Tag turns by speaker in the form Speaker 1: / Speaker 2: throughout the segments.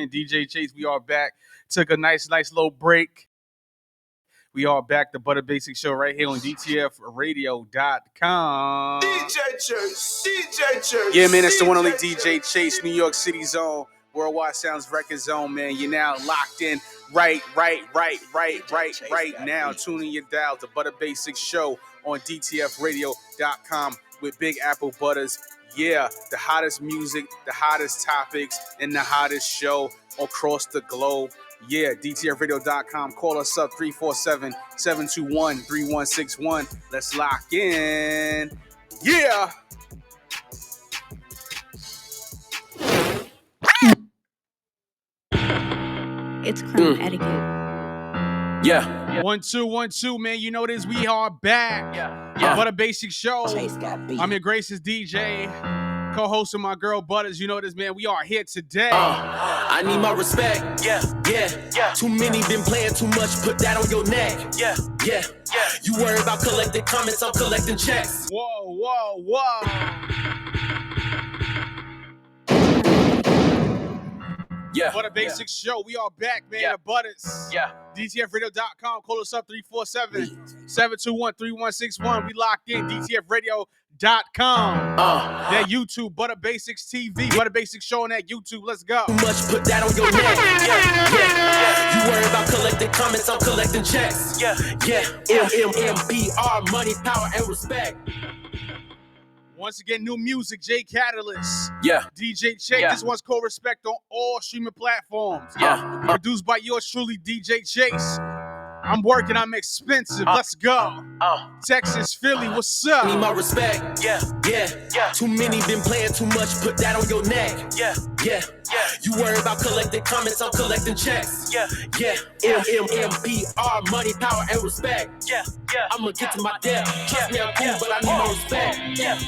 Speaker 1: man, DJ Chase. We are back. Took a nice little break. We are back. The Butter Basic Show right here on DTFradio.com.
Speaker 2: DJ Chase.
Speaker 1: Yeah, man, it's the one only DJ Chase, New York City zone, Worldwide Sounds Record Zone, man. You're now locked in right now. Tuning your dial, the Butter Basic Show on DTFradio.com with Big Apple Butters. Yeah, the hottest music, the hottest topics, and the hottest show across the globe. Yeah, DTFradio.com. Call us up 347-721-3161. Let's lock in. Yeah.
Speaker 3: It's crime etiquette.
Speaker 2: Yeah.
Speaker 1: 1 2 1 2, man. You know this. We are back.
Speaker 2: Yeah.
Speaker 1: What a basic show.
Speaker 3: Chase got beat.
Speaker 1: I'm your gracious DJ, co-host of my girl Butters. You know this, man. We are here today.
Speaker 2: I need my respect. Yeah. Too many been playing too much. Put that on your neck. Yeah. You worry about collecting comments. I'm collecting checks.
Speaker 1: Whoa.
Speaker 2: Yeah.
Speaker 1: What a basic show. We are back, man. The Butters.
Speaker 2: Yeah.
Speaker 1: DTFradio.com. Call us up 347-721-3161. We locked in. DTFradio.com. That YouTube, Butter Basics TV. Butter Basics Show on that YouTube. Let's go.
Speaker 2: Too much, put that on your neck. Yeah. You worry about collecting comments, I'm collecting checks. Yeah. MMMPR, money, power, and respect.
Speaker 1: Once again, new music, J Catalyst.
Speaker 2: Yeah.
Speaker 1: DJ Chase.
Speaker 2: Yeah.
Speaker 1: This one's called Respect on all streaming platforms.
Speaker 2: Yeah.
Speaker 1: Produced by yours truly, DJ Chase. I'm working, I'm expensive. Let's go. Texas, Philly, what's up?
Speaker 2: Need my respect. Yeah. Too many been playing too much. Put that on your neck. Yeah. You worry about collecting comments. I'm collecting checks. Yeah. MMMPR, money, power, and respect. Yeah. I'ma get to my death. Trust me, I'm cool, but I need my respect. Yeah.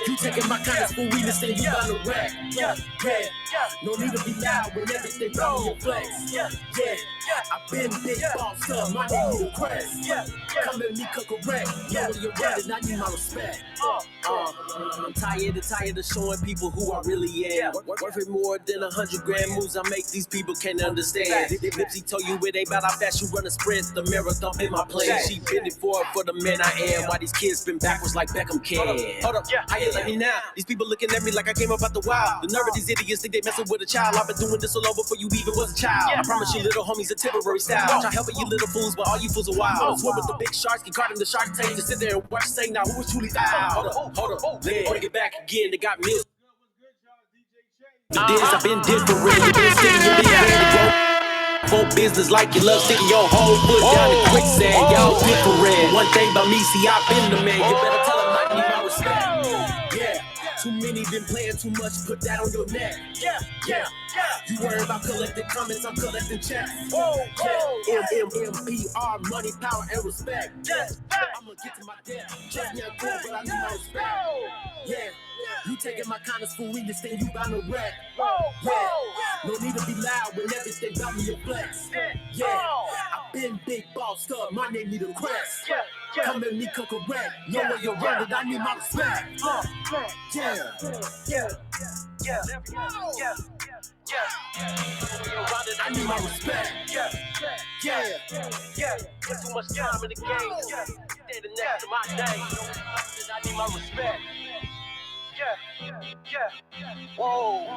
Speaker 2: You taking my kindness for weakness, then you got a wreck. Yeah. No need to be loud when everything on your flex. Yeah. I've been big boss up. My name is Quest. Come at me, cook a wreck. Know where you're running, I need my respect. I'm tired of showing people who I really am. Worth it more than 100 grand moves I make, these people can't understand. Nipsey told you it ain't about how fast you run a sprint. The marathon in my plan. She been it for the man I am. Why these kids been backwards like Beckham can. Hold up. How you let me now? These people looking at me like I came up out the wild. The nerve of these idiots think they messing with a child. I've been doing this so long before you even was a child. I promise you little homies a temporary style. Try helping you little fools, but all you fools are wild. Swim with the big sharks, get caught in the shark tank. Just sit there and watch say now who is truly foul. Hold up. Let me get back again. They got millions. I've been different. You been sticking your big hand to grow. For business like you love sticking your whole foot down in quicksand. Y'all different. One thing about me, see, I've been the man. You better tell them I need my respect. Yeah. Too many been playing too much. Put that on your neck. Yeah. You worry about collecting comments, I'm collecting checks. MMMPR, money, power, and respect. I'ma get to my death. Trust me, I'm cool, but I need my respect. Yeah. You taking my kindness for weakness, then you bound to wreck. No need to be loud when everything about me a flex. I've been big bossed up, my name need a crest. Come at me, cook a wreck. Know where you're running, I need my respect. I need my respect. Put too much time in the game. Standing next to my name. I need my respect. Whoa.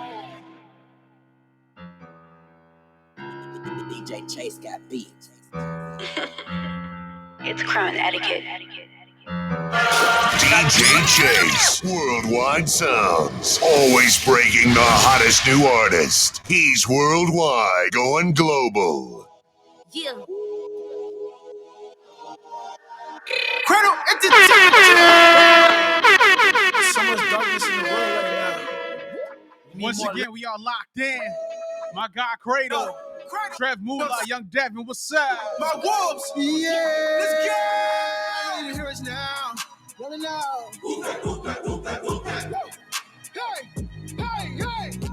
Speaker 3: DJ Chase got beat. It's crime etiquette.
Speaker 4: DJ Chase, Worldwide Sounds, always breaking the hottest new artist. He's worldwide, going global.
Speaker 5: Yeah.
Speaker 2: Cradle at the so much darkness in the world right now.
Speaker 1: Once again, we are locked in. My guy Cradle, Trev Moolah, Young Devin, what's up?
Speaker 2: My wolves, yeah. Let's go.
Speaker 6: You hear us now. Rolling out. Hey.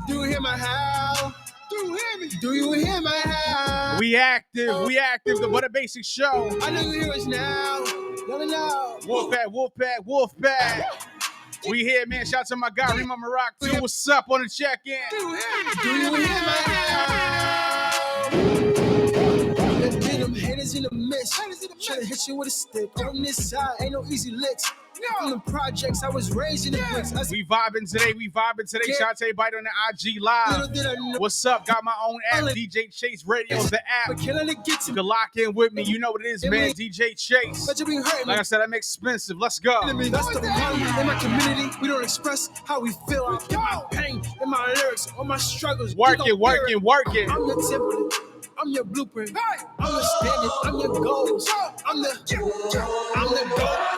Speaker 6: Do you hear my howl? Do you hear my howl?
Speaker 1: We active. The Butter Basic Show.
Speaker 6: I know you hear us now. Rolling out.
Speaker 1: Wolfpack. We here, man. Shout out to my guy, Rima Marak, too. What's up on the check-in?
Speaker 6: Do you hear my howl? the mist. Trying to hit you with a stick. On this side, ain't no easy licks. From the projects, I was raised in the bricks.
Speaker 1: We vibing today. Shout out to everybody on the IG Live. What's up? Got my own app, DJ Chase Radio's the app. You can lock in with me. You know what it is, man. DJ Chase. Like I said, I'm expensive. Let's go.
Speaker 6: That's the problem in my community. We don't express how we feel. I get my pain in my lyrics, all my struggles.
Speaker 1: Work it.
Speaker 6: I'm your template. I'm your blueprint. I'm the standard. I'm your goals. I'm the goal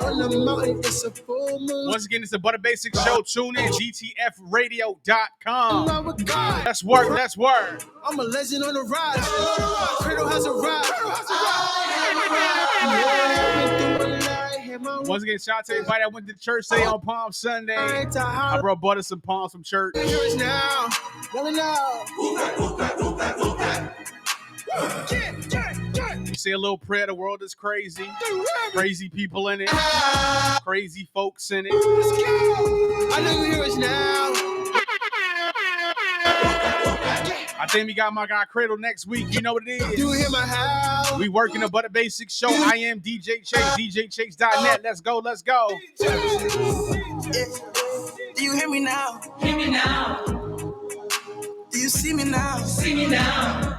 Speaker 6: on the mountain. It's a full moon.
Speaker 1: Once again, it's a Butter Basic Show. Tune in, DTFradio.com. Let's work.
Speaker 6: I'm a legend on the rise. Cradle has arrived.
Speaker 1: Once again, shout out to everybody that went to church today on Palm Sunday. I brought Butter some palms from church.
Speaker 6: Now.
Speaker 1: You say a little prayer, the world is crazy. Crazy people in it. Crazy folks in it.
Speaker 6: I know you hear us now.
Speaker 1: I think we got my guy Cradle next week. You know what it is.
Speaker 6: You hear my house.
Speaker 1: We working the Butter Basic Show. I am DJ Chase, DJChase.net. Let's go.
Speaker 6: Do you hear me now?
Speaker 5: Hear me now.
Speaker 6: Do you see me now?
Speaker 5: See me now.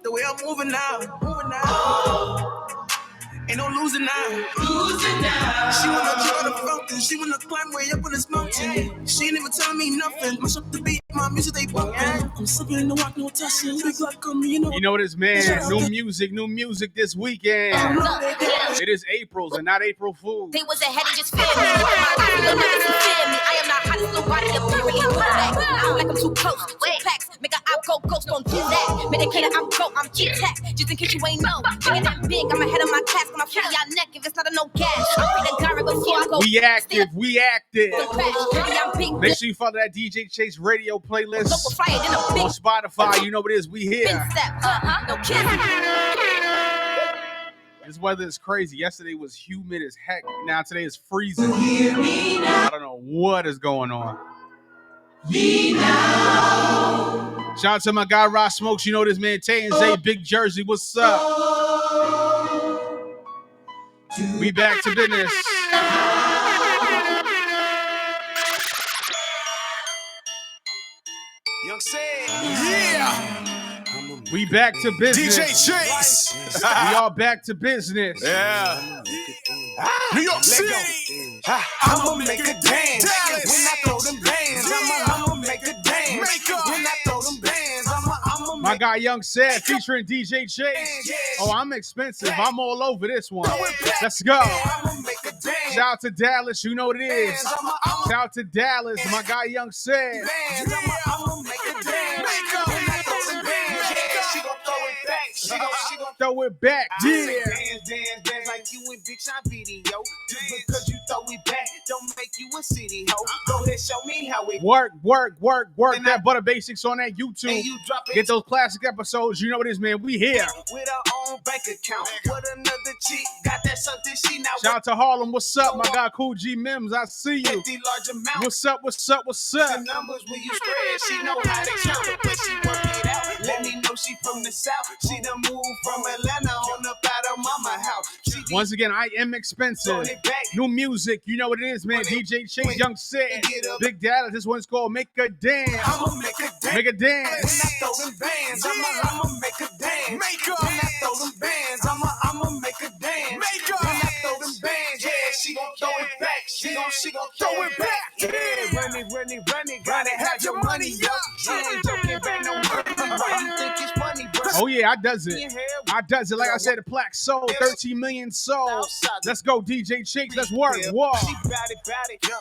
Speaker 6: The way I'm moving now. Ain't no losing now.
Speaker 5: Losing now.
Speaker 6: She wanna draw the fountain. She wanna climb way up on this mountain. She ain't even telling me nothing. Mash up the beat, my music they bumping. I'm slipping in the walk, no touching. Big luck on me, you know.
Speaker 1: You know what it is, man. New music this weekend. It is April's and not April Fool's.
Speaker 7: They was ahead and just feared me. I am not hot as nobody apparently know that. I don't like I'm too close. Two packs, make an op go ghost, don't do that. Medicated, I'm go, I'm G-Tac. Just in case you ain't know. Bigger than big, I'm ahead of my class. I'm free y'all neck if it's not a no gas. I'm free to Gara before I go.
Speaker 1: We active.
Speaker 7: I'm big.
Speaker 1: Make sure you follow that DJ Chase Radio playlist
Speaker 7: Local flyer, then a big
Speaker 1: on Spotify. You know what it is. We here.
Speaker 7: no kidding.
Speaker 1: This weather is crazy. Yesterday was humid as heck. Now today is freezing. I don't know what is going on. Shout out to my guy Ross Smokes. You know this, man. Tay and Zay, Big Jersey. What's up? We back to business.
Speaker 6: Young Sid.
Speaker 1: Yeah. We back to business.
Speaker 6: DJ Chase.
Speaker 1: We all back to business.
Speaker 6: Yeah. New York City. I'ma make a dance. Dallas. When I throw them bands, I'ma make a dance. When I throw them bands, I'ma
Speaker 1: my guy Young Sad featuring DJ Chase. Oh, I'm expensive. I'm all over this one. Let's go. Shout out to Dallas. You know what it is. Shout out to Dallas. My guy Young Sad.
Speaker 6: I'ma make a dance. When I throw them bands, she gon' throw it back. She gon'
Speaker 1: Throw it back. Yeah.
Speaker 6: Dance like you in Big Shot video. Just because you throw it back, don't make you a city ho. Go ahead, show me how it
Speaker 1: work. That Butter Basics on that YouTube.
Speaker 6: you drop it.
Speaker 1: Get those classic episodes. You know what it is, man. We here.
Speaker 6: With our own bank account. With another chick, got that something she now.
Speaker 1: Shout out to Harlem. What's up, my guy Cool G Mims? I see you.
Speaker 6: Large amount.
Speaker 1: What's up?
Speaker 6: The numbers when you spread, she know how to count it, but she work it out. Let me know she from the south. She done moved from Atlanta on up out of mama house.
Speaker 1: Once again, I am expensive. New music, you know what it is, man. DJ Chase, Young Sid, Big Dallas. This one's called Make a Dance.
Speaker 6: I'ma make a dance.
Speaker 1: Make a dance.
Speaker 6: When I throw them bands, I'ma make a dance. When I throw them bands, I'ma make a dance. When I throw them bands, yeah, she gon' throw it back. She gon' throw it back. Yeah, run it, gotta have your money up. She ain't joking about no money. Why you think it's funny, bro?
Speaker 1: Oh yeah, I does it. Like I said, the plaque sold, 13 million sold. Let's go, DJ Chase. Let's work. Whoa.
Speaker 6: She bout it.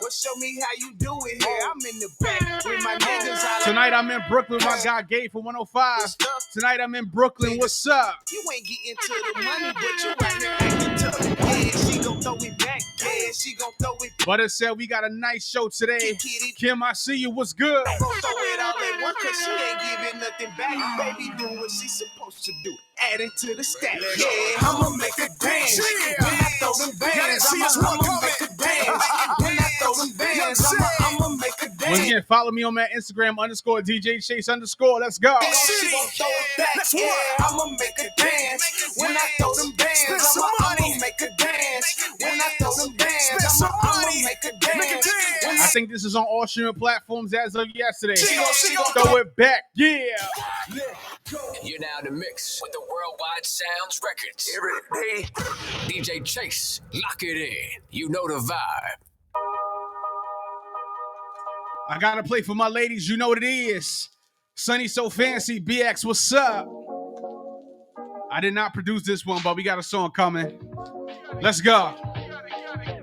Speaker 6: Well, show me how you do it here. I'm in the back with my niggas.
Speaker 1: Tonight I'm in Brooklyn. My guy Gabe from 105. Tonight I'm in Brooklyn. What's up?
Speaker 6: You ain't getting to the money, but you out here acting tough. Yeah, she gon' throw it back. Yeah, she gon' throw it back.
Speaker 1: Butter said we got a nice show today. Kim, I see you. What's good?
Speaker 6: Gon' throw it all at once, cause she ain't giving nothing back. Baby, do what she supposed to do. Add it to the stack. Yeah, I'ma make a dance. When I throw them bands, I'ma make a dance. When I throw them bands, I'ma make a dance.
Speaker 1: Once again, follow me on my Instagram _ DJ Chase _ Let's go.
Speaker 6: She gon' throw it back. Yeah, I'ma make her dance. When I throw them bands, I'ma make her dance. When I throw them bands, I'ma make her dance.
Speaker 1: I think this is on all streaming platforms as of yesterday. She gon' throw it back. Yeah.
Speaker 2: You're now in the mix with the Worldwide Sounds Records. Every day, DJ Chase, lock it in. You know the vibe.
Speaker 1: I gotta play for my ladies. You know what it is. Sunny So Fancy, BX, what's up? I did not produce this one, but we got a song coming. Let's go.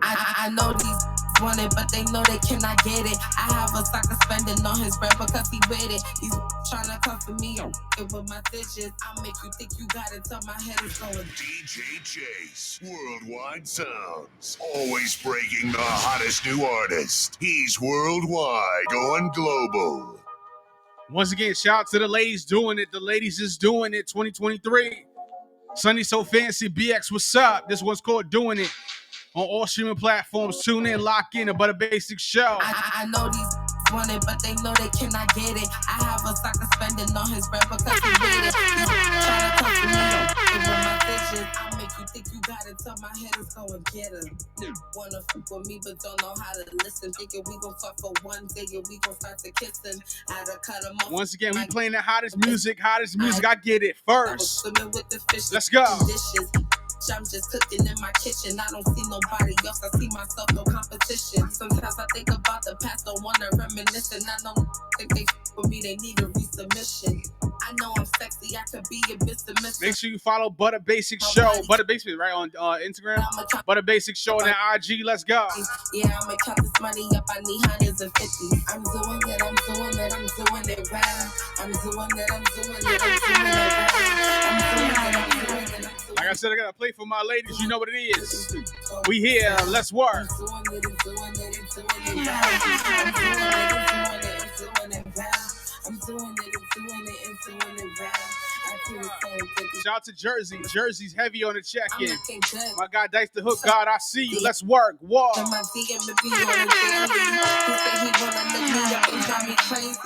Speaker 8: I know these want it, but they know they cannot get it. I have a sucker spending on his bread because he with it. He's trying to come for me with my stitches. I'll make you think you got it till my head is going.
Speaker 4: DJ Chase, Worldwide Sounds. Always breaking the hottest new artist. He's worldwide, going global.
Speaker 1: Once again, shout out to the ladies doing it. The ladies is doing it 2023. Sunny So Fancy, BX, what's up? This one's called Doing It. On all streaming platforms, tune in, lock in, a Butter Basic show.
Speaker 8: I know these want it, but they know they cannot get it. I have a sucker spending on his bread because he with it. He's trying to come for me with my stitches. I'll make you think you got it till my head is going get him. Wanna fuck with me, but don't know how to listen. Thinking we gon' fuck for one day and we gon' start to kissing. Had to cut him off.
Speaker 1: Once again, we playing the hottest music. I get it first.
Speaker 8: Swimming with the fish.
Speaker 1: Let's go.
Speaker 8: Dishes. I'm just cooking in my kitchen. I don't see nobody else. I see myself, no competition. Sometimes I think about the past, don't wanna reminisce. And I know think they for me, they need a resubmission. I know I'm sexy, I could be a bit submissive.
Speaker 1: Make sure you follow Butter Basic Show. Butter Basic, right, on Instagram. Butter Basic Show on IG. Let's go.
Speaker 8: Yeah, I'ma count this money up. I need hundreds of 50s. I'm doing it, I'm doing it, I'm doing it right. I'm doing it, I'm doing it, I'm doing it right. I'm doing it, I'm doing it, I'm doing it.
Speaker 1: Like I said, I gotta play for my ladies. You know what it is. We here. Let's work. Shout out to Jersey. Jersey's heavy on the check-in. My guy Dice the Hook God, I see you. Let's work. Walk.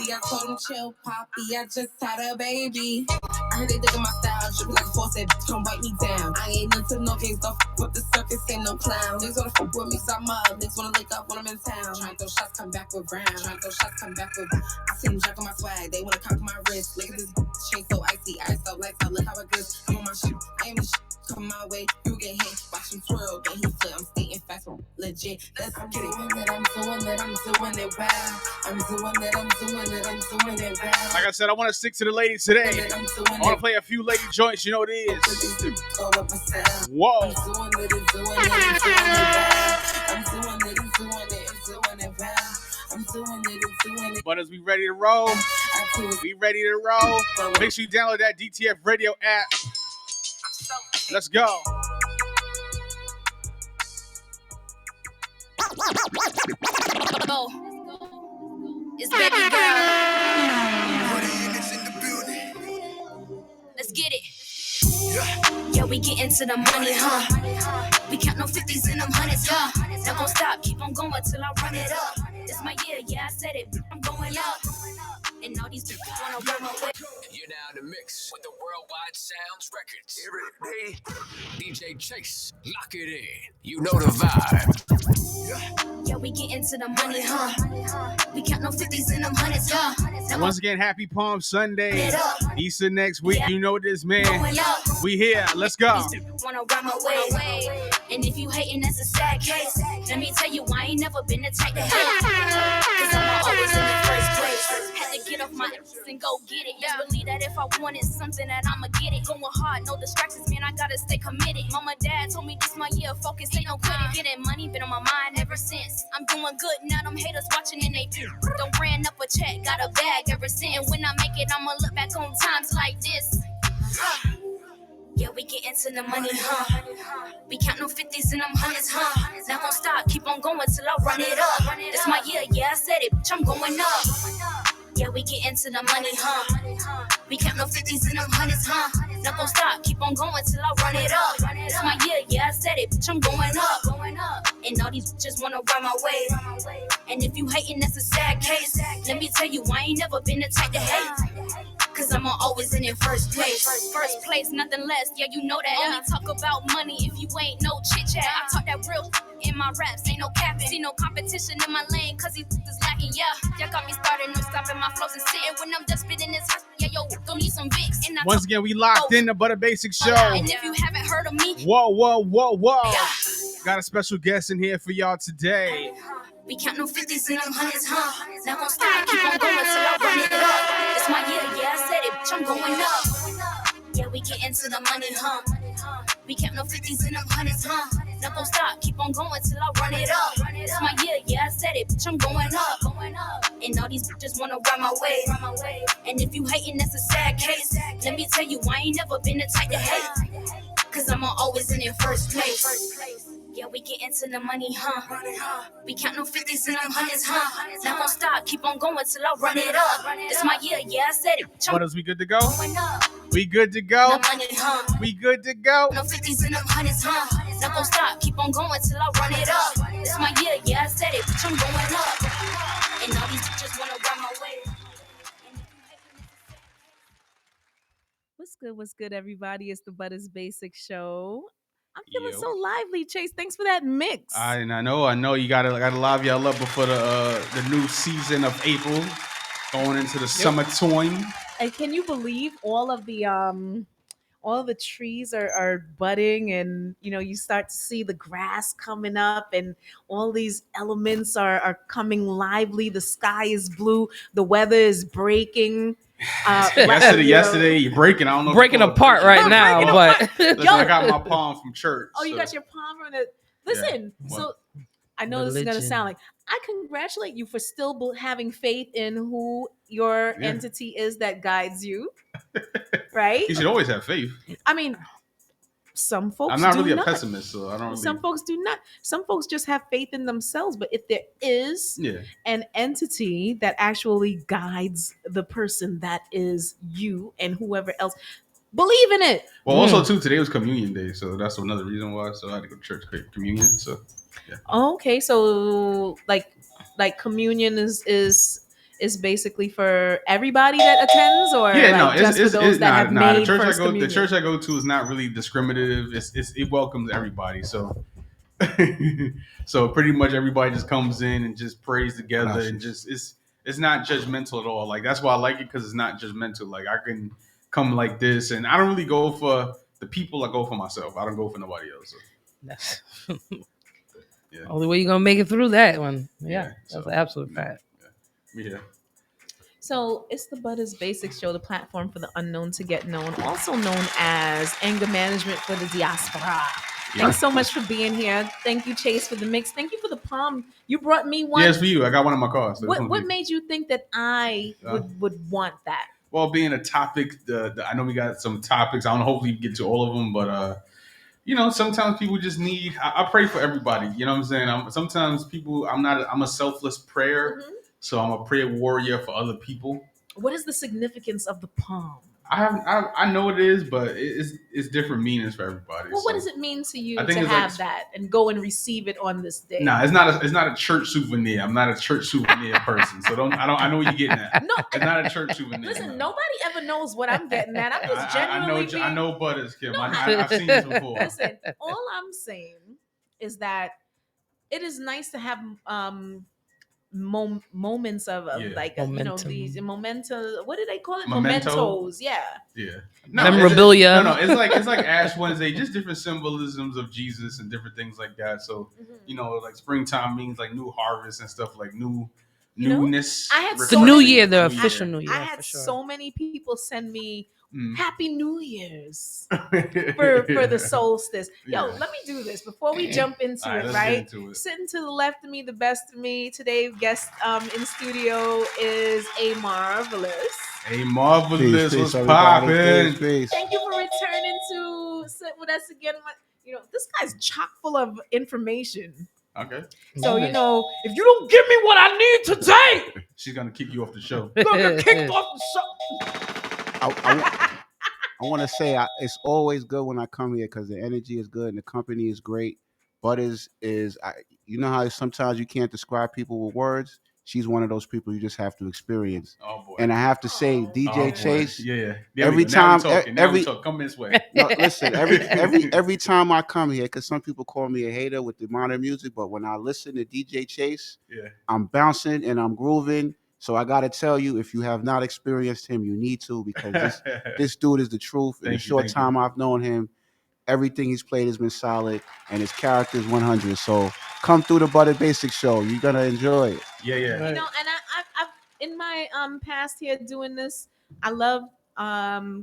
Speaker 8: I told him chill, Poppy. I just had a baby. I heard they dig in my style. Should be like a force that come wipe me down. I ain't into no games, don't fuck with the circus, ain't no clown. Niggas wanna fuck with me, stop mud. Niggas wanna link up when I'm in town. Trying to throw shots, come back with round. Trying to throw shots, come back with. I see them jack on my swag. They wanna cock my wrist. Look at this chain so icy. Ice out, lights out. Look how it goes. I'm on my shit. I am the shit. Come my way, you get hit. Watch him twirl, then he flip. I'm stating facts, legit. Let's get it. I'm doing it, I'm doing it well. I'm doing it, I'm doing it, I'm doing it well.
Speaker 1: Like I said, I want to stick to the ladies today. I want to play a few lady joints. You know what it is. Whoa.
Speaker 8: I'm doing it, I'm doing it, I'm doing it well. I'm doing it, I'm doing it, I'm doing it well. I'm doing it, I'm doing it.
Speaker 1: But as we ready to roll, we ready to roll. Make sure you download that DTF Radio app. Let's go.
Speaker 7: Go. It's baby girl. Let's get it. Yeah, we get into the money, huh? We count no 50s in them hundreds, yeah. Not gonna stop, keep on going till I run it up. It's my year, yeah, I said it. I'm going up. And all these people wanna run my way.
Speaker 2: You're now in the mix with the Worldwide Sounds Records. Every day, DJ Chase, lock it in. You know the vibe.
Speaker 7: Yeah, we get into the money, huh? We count no 50s in them hundreds, yeah.
Speaker 1: Once again, happy Palm Sunday. Easter next week. You know this, man. We here. Let's go.
Speaker 7: Wanna run my way. And if you hating, that's a sad case. Let me tell you, I ain't never been the type to hate. Cause I'm always in the first place. Had to get off my ass and go get it. Yeah, believe that if I wanted something that I'ma get it. Going hard, no distractions, man, I gotta stay committed. Mama, dad told me this my year, focus, ain't no quitting. Getting money, been on my mind ever since. I'm doing good, now them haters watching and they don't ran up a check, got a bag ever since. And when I make it, I'ma look back on times like this. Yeah, we get into the money, huh? We count no 50s and them hundreds, huh? Not gonna stop, keep on going till I run it up. It's my year, yeah, I said it, bitch, I'm going up. Yeah, we get into the money, huh? We count no 50s and them hundreds, huh? Not gonna stop, keep on going till I run it up. It's my year, yeah, I said it, bitch, I'm going up. And all these just wanna run my way. And if you hating, that's a sad case. Let me tell you, I ain't never been the type to hate. Cause I'm always in it first place. First place, nothing less. Yeah, you know that. Only talk about money if you ain't no chit chat. I talk that real in my raps, ain't no capping. See no competition in my lane, cause these is lacking. Yeah, y'all got me started, no stopping my flows and sitting when I'm just spitting this. Yeah, yo, don't need some Vicks. And
Speaker 1: Once again, we locked in the Butter Basics show.
Speaker 7: And if you haven't heard of me,
Speaker 1: whoa. Got a special guest in here for y'all today.
Speaker 7: We count no 50s and them hundreds, huh? Not gonna stop, keep on going till I run it up. It's my year, yeah, I said it, bitch, I'm going up. Yeah, we get into the money, huh? We count no 50s and them hundreds, huh? Not gonna stop, keep on going till I run it up. It's my year, yeah, I said it, bitch, I'm going up. And all these bitches wanna run my way. And if you hating, that's a sad case. Let me tell you, I ain't never been the type to hate. Cause I'm always in it first place. Yeah, we get into the money, huh? We count no 50s and them hundreds, huh? Not gonna stop, keep on going till I run it up. It's my year, yeah, I said it.
Speaker 1: Butters, we good to go? We good to go?
Speaker 7: No money, huh?
Speaker 1: We good to go?
Speaker 7: No 50s and them hundreds, huh? Not gonna stop, keep on going till I run it up. It's my year, yeah, I said it, bitch, I'm going up. And all these bitches wanna run my way.
Speaker 9: What's good, everybody? It's the Butters Basic Show. I'm feeling so lively, Chase. Thanks for that mix.
Speaker 1: I know. You gotta live y'all up before the new season of April, going into the summer time.
Speaker 9: And can you believe all of the trees are budding, and you start to see the grass coming up, and all these elements are coming lively. The sky is blue. The weather is breaking.
Speaker 1: Yesterday, you're breaking. I don't know.
Speaker 10: Breaking apart right now, but
Speaker 1: listen, I got my palm from church.
Speaker 9: Oh, you got your palm from the. Listen, so I know this is gonna sound like I congratulate you for still having faith in who your entity is that guides you. Right?
Speaker 1: You should always have faith.
Speaker 9: I mean, some folks.
Speaker 1: I'm not really a pessimist, so I don't. Really...
Speaker 9: Some folks do not. Some folks just have faith in themselves. But if there is an entity that actually guides the person that is you and whoever else, believe in it.
Speaker 1: Well, also too, today was Communion Day, so that's another reason why. So I had to go to church for communion. So yeah.
Speaker 9: Okay, so like communion is basically for everybody that attends, or just for those that have made first communion?
Speaker 1: The church I go to is not really discriminative. It welcomes everybody. So so pretty much everybody just comes in and just prays together, and just it's not judgmental at all. Like that's why I like it, because it's not judgmental. Like I can come like this, and I don't really go for the people. I go for myself. I don't go for nobody else. So.
Speaker 10: That's only way you're gonna make it through that one. Yeah, that's an absolute fact.
Speaker 1: Yeah.
Speaker 9: So it's the Butters Basics Show, the platform for the unknown to get known, also known as anger management for the Diaspora. Thanks so much for being here. Thank you, Chase, for the mix. Thank you for the palm. You brought me one.
Speaker 1: Yes, for you. I got one in my car. So
Speaker 9: what made you think that I would want that?
Speaker 1: Well, being a topic, I know we got some topics. I don't know, hopefully we get to all of them, but sometimes people just need. I pray for everybody. You know what I'm saying? Sometimes people. I'm a selfless prayer. Mm-hmm. So I'm a prayer warrior for other people.
Speaker 9: What is the significance of the palm?
Speaker 1: I know it is, but it's different meanings for everybody.
Speaker 9: Well, what does it mean to you to have that and go and receive it on this day?
Speaker 1: Nah, it's not a church souvenir. I'm not a church souvenir person. So I know what you're getting at. No, it's not a church souvenir.
Speaker 9: Listen, nobody ever knows what I'm getting at. I'm just genuinely.
Speaker 1: I know Butters, Kim. No, I've seen this before.
Speaker 9: Listen, all I'm saying is that it is nice to have moments of these momentum. What do they call it? Mementos. Yeah.
Speaker 10: Memorabilia.
Speaker 1: No, it's like Ash Wednesday, just different symbolisms of Jesus and different things like that. So like springtime means like new harvest and stuff, like newness.
Speaker 9: I had
Speaker 10: the new year, the official new year.
Speaker 9: I had so many people send me Happy New Year's for the solstice. Yo, let me do this before we jump into it, right? Sitting to the left of me, the best of me, today's guest in studio is A Marvelous.
Speaker 1: A Marvelous was popping.
Speaker 9: Thank you for returning to sit with us again. This guy's chock full of information.
Speaker 1: Okay.
Speaker 9: So, if you don't give me what I need today,
Speaker 1: she's going to kick you off the show.
Speaker 9: Gonna get kicked off the show.
Speaker 11: I want to say it's always good when I come here because the energy is good and the company is great. Butters is you know how sometimes you can't describe people with words. She's one of those people you just have to experience.
Speaker 1: Oh boy.
Speaker 11: And I have to say, DJ Chase.
Speaker 1: Yeah.
Speaker 11: Every time,
Speaker 1: Come this way.
Speaker 11: no, listen. Every time I come here, because some people call me a hater with the modern music, but when I listen to DJ Chase, I'm bouncing and I'm grooving. So I gotta tell you, if you have not experienced him, you need to, because this dude is the truth. In the short time I've known him, everything he's played has been solid, and his character is 100. So come through the Butter Basic show. You're gonna enjoy it.
Speaker 1: Yeah.
Speaker 9: You know, and I've in my past here doing this, I love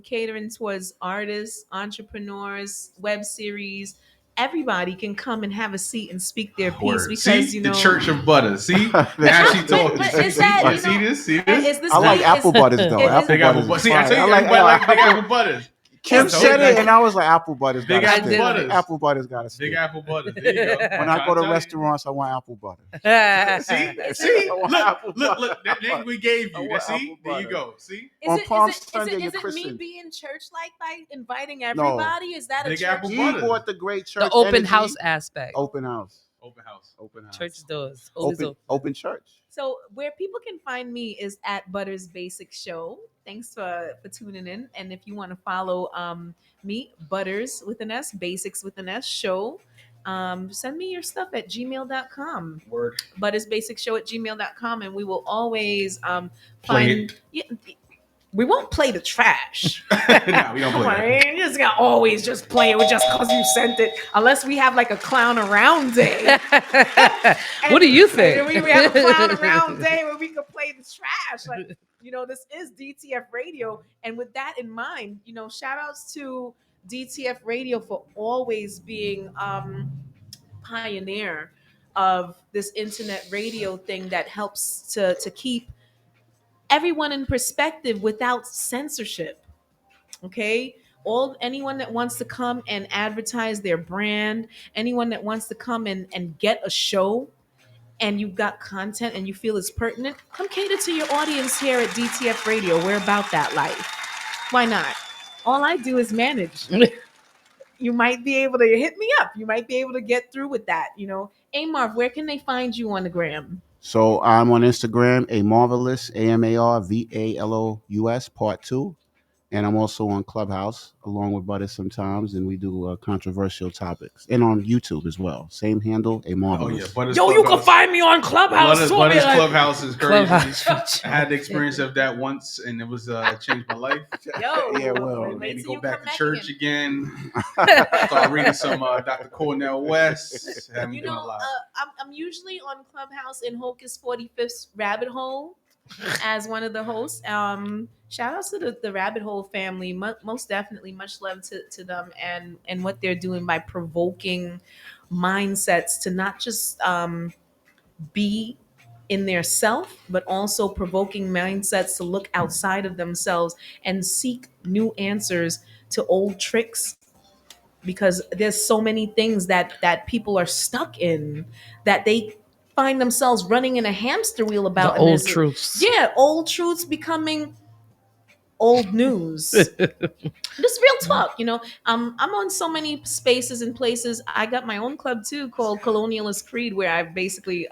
Speaker 9: catering towards artists, entrepreneurs, web series. Everybody can come and have a seat and speak their piece because
Speaker 1: see, the Church of Butter. See, now she talking. See this?
Speaker 11: I like apple butters though. Apple butters.
Speaker 1: See, I tell you, everybody like big apple butters.
Speaker 11: Kim said it, and I was like, apple butters.
Speaker 1: Big apple butters.
Speaker 11: Apple butters got to stick.
Speaker 1: Big apple butters. There you go.
Speaker 11: When I go to restaurants, I want apple butter.
Speaker 1: See, look, that name we gave you. See, there you go. See,
Speaker 9: is it me being church-like by inviting everybody? Is that
Speaker 1: big
Speaker 9: a church?
Speaker 11: He brought the great church.
Speaker 10: The open
Speaker 11: energy.
Speaker 10: house aspect.
Speaker 11: Open house.
Speaker 10: Church doors.
Speaker 11: Open church.
Speaker 9: So where people can find me is at Butters Basic Show. Thanks for tuning in. And if you want to follow me, Butters with an S, Basics with an S Show, send me your stuff at gmail.com.
Speaker 1: Word.
Speaker 9: ButtersBasicShow@gmail.com, and we will always find. We won't play the trash.
Speaker 1: No, we don't play that.
Speaker 9: You're just gonna always just play it just because you sent it, unless we have like a clown around day.
Speaker 10: What do you think?
Speaker 9: We have a clown around day where we could play the trash. Like, this is DTF Radio, and with that in mind, shout outs to DTF Radio for always being pioneer of this internet radio thing that helps to keep everyone in perspective without censorship. Okay, anyone that wants to come and advertise their brand, anyone that wants to come and get a show, and you've got content and you feel it's pertinent, come cater to your audience here at DTF Radio. We're about that life. Why not? All I do is manage. You might be able to hit me up. You might be able to get through with that. Hey Marv, where can they find you on the gram?
Speaker 11: So I'm on Instagram, a marvelous, AMARVALOUS part 2. And I'm also on Clubhouse along with Butter sometimes, and we do controversial topics. And on YouTube as well. Same handle, a marvelous.
Speaker 9: You can find me on Clubhouse.
Speaker 1: Butters Clubhouse is crazy. I had the experience of that once, and it was changed my life. Made me go back to church again. Start reading some Dr. Cornel West.
Speaker 9: I'm usually on Clubhouse in Hocus 45th's Rabbit Hole as one of the hosts. Shout out to the Rabbit Hole family. Most definitely, much love to them and what they're doing by provoking mindsets to not just be in their self, but also provoking mindsets to look outside of themselves and seek new answers to old tricks. Because there's so many things that people are stuck in that they find themselves running in a hamster wheel about.
Speaker 10: The old truths.
Speaker 9: Yeah, old truths becoming old news. Just real talk, I'm on so many spaces and places. I got my own club too called Colonialist Creed, where I basically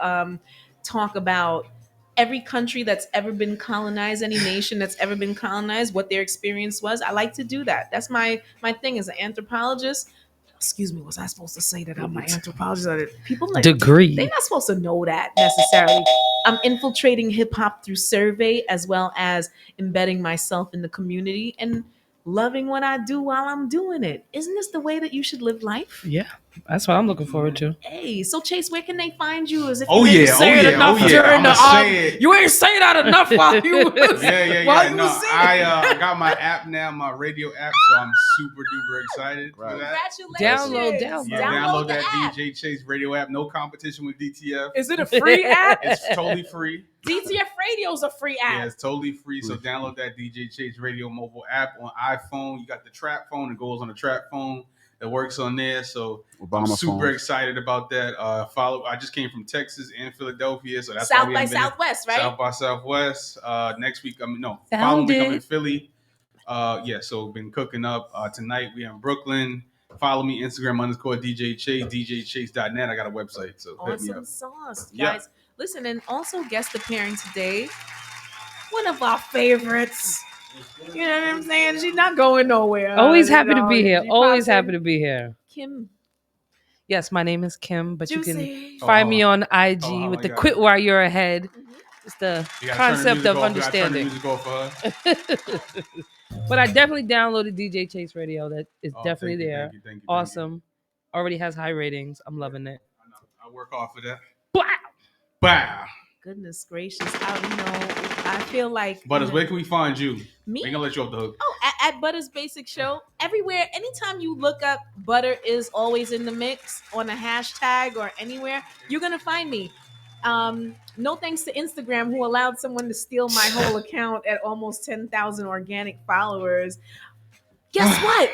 Speaker 9: talk about every country that's ever been colonized, any nation that's ever been colonized, what their experience was. I like to do that. That's my thing as an anthropologist. Excuse me, was I supposed to say that I'm an anthropologist? People
Speaker 10: degree.
Speaker 9: They're not supposed to know that necessarily. I'm infiltrating hip hop through survey as well as embedding myself in the community and loving what I do while I'm doing it. Isn't this the way that you should live life?
Speaker 10: Yeah, that's what I'm looking forward to.
Speaker 9: Hey, so Chase, where can they find you? As if
Speaker 1: You ain't say
Speaker 9: that enough while you was
Speaker 1: I got my app now, my radio app, so I'm super duper excited for that.
Speaker 9: Congratulations.
Speaker 1: Download that app. DJ Chase radio app. No competition with DTF.
Speaker 9: Is it a free app?
Speaker 1: It's totally free.
Speaker 9: DTF Radio's a free app.
Speaker 1: Yeah, it's totally free. So download that DJ Chase Radio mobile app on iPhone. You got the trap phone. It goes on the trap phone. That works on there. So I'm super excited about that. I just came from Texas and Philadelphia. So that's
Speaker 9: South by Southwest, right?
Speaker 1: South by Southwest. Next week, following week I'm in Philly. So been cooking up. Tonight we in Brooklyn. Follow me, Instagram _DJ Chase, DJChase.net. I got a website, so hit me
Speaker 9: Awesome
Speaker 1: up.
Speaker 9: sauce,
Speaker 1: Yeah.
Speaker 9: guys. Listen, and also guest appearing today, one of our favorites. You know what I'm saying? She's not going nowhere.
Speaker 10: Always
Speaker 9: you
Speaker 10: happy to
Speaker 9: know,
Speaker 10: be here.
Speaker 9: she
Speaker 10: Always
Speaker 9: pops in.
Speaker 10: happy to be here.
Speaker 9: Kim
Speaker 10: Yes, my name is Kim, but you
Speaker 9: Juicy.
Speaker 10: can find me on IG
Speaker 1: Oh,
Speaker 10: with
Speaker 1: I
Speaker 10: the
Speaker 1: got
Speaker 10: quit
Speaker 1: it.
Speaker 10: while you're ahead. It's the
Speaker 1: You gotta
Speaker 10: concept of
Speaker 1: turn the music
Speaker 10: understanding.
Speaker 1: off for her.
Speaker 10: But I definitely downloaded DJ Chase Radio. That is definitely
Speaker 1: thank you,
Speaker 10: there.
Speaker 1: thank you.
Speaker 10: Awesome. Already has high ratings. I'm loving it.
Speaker 1: I work hard for that.
Speaker 10: Wow.
Speaker 1: Wow.
Speaker 9: Goodness gracious. I feel like
Speaker 1: Butters, where can we find you?
Speaker 9: Me?
Speaker 1: We're gonna let you off the hook.
Speaker 9: Oh, at Butter's Basic Show. Everywhere, anytime you look up Butter is always in the mix on a hashtag or anywhere, you're gonna find me. No thanks to Instagram, who allowed someone to steal my whole account at almost 10,000 organic followers. Guess what?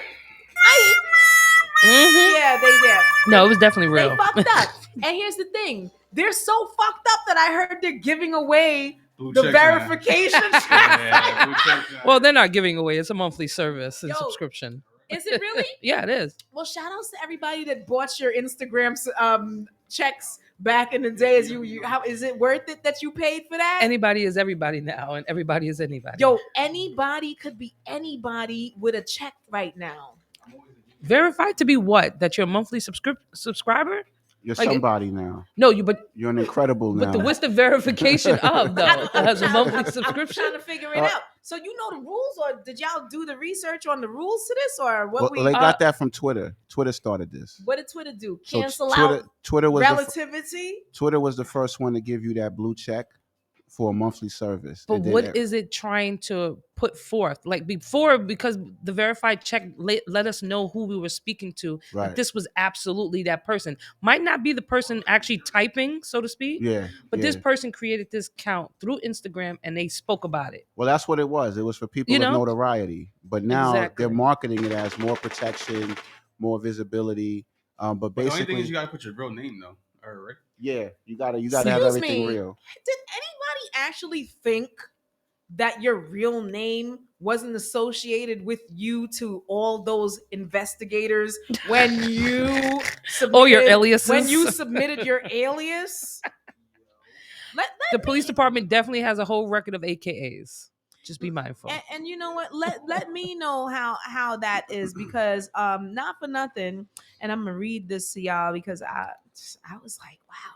Speaker 9: Yeah, they did.
Speaker 10: No, it was definitely real.
Speaker 9: They fucked up. And here's the thing. They're so fucked up that I heard they're giving away the verification.
Speaker 10: Well, they're not giving away. It's a monthly service and subscription.
Speaker 9: Is it really?
Speaker 10: Yeah, it is.
Speaker 9: Well, shout outs to everybody that bought your Instagram checks back in the day. How is it worth it that you paid for that?
Speaker 10: Anybody is everybody now, and everybody is anybody.
Speaker 9: Yo, anybody could be anybody with a check right now.
Speaker 10: Verified to be what? That you're a monthly subscriber?
Speaker 11: You're somebody now.
Speaker 10: No,
Speaker 11: you're an incredible now.
Speaker 10: But what's the verification of though? As a monthly subscription?
Speaker 9: I'm trying to figure it out. So you know the rules, or did y'all do the research on the rules to this, or what?
Speaker 11: Well, they got that from Twitter. Twitter started this.
Speaker 9: What did Twitter do?
Speaker 11: So
Speaker 9: Cancel out
Speaker 11: Twitter was
Speaker 9: relativity?
Speaker 11: Twitter was the first one to give you that blue check for a monthly service.
Speaker 10: But what is it trying to put forth? Like before, because the verified check let us know who we were speaking to.
Speaker 11: Right.
Speaker 10: That this was absolutely that person. Might not be the person actually typing, so to speak.
Speaker 11: Yeah.
Speaker 10: But this person created this account through Instagram and they spoke about it.
Speaker 11: Well, that's what it was. It was for people of notoriety. But now they're marketing it as more protection, more visibility. But basically,
Speaker 1: the only thing is you gotta put your real name though. All right.
Speaker 11: Yeah, you gotta have everything real.
Speaker 9: Did anybody actually think that your real name wasn't associated with you to all those investigators when you submitted,
Speaker 10: your aliases?
Speaker 9: When you submitted your alias?
Speaker 10: The police department definitely has a whole record of AKAs. Just be mindful.
Speaker 9: And you know what? Let me know how that is, because not for nothing. And I'm gonna read this to y'all because I was like, wow,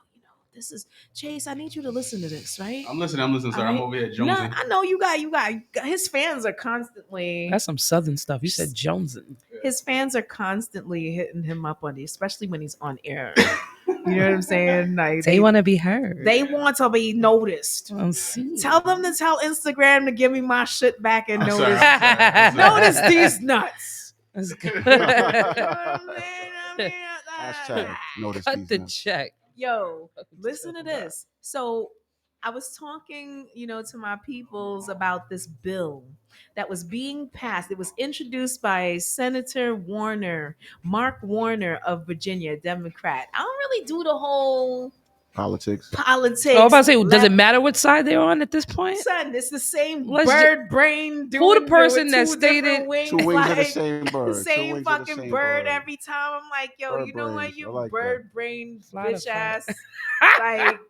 Speaker 9: this is Chase. I need you to listen to this, right?
Speaker 1: I'm listening, sir. Right? I'm over here jonesing.
Speaker 9: No, I know you got his fans are constantly.
Speaker 10: That's some Southern stuff. You said jonesing.
Speaker 9: His fans are constantly hitting him up on these, especially when he's on air. You know what I'm saying? Like
Speaker 10: they want to be heard.
Speaker 9: They want to be noticed. Tell them to tell Instagram to give me my shit back and notice. Notice these nuts.
Speaker 10: That's good.
Speaker 11: Hashtag notice
Speaker 10: Cut
Speaker 11: these
Speaker 10: the
Speaker 11: nuts.
Speaker 10: check.
Speaker 9: Yo, listen to this. So I was talking, to my peoples about this bill that was being passed. It was introduced by Senator Mark Warner of Virginia, Democrat. I don't really do the whole
Speaker 11: politics.
Speaker 10: Oh, I was about to say, does it matter what side they're on at this point?
Speaker 9: Son, it's the same bird brain.
Speaker 10: Who the person that stated
Speaker 11: two wings of the same bird?
Speaker 9: The same fucking
Speaker 11: same
Speaker 9: bird every time. I'm like, yo,
Speaker 11: bird
Speaker 9: you know
Speaker 11: brains.
Speaker 9: what, you
Speaker 11: like
Speaker 9: bird
Speaker 11: that.
Speaker 9: brain bitch ass. Like,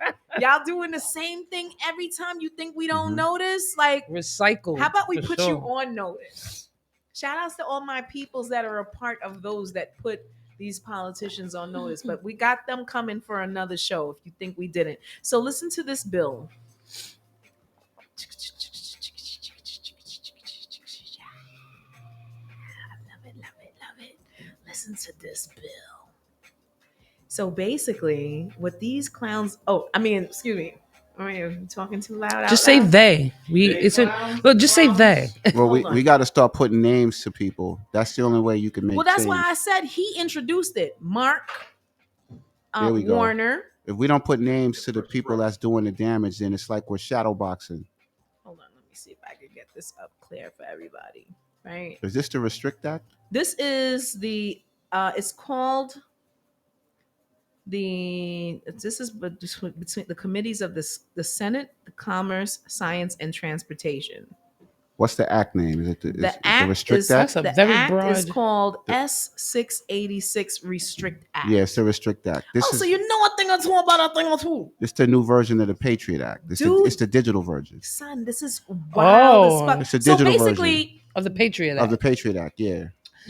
Speaker 9: y'all doing the same thing every time. You think we don't notice? Like,
Speaker 10: recycle.
Speaker 9: How about we put you on notice? Shout outs to all my peoples that are a part of those that put these politicians on notice, but we got them coming for another show if you think we didn't. So listen to this bill. Love it. Listen to this bill. So basically, what these clowns, excuse me. I'm talking too loud.
Speaker 10: Just say they. Just say they.
Speaker 11: Well, we got to start putting names to people. That's the only way you can make.
Speaker 9: Well, that's
Speaker 11: change.
Speaker 9: why I said he introduced it. Mark
Speaker 11: There we go.
Speaker 9: Warner.
Speaker 11: If we don't put names to the people that's doing the damage, then it's like we're shadow boxing.
Speaker 9: Hold on, let me see if I can get this up clear for everybody. Right?
Speaker 11: Is this the Restrict Act?
Speaker 9: This is the. It's called. This is between the committees of the Senate, the Commerce, Science, and Transportation.
Speaker 11: What's the act name? Is it
Speaker 9: The
Speaker 11: the Restrict Act?
Speaker 10: That's a
Speaker 9: the
Speaker 10: very
Speaker 9: act
Speaker 10: broad.
Speaker 9: is called S686 Restrict Act.
Speaker 11: Yeah, it's the Restrict Act.
Speaker 9: So you know a thing or two about a thing or two.
Speaker 11: It's the new version of the Patriot Act. It's the digital version.
Speaker 9: Son, this is wild as fuck.
Speaker 11: It's a digital version
Speaker 10: of the Patriot Act.
Speaker 11: Of the Patriot Act, yeah.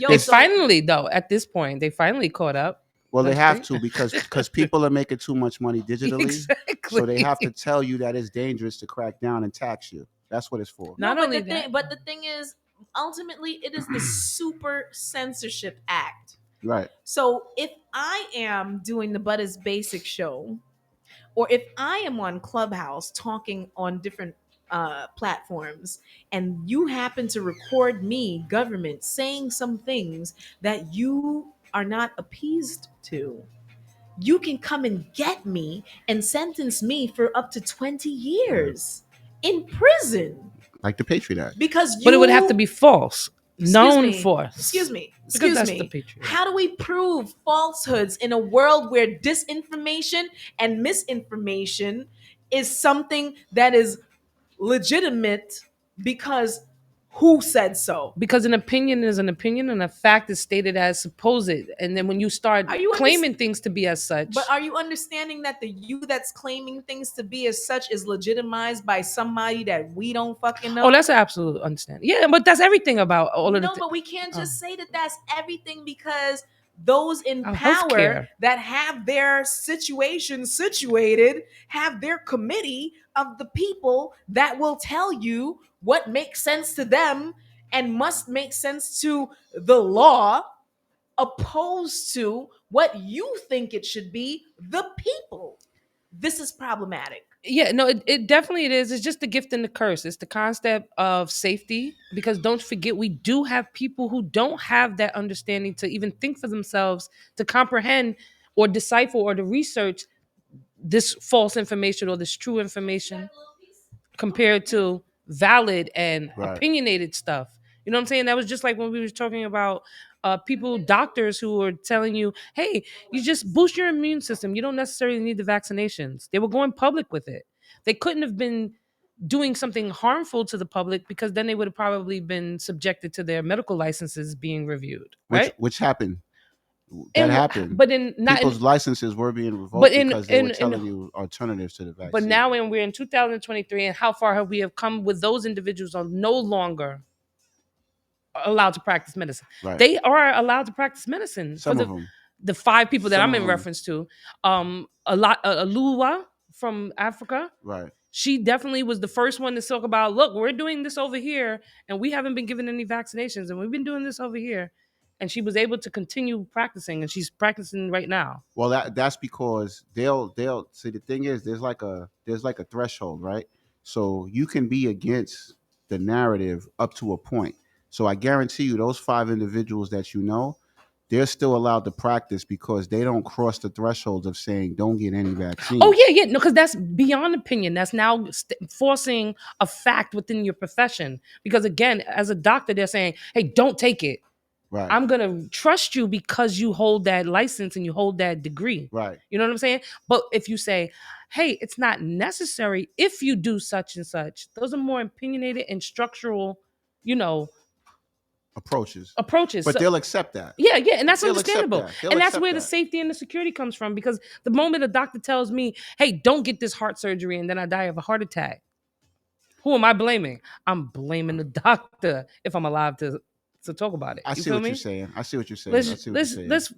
Speaker 10: They finally, though, at this point, they finally caught up.
Speaker 11: Well, they have to because people are making too much money digitally.
Speaker 10: Exactly.
Speaker 11: So they have to tell you that it's dangerous to crack down and tax you. That's what it's for.
Speaker 9: Not only that, but the thing is, ultimately, it is the Super Censorship Act.
Speaker 11: Right.
Speaker 9: So if I am doing the Butters Basic show, or if I am on Clubhouse talking on different platforms, and you happen to record me, government, saying some things that you are not appeased to, you can come and get me and sentence me for up to 20 years in prison.
Speaker 11: Like the Patriot Act.
Speaker 10: But it would have to be false. False.
Speaker 9: Excuse me.
Speaker 10: The Patriot.
Speaker 9: How do we prove falsehoods in a world where disinformation and misinformation is something that is legitimate because who said so?
Speaker 10: Because an opinion is an opinion and a fact is stated as supposed. And then when you start claiming things to be as such.
Speaker 9: But are you understanding that the you that's claiming things to be as such is legitimized by somebody that we don't fucking know?
Speaker 10: Oh, that's an absolute understanding. Yeah, but that's everything about all of
Speaker 9: No, but we can't just say that that's everything, because those in power that have their situation situated have their committee of the people that will tell you what makes sense to them and must make sense to the law, opposed to what you think it should be, the people. This is problematic.
Speaker 10: Yeah, no, it definitely it is. It's just the gift and the curse. It's the concept of safety, because don't forget, we do have people who don't have that understanding to even think for themselves, to comprehend or decipher or to research this false information or this true information compared to valid and opinionated stuff. You know what I'm saying? That was just like when we were talking about people, doctors who were telling you, hey, you just boost your immune system. You don't necessarily need the vaccinations. They were going public with it. They couldn't have been doing something harmful to the public, because then they would have probably been subjected to their medical licenses being reviewed. Right?
Speaker 11: Which happened. That happened.
Speaker 10: But
Speaker 11: people's licenses were being revoked because they were telling you alternatives to the vaccine.
Speaker 10: But now we're in 2023, and how far have we come with those individuals are no longer allowed to practice medicine. Right. They are allowed to practice medicine.
Speaker 11: Some of them.
Speaker 10: The 5 people that I'm in reference to, Alua from Africa.
Speaker 11: Right.
Speaker 10: She definitely was the first one to talk about, look, we're doing this over here, and we haven't been given any vaccinations, and we've been doing this over here. And she was able to continue practicing, and she's practicing right now.
Speaker 11: Well, that's because they'll see, the thing is, there's like a threshold, right? So you can be against the narrative up to a point. So I guarantee you, those 5 individuals that you know, they're still allowed to practice because they don't cross the threshold of saying don't get any vaccine.
Speaker 10: Oh yeah, no, because that's beyond opinion. That's now forcing a fact within your profession. Because again, as a doctor, they're saying, hey, don't take it. Right. I'm going to trust you because you hold that license and you hold that degree.
Speaker 11: Right.
Speaker 10: You know what I'm saying? But if you say, hey, it's not necessary if you do such and such, those are more opinionated and structural,
Speaker 11: approaches.
Speaker 10: But
Speaker 11: they'll accept that.
Speaker 10: Yeah, and that's understandable. And that's where the safety and the security comes from, because the moment a doctor tells me, hey, don't get this heart surgery, and then I die of a heart attack, who am I blaming? I'm blaming the doctor if I'm alive to talk about it.
Speaker 11: I see what you're saying.
Speaker 10: Let's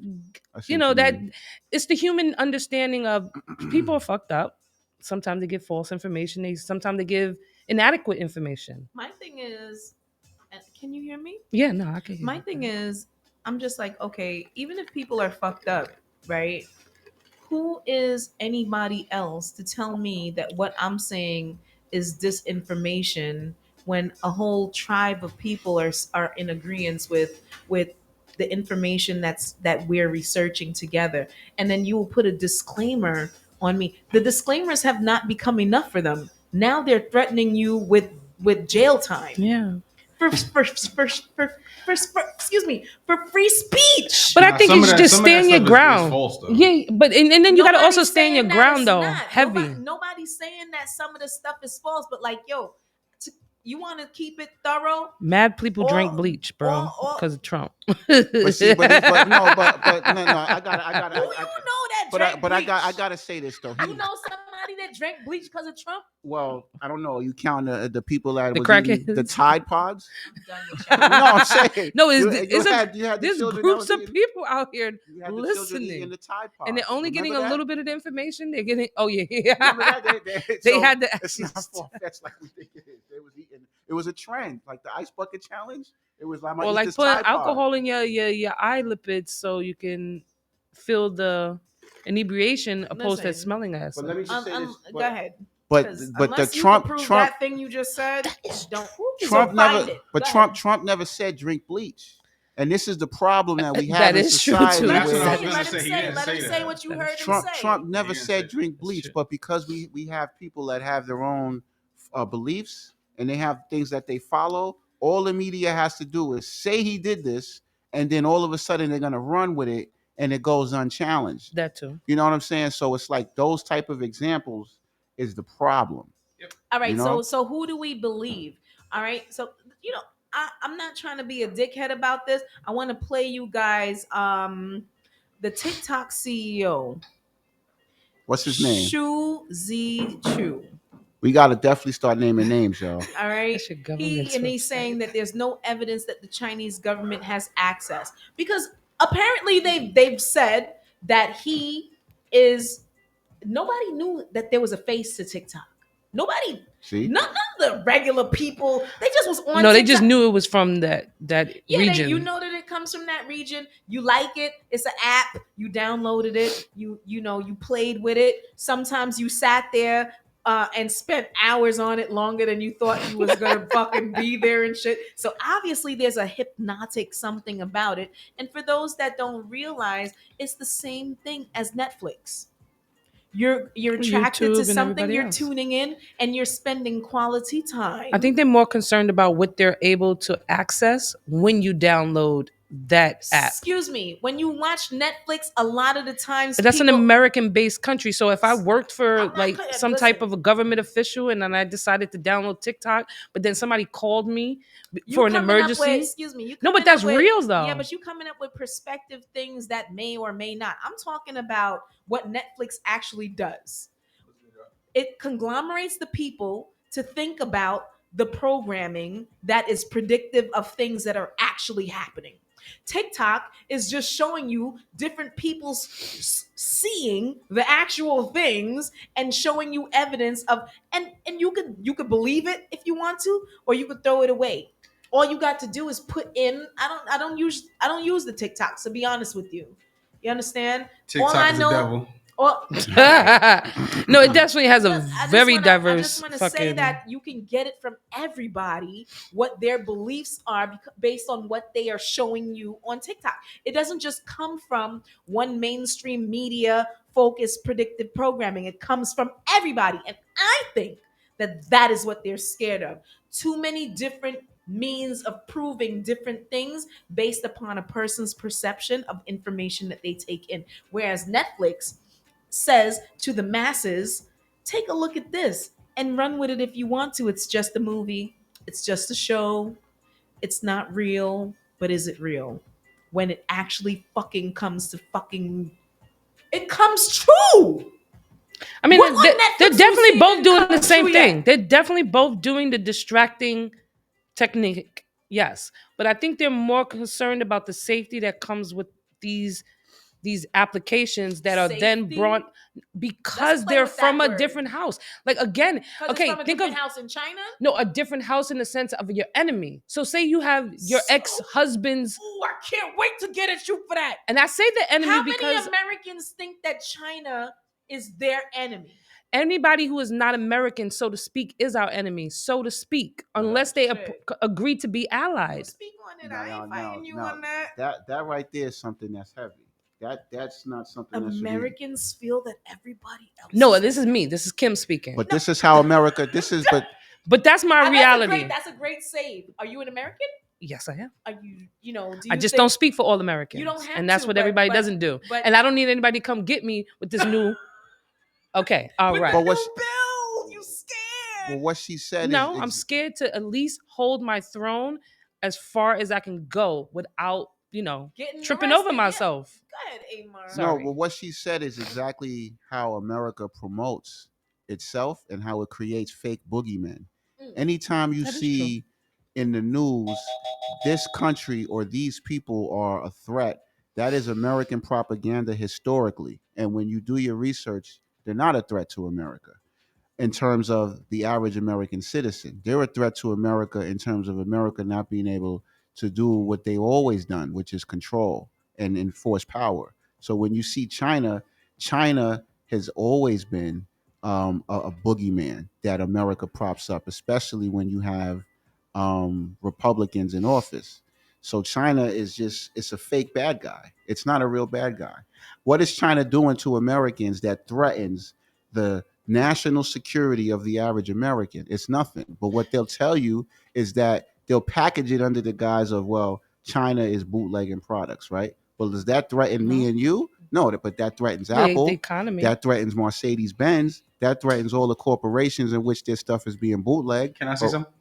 Speaker 10: it's the human understanding of people are fucked up. Sometimes they give false information. Sometimes they give inadequate information.
Speaker 9: My thing is, can you hear me?
Speaker 10: Yeah, no, I can hear
Speaker 9: My thing is, I'm just like, okay, even if people are fucked up, right? Who is anybody else to tell me that what I'm saying is disinformation, when a whole tribe of people are in agreement with the information that we're researching together? And then you will put a disclaimer on me. The disclaimers have not become enough for them. Now they're threatening you with jail time.
Speaker 10: Yeah.
Speaker 9: For free speech.
Speaker 10: But I think you should just stand your ground. Yeah, but and then you got to also stand your ground though. Heavy.
Speaker 9: Nobody's saying that some of the stuff is false, but like, yo, You want to keep it thorough?
Speaker 10: Mad people drink bleach, bro, because of Trump.
Speaker 11: But see, but no, I gotta.
Speaker 9: You know that drank
Speaker 11: But
Speaker 9: bleach.
Speaker 11: I gotta say this though.
Speaker 9: You know somebody that drank bleach because of Trump?
Speaker 11: Well, I don't know. You count the people that
Speaker 10: The
Speaker 11: was
Speaker 10: crackheads?
Speaker 11: eating the Tide Pods?
Speaker 9: I'm done with
Speaker 11: No, I'm saying.
Speaker 10: No,
Speaker 11: you
Speaker 10: there's
Speaker 11: had the children that
Speaker 10: groups
Speaker 11: was
Speaker 10: of
Speaker 11: eating-
Speaker 10: people out here
Speaker 11: you had the children
Speaker 10: listening,
Speaker 11: eating the Tide Pods.
Speaker 10: and they're only getting
Speaker 11: Remember
Speaker 10: a
Speaker 11: that?
Speaker 10: little bit of the information. They're getting. Oh yeah,
Speaker 11: Remember that?
Speaker 10: They
Speaker 11: So
Speaker 10: had the.
Speaker 11: It's not far fetched like we think it is. They was eating. It was a trend, like the ice bucket challenge. It was like,
Speaker 10: Or like
Speaker 11: this
Speaker 10: putting
Speaker 11: Tide Pod.
Speaker 10: alcohol in your eyelids so you can feel the inebriation opposed to
Speaker 9: Listen,
Speaker 10: smelling acid.
Speaker 11: But let me just say this.
Speaker 9: go ahead.
Speaker 11: But
Speaker 9: 'Cause
Speaker 11: the
Speaker 9: unless you
Speaker 11: Trump
Speaker 9: can prove
Speaker 11: Trump
Speaker 9: that thing you just said, don't.
Speaker 11: Trump
Speaker 9: so
Speaker 11: never.
Speaker 9: find it.
Speaker 11: But
Speaker 9: Go
Speaker 11: Trump never said drink bleach. And this is the problem that we have
Speaker 10: That
Speaker 11: in
Speaker 10: is true,
Speaker 11: society.
Speaker 10: too.
Speaker 9: Let
Speaker 1: That's
Speaker 9: him
Speaker 1: what I was
Speaker 9: say
Speaker 1: gonna
Speaker 9: it.
Speaker 1: say. He
Speaker 9: Let
Speaker 1: didn't
Speaker 9: him say. Let him
Speaker 1: say
Speaker 9: say
Speaker 1: that.
Speaker 9: what you
Speaker 10: That
Speaker 9: heard
Speaker 10: is
Speaker 9: him
Speaker 11: Trump
Speaker 9: say.
Speaker 11: Trump never
Speaker 1: He didn't
Speaker 11: said
Speaker 1: say
Speaker 11: drink
Speaker 1: that.
Speaker 11: bleach,
Speaker 10: true.
Speaker 11: but because we have people that have their own beliefs and they have things that they follow, all the media has to do is say he did this, and then all of a sudden they're gonna run with it, and it goes unchallenged.
Speaker 10: That too.
Speaker 11: You know what I'm saying? So it's like those type of examples is the problem.
Speaker 9: All right.
Speaker 11: You know?
Speaker 9: So who do we believe? All right. So I'm not trying to be a dickhead about this. I want to play you guys the TikTok CEO.
Speaker 11: What's his name?
Speaker 9: Shu Z Chu.
Speaker 11: We got to definitely start naming names, y'all.
Speaker 9: All right.
Speaker 10: That's your government's
Speaker 9: He's
Speaker 10: website.
Speaker 9: saying that there's no evidence that the Chinese government has access because apparently they've said that he is. Nobody knew that there was a face to TikTok. Nobody.
Speaker 11: See?
Speaker 9: None of the regular people. They just was on.
Speaker 10: No, they
Speaker 9: TikTok.
Speaker 10: just knew it was from that region.
Speaker 9: You know that it comes from that region. You like it. It's an app. You downloaded it. You played with it. Sometimes you sat there and spent hours on it longer than you thought you was gonna fucking be there and shit. So obviously there's a hypnotic something about it. And for those that don't realize, it's the same thing as Netflix. You're attracted
Speaker 10: YouTube
Speaker 9: to
Speaker 10: and
Speaker 9: something,
Speaker 10: everybody
Speaker 9: you're
Speaker 10: else.
Speaker 9: tuning in, and you're spending quality time.
Speaker 10: I think they're more concerned about what they're able to access when you download that app.
Speaker 9: Excuse me. When you watch Netflix, a lot of the times
Speaker 10: But that's an
Speaker 9: people-
Speaker 10: American-based country. So if I worked for
Speaker 9: I'm not
Speaker 10: like
Speaker 9: gonna-
Speaker 10: some
Speaker 9: listen.
Speaker 10: type of a government official and then I decided to download TikTok, but then somebody called me
Speaker 9: You
Speaker 10: for an
Speaker 9: coming up
Speaker 10: emergency.
Speaker 9: with- excuse me. You
Speaker 10: No, but
Speaker 9: coming
Speaker 10: that's
Speaker 9: up with-
Speaker 10: real though.
Speaker 9: Yeah, but you coming up with perspective things that may or may not. I'm talking about what Netflix actually does. It conglomerates the people to think about the programming that is predictive of things that are actually happening. TikTok is just showing you different people's seeing the actual things and showing you evidence of and you could believe it if you want to, or you could throw it away. All you got to do is put in. I don't use the TikToks, to be honest with you. You understand?
Speaker 1: TikTok
Speaker 9: All I
Speaker 1: is the
Speaker 9: know,
Speaker 1: devil.
Speaker 10: No, it definitely has a
Speaker 9: I
Speaker 10: very
Speaker 9: just
Speaker 10: diverse
Speaker 9: want to say
Speaker 10: fucking.
Speaker 9: that you can get it from everybody what their beliefs are based on what they are showing you on TikTok. It doesn't just come from one mainstream media focused predictive programming. It comes from everybody, and I think that is what they're scared of. Too many different means of proving different things based upon a person's perception of information that they take in. Whereas Netflix says to the masses, take a look at this and run with it if you want to. It's just a movie. It's just a show. It's not real, but is it real? When it actually fucking comes to fucking, it comes true.
Speaker 10: I mean,
Speaker 9: What on Netflix
Speaker 10: they're
Speaker 9: you
Speaker 10: definitely
Speaker 9: seen
Speaker 10: both
Speaker 9: didn't
Speaker 10: doing
Speaker 9: come
Speaker 10: the same
Speaker 9: true
Speaker 10: thing.
Speaker 9: yet?
Speaker 10: They're definitely both doing the distracting technique. Yes, but I think they're more concerned about the safety that comes with these applications that are then
Speaker 9: Safety?
Speaker 10: brought because
Speaker 9: Let's play
Speaker 10: they're
Speaker 9: with that
Speaker 10: from a
Speaker 9: word.
Speaker 10: different house. Like again,
Speaker 9: Because
Speaker 10: okay,
Speaker 9: it's from a
Speaker 10: think
Speaker 9: different
Speaker 10: of
Speaker 9: house in China.
Speaker 10: no, a different house in the sense of your enemy. So say you have your ex-husband's,
Speaker 9: Ooh, I can't wait to get at you for that.
Speaker 10: and I say the enemy
Speaker 9: How
Speaker 10: because
Speaker 9: many Americans think that China is their enemy?
Speaker 10: anybody who is not American, so to speak, is our enemy, so to speak, unless they
Speaker 9: shit.
Speaker 10: agree to be allies.
Speaker 9: Speak on it. I ain't fighting you on that.
Speaker 11: That right there is something that's heavy. That's not something that should be.
Speaker 9: Americans feel that everybody else.
Speaker 10: No, this is me. This is Kim speaking.
Speaker 11: But this is how America. This is
Speaker 10: But that's my reality.
Speaker 9: That's a great save. Are you an American?
Speaker 10: Yes, I am.
Speaker 9: Are you? You know? Do you
Speaker 10: I just
Speaker 9: think-
Speaker 10: don't speak for all Americans.
Speaker 9: You don't have
Speaker 10: and that's
Speaker 9: to,
Speaker 10: what
Speaker 9: but-
Speaker 10: everybody
Speaker 9: but-
Speaker 10: doesn't do.
Speaker 9: but-
Speaker 10: And I don't need anybody to come get me with this new. Okay, all right.
Speaker 11: But what's
Speaker 9: Bill, you scared?
Speaker 11: Well, what she said
Speaker 10: No,
Speaker 11: is
Speaker 10: I'm scared to at least hold my throne as far as I can go without,
Speaker 9: Getting
Speaker 10: tripping
Speaker 9: arrested,
Speaker 10: over
Speaker 9: yeah.
Speaker 10: myself.
Speaker 9: Go ahead, Amar.
Speaker 11: no.
Speaker 10: Sorry.
Speaker 11: Well, what she said is exactly how America promotes itself and how it creates fake boogeymen. Anytime you
Speaker 10: That is true.
Speaker 11: see in the news this country or these people are a threat, that is American propaganda historically. And when you do your research, they're not a threat to America in terms of the average American citizen. They're a threat to America in terms of America not being able to do what they've always done, which is control and enforce power. So when you see China, China has always been a boogeyman that America props up, especially when you have Republicans in office. So China is it's a fake bad guy. It's not a real bad guy. What is China doing to Americans that threatens the national security of the average American? It's nothing. But what they'll tell you is that they'll package it under the guise of, well, China is bootlegging products, right? Well, does that threaten me and you? No, but that threatens Apple.
Speaker 10: The economy.
Speaker 11: That threatens Mercedes Benz. That threatens all the corporations in which their stuff is being bootlegged.
Speaker 1: Can I say something?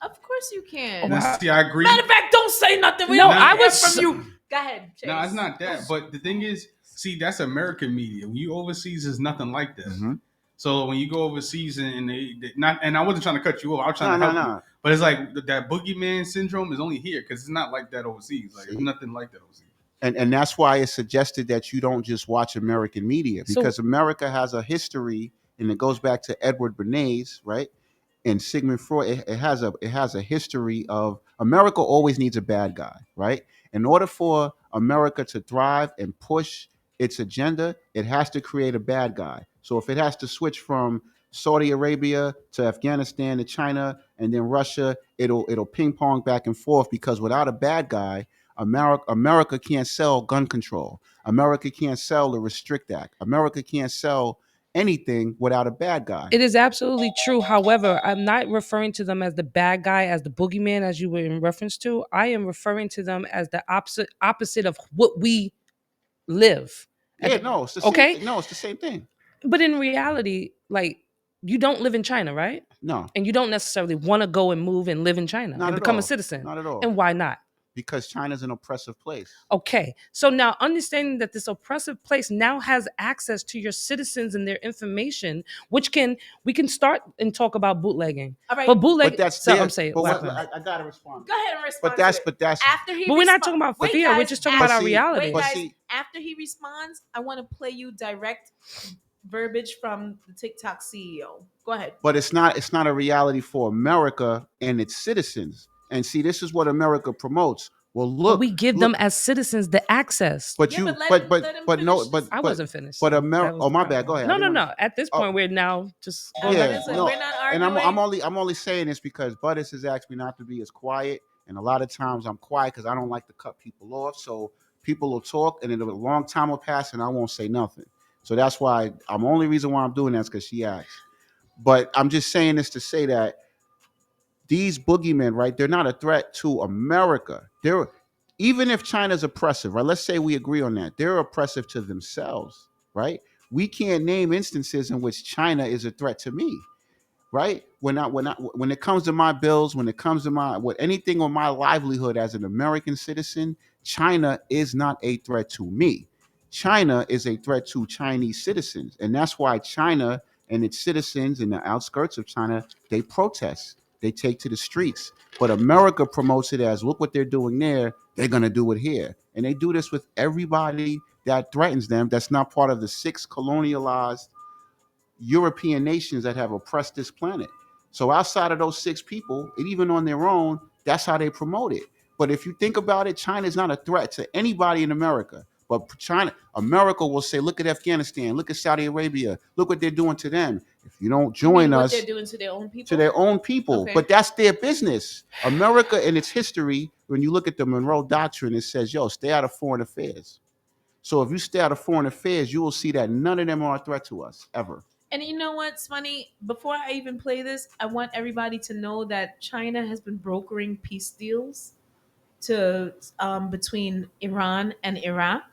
Speaker 9: Of course you can.
Speaker 1: See, I agree.
Speaker 9: Matter of fact, don't say nothing. We
Speaker 10: No,
Speaker 9: don't
Speaker 10: I
Speaker 9: hear
Speaker 10: was
Speaker 9: from you. Go ahead, Chase.
Speaker 1: No, it's not that. But the thing is, see, that's American media. When you overseas, there's nothing like this.
Speaker 11: Mm-hmm.
Speaker 1: So when you go overseas and they not, and I wasn't trying to cut you off. I was trying to help you. But it's like that boogeyman syndrome is only here because it's not like that overseas. Like it's nothing like that overseas.
Speaker 11: And that's why it's suggested that you don't just watch American media, because America has a history, and it goes back to Edward Bernays, right? And Sigmund Freud. It has a history of America always needs a bad guy, right? In order for America to thrive and push its agenda, it has to create a bad guy. So if it has to switch from Saudi Arabia to Afghanistan to China and then Russia, it'll ping pong back and forth, because without a bad guy, America can't sell gun control. America can't sell the Restrict Act. America can't sell anything without a bad guy.
Speaker 10: It is absolutely true. However, I'm not referring to them as the bad guy, as the boogeyman, as you were in reference to. I am referring to them as the opposite of what we live.
Speaker 11: Yeah, no, it's the same thing. No, it's the same thing.
Speaker 10: But in reality, like, you don't live in China, right?
Speaker 11: No.
Speaker 10: And you don't necessarily want to go and move and live in China and become a citizen.
Speaker 11: Not at all.
Speaker 10: And why not?
Speaker 11: Because China's an oppressive place.
Speaker 10: Okay. So now understanding that this oppressive place now has access to your citizens and their information, we can start and talk about bootlegging.
Speaker 9: All right.
Speaker 10: But bootlegging,
Speaker 11: but that's
Speaker 10: I'm saying.
Speaker 11: I gotta respond.
Speaker 9: Go ahead and respond.
Speaker 11: But that's
Speaker 9: after he.
Speaker 10: But we're not talking about fear. We're just talking about our reality.
Speaker 9: Wait, guys. After he responds, I want to play you direct verbiage from the TikTok CEO. Go ahead.
Speaker 11: But it's not a reality for America and its citizens. And see, this is what America promotes. Well, look,
Speaker 10: but we give them as citizens the access.
Speaker 11: But I
Speaker 10: wasn't finished.
Speaker 11: But America. Oh, my bad. Go ahead.
Speaker 10: No. At this point, we're now just.
Speaker 11: Yeah,
Speaker 9: no. We're not arguing.
Speaker 11: And I'm only saying this because Butters has asked me not to be as quiet, and a lot of times I'm quiet because I don't like to cut people off. So people will talk, and then a long time will pass, and I won't say nothing. So that's why only reason why I'm doing that is because she asked. But I'm just saying this to say that these boogeymen, right? They're not a threat to America. Even if China's oppressive, right? Let's say we agree on that. They're oppressive to themselves, right? We can't name instances in which China is a threat to me, right? When it comes to my bills, when it comes to anything on my livelihood as an American citizen, China is not a threat to me. China is a threat to Chinese citizens, and that's why China and its citizens in the outskirts of China, they protest. They take to the streets. But America promotes it as, look what they're doing there, they're going to do it here. And they do this with everybody that threatens them that's not part of the 6 colonialized European nations that have oppressed this planet. So outside of those 6 people, and even on their own, that's how they promote it. But if you think about it, China is not a threat to anybody in America. But America will say, look at Afghanistan, look at Saudi Arabia, look what they're doing to them. If you don't join us,
Speaker 9: what they're doing to their own people.
Speaker 11: To their own people. Okay. But that's their business. America and its history, when you look at the Monroe Doctrine, it says, stay out of foreign affairs. So if you stay out of foreign affairs, you will see that none of them are a threat to us, ever.
Speaker 9: And you know what's funny? Before I even play this, I want everybody to know that China has been brokering peace deals between Iran and Iraq.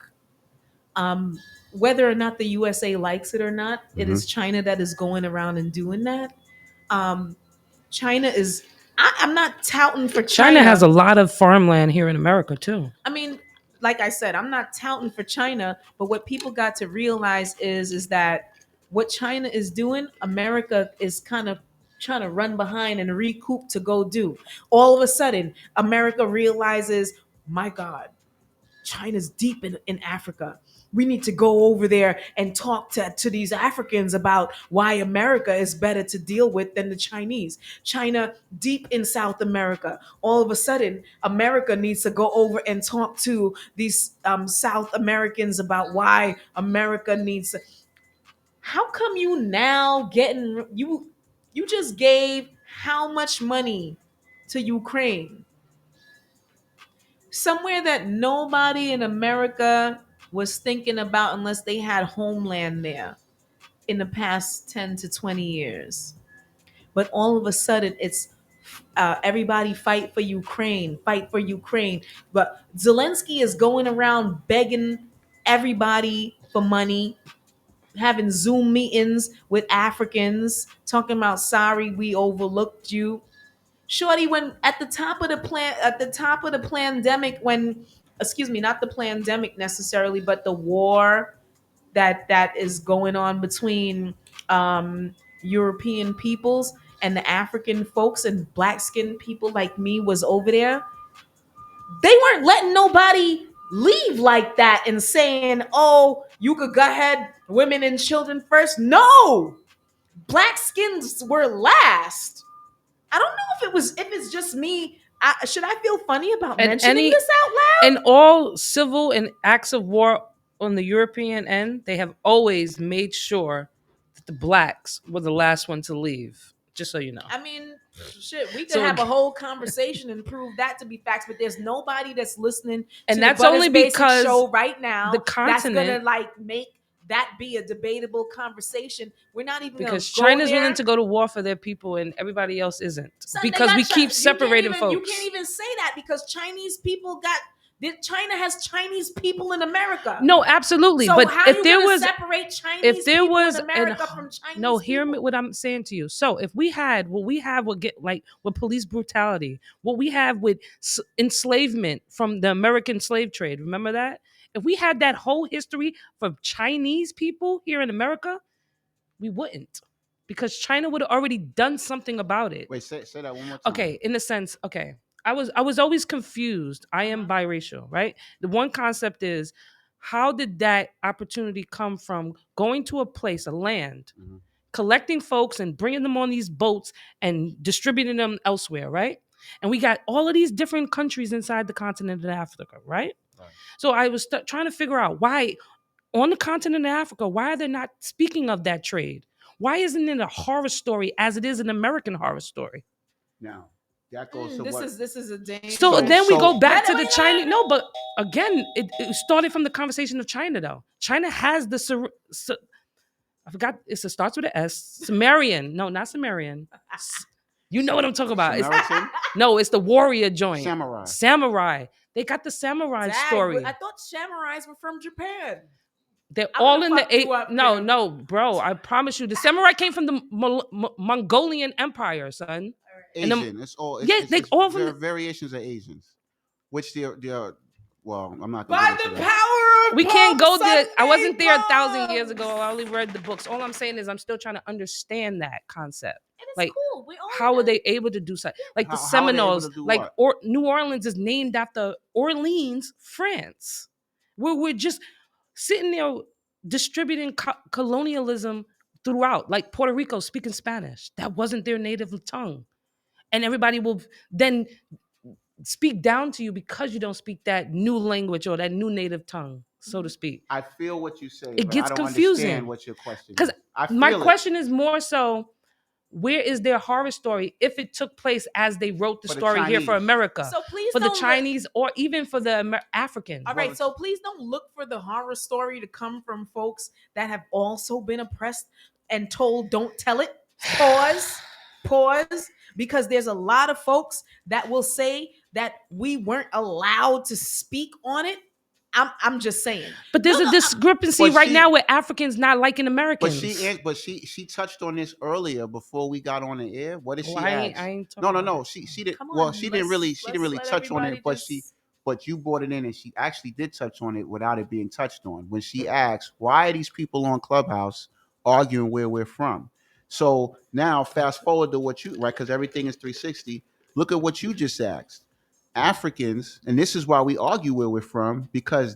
Speaker 9: Whether or not the USA likes it or not, it is China that is going around and doing that. China is. I'm not touting for
Speaker 10: China has a lot of farmland here in America too.
Speaker 9: I mean, like I said, I'm not touting for China, but what people got to realize is that what China is doing, America is kind of trying to run behind and recoup to go do. All of a sudden, America realizes, my God, China's deep in Africa. We need to go over there and talk to these Africans about why America is better to deal with than the Chinese. China deep in South America. All of a sudden, America needs to go over and talk to these South Americans about why America needs to. How come you now getting you just gave how much money to Ukraine? Somewhere that nobody in America was thinking about unless they had homeland there in the past 10 to 20 years. But all of a sudden, it's everybody fight for Ukraine, fight for Ukraine. But Zelensky is going around begging everybody for money, having Zoom meetings with Africans, talking about sorry we overlooked you. Shorty, when at the top of the pandemic, when excuse me, not the pandemic necessarily, but the war that is going on between European peoples and the African folks and black skinned people like me was over there, they weren't letting nobody leave like that and saying, oh, you could go ahead, women and children first. No, black skins were last. I don't know if it's just me. Should I feel funny about mentioning this out loud?
Speaker 10: In all civil and acts of war on the European end, they have always made sure that the blacks were the last one to leave. Just so you know.
Speaker 9: I mean, shit, we could have a whole conversation and prove that to be facts, but there's nobody that's listening to
Speaker 10: and
Speaker 9: the
Speaker 10: that's
Speaker 9: Butters
Speaker 10: only
Speaker 9: Basic
Speaker 10: because
Speaker 9: show right now
Speaker 10: the continent,
Speaker 9: that's gonna like make that be a debatable conversation. We're not even
Speaker 10: because
Speaker 9: gonna
Speaker 10: China's willing to go to war for their people and everybody else isn't. Because we keep separating folks.
Speaker 9: You can't even say that because Chinese people China has Chinese people in America.
Speaker 10: No, absolutely.
Speaker 9: So
Speaker 10: but
Speaker 9: how
Speaker 10: if
Speaker 9: you
Speaker 10: there
Speaker 9: gonna
Speaker 10: was,
Speaker 9: separate Chinese
Speaker 10: if there
Speaker 9: people
Speaker 10: was
Speaker 9: in America from Chinese
Speaker 10: no, hear
Speaker 9: people?
Speaker 10: me what I'm saying to you. So if we had what we have would get like with police brutality, what we have with enslavement from the American slave trade. Remember that? If we had that whole history for Chinese people here in America, we wouldn't. Because China would have already done something about it.
Speaker 11: Wait, say that one more time.
Speaker 10: Okay, in a sense, okay. I was always confused. I am biracial, right? The one concept is, how did that opportunity come from going to a place, a land, collecting folks and bringing them on these boats and distributing them elsewhere, right? And we got all of these different countries inside the continent of Africa, right? So I was trying to figure out why on the continent of Africa, why are they not speaking of that trade? Why isn't it a horror story as it is an American horror story?
Speaker 11: Now, that goes to
Speaker 9: this is a dangerous.
Speaker 10: So then we go back to the Chinese. No, but again, it started from the conversation of China, though. China has the I forgot. It starts with an S. Sumerian. No, not Sumerian. You know what I'm talking about. It's the warrior joint. Samurai. They got the samurai story.
Speaker 9: I thought samurais were from Japan.
Speaker 10: They're all in the No, bro. I promise you, the samurai came from the Mongolian Empire, son.
Speaker 11: Asian. It's all.
Speaker 10: They all from
Speaker 11: there are variations of Asians, which they are. Well, I'm not.
Speaker 9: By the power of
Speaker 10: we can't go there. I wasn't there 1,000 years ago. I only read the books. All I'm saying is I'm still trying to understand that concept. Like,
Speaker 9: cool.
Speaker 10: how were they able to do something? Like the Seminoles, like New Orleans is named after Orleans, France. We're just sitting there distributing colonialism throughout, like Puerto Rico speaking Spanish. That wasn't their native tongue. And everybody will then speak down to you because you don't speak that new language or that new native tongue, so to speak.
Speaker 11: I feel what you say.
Speaker 10: It gets
Speaker 11: I don't
Speaker 10: confusing.
Speaker 11: Understand what your question is.
Speaker 10: Because my question is more so, where is their horror story if it took place as they wrote the story here for America?
Speaker 9: So please
Speaker 10: for the Chinese or even for the Africans.
Speaker 9: All right, so please don't look for the horror story to come from folks that have also been oppressed and told don't tell it. Pause, because there's a lot of folks that will say that we weren't allowed to speak on it. I'm just saying.
Speaker 10: But there's a discrepancy right now with Africans not liking Americans.
Speaker 11: But she touched on this earlier before we got on the air. What did she ask?
Speaker 10: I ain't
Speaker 11: No. She didn't. Well, she didn't really touch on it, but you brought it in, and she actually did touch on it without it being touched on. When she asked, why are these people on Clubhouse arguing where we're from? So now fast forward to what you, right, because everything is 360. Look at what you just asked. Africans, and this is why we argue where we're from, because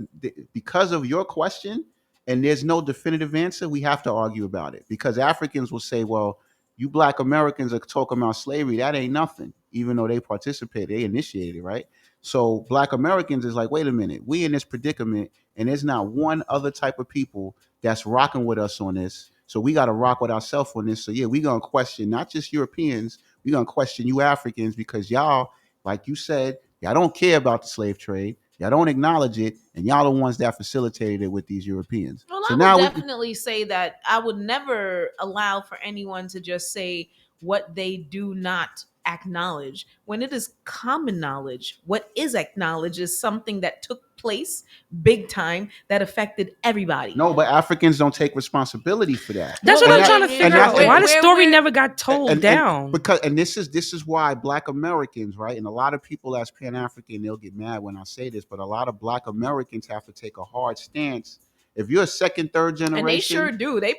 Speaker 11: of your question, and there's no definitive answer, we have to argue about it. Because Africans will say, well, you Black Americans are talking about slavery. That ain't nothing, even though they participated, they initiated, right? So Black Americans is like, wait a minute, we in this predicament, and there's not one other type of people that's rocking with us on this. So we got to rock with ourselves on this. So yeah, we're going to question not just Europeans, we're going to question you Africans, because y'all, like you said, y'all don't care about the slave trade. Y'all don't acknowledge it, and y'all the ones that facilitated it with these Europeans.
Speaker 9: Well,
Speaker 11: so
Speaker 9: I
Speaker 11: now
Speaker 9: would definitely say that I would never allow for anyone to just say what they do not acknowledge. When it is common knowledge, what is acknowledged is something that took place big time that affected everybody.
Speaker 11: No, but Africans don't take responsibility for that.
Speaker 10: That's what I'm trying to figure out. Why the story never got told down?
Speaker 11: And this is why Black Americans, right? And a lot of people as Pan-African, they'll get mad when I say this, but a lot of Black Americans have to take a hard stance. If you're a second, third generation,
Speaker 9: and they sure do. They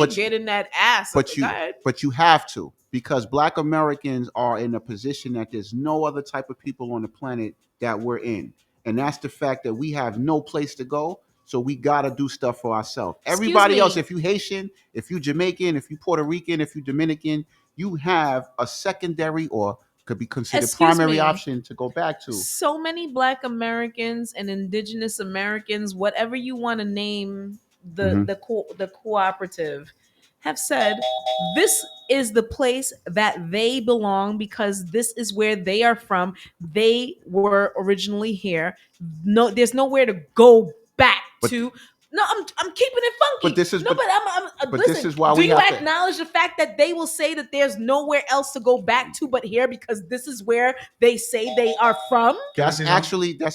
Speaker 9: get in that ass.
Speaker 11: But you have to, because Black Americans are in a position that there's no other type of people on the planet that we're in. And that's the fact that we have no place to go. So we got to do stuff for ourselves. Everybody else, if you Haitian, if you Jamaican, if you Puerto Rican, if you Dominican, you have a secondary or could be considered primary option to go back to.
Speaker 9: So many Black Americans and Indigenous Americans, whatever you want to name the cooperative, have said this is the place that they belong because this is where they are from. They were originally here. No, there's nowhere to go back to. No, I'm keeping it funky.
Speaker 11: But this is
Speaker 9: listen,
Speaker 11: this is why we
Speaker 9: do you
Speaker 11: have
Speaker 9: acknowledge the fact that they will say that there's nowhere else to go back to but here because this is where they say they are from?
Speaker 11: That's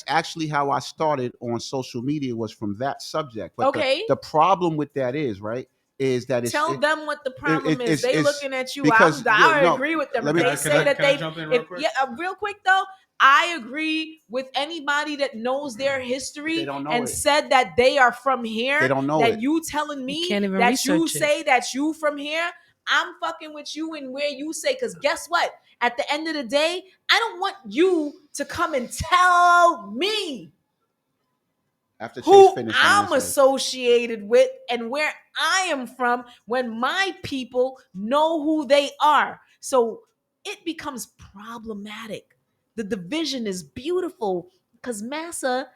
Speaker 11: actually how I started on social media, was from that subject. But the problem with that is, right, is that
Speaker 9: tell them what the problem is. They looking at you. I agree with them. They say that they jump in real quick? Real quick though. I agree with anybody that knows their history and said that they are from here.
Speaker 11: They don't know
Speaker 9: that
Speaker 11: it.
Speaker 9: You telling me
Speaker 10: that
Speaker 9: you say that you from here. I'm fucking with you and where you say, because guess what? At the end of the day, I don't want you to come and tell me who I'm associated with and where I am from when my people know who they are. So it becomes problematic. The division is beautiful because Massa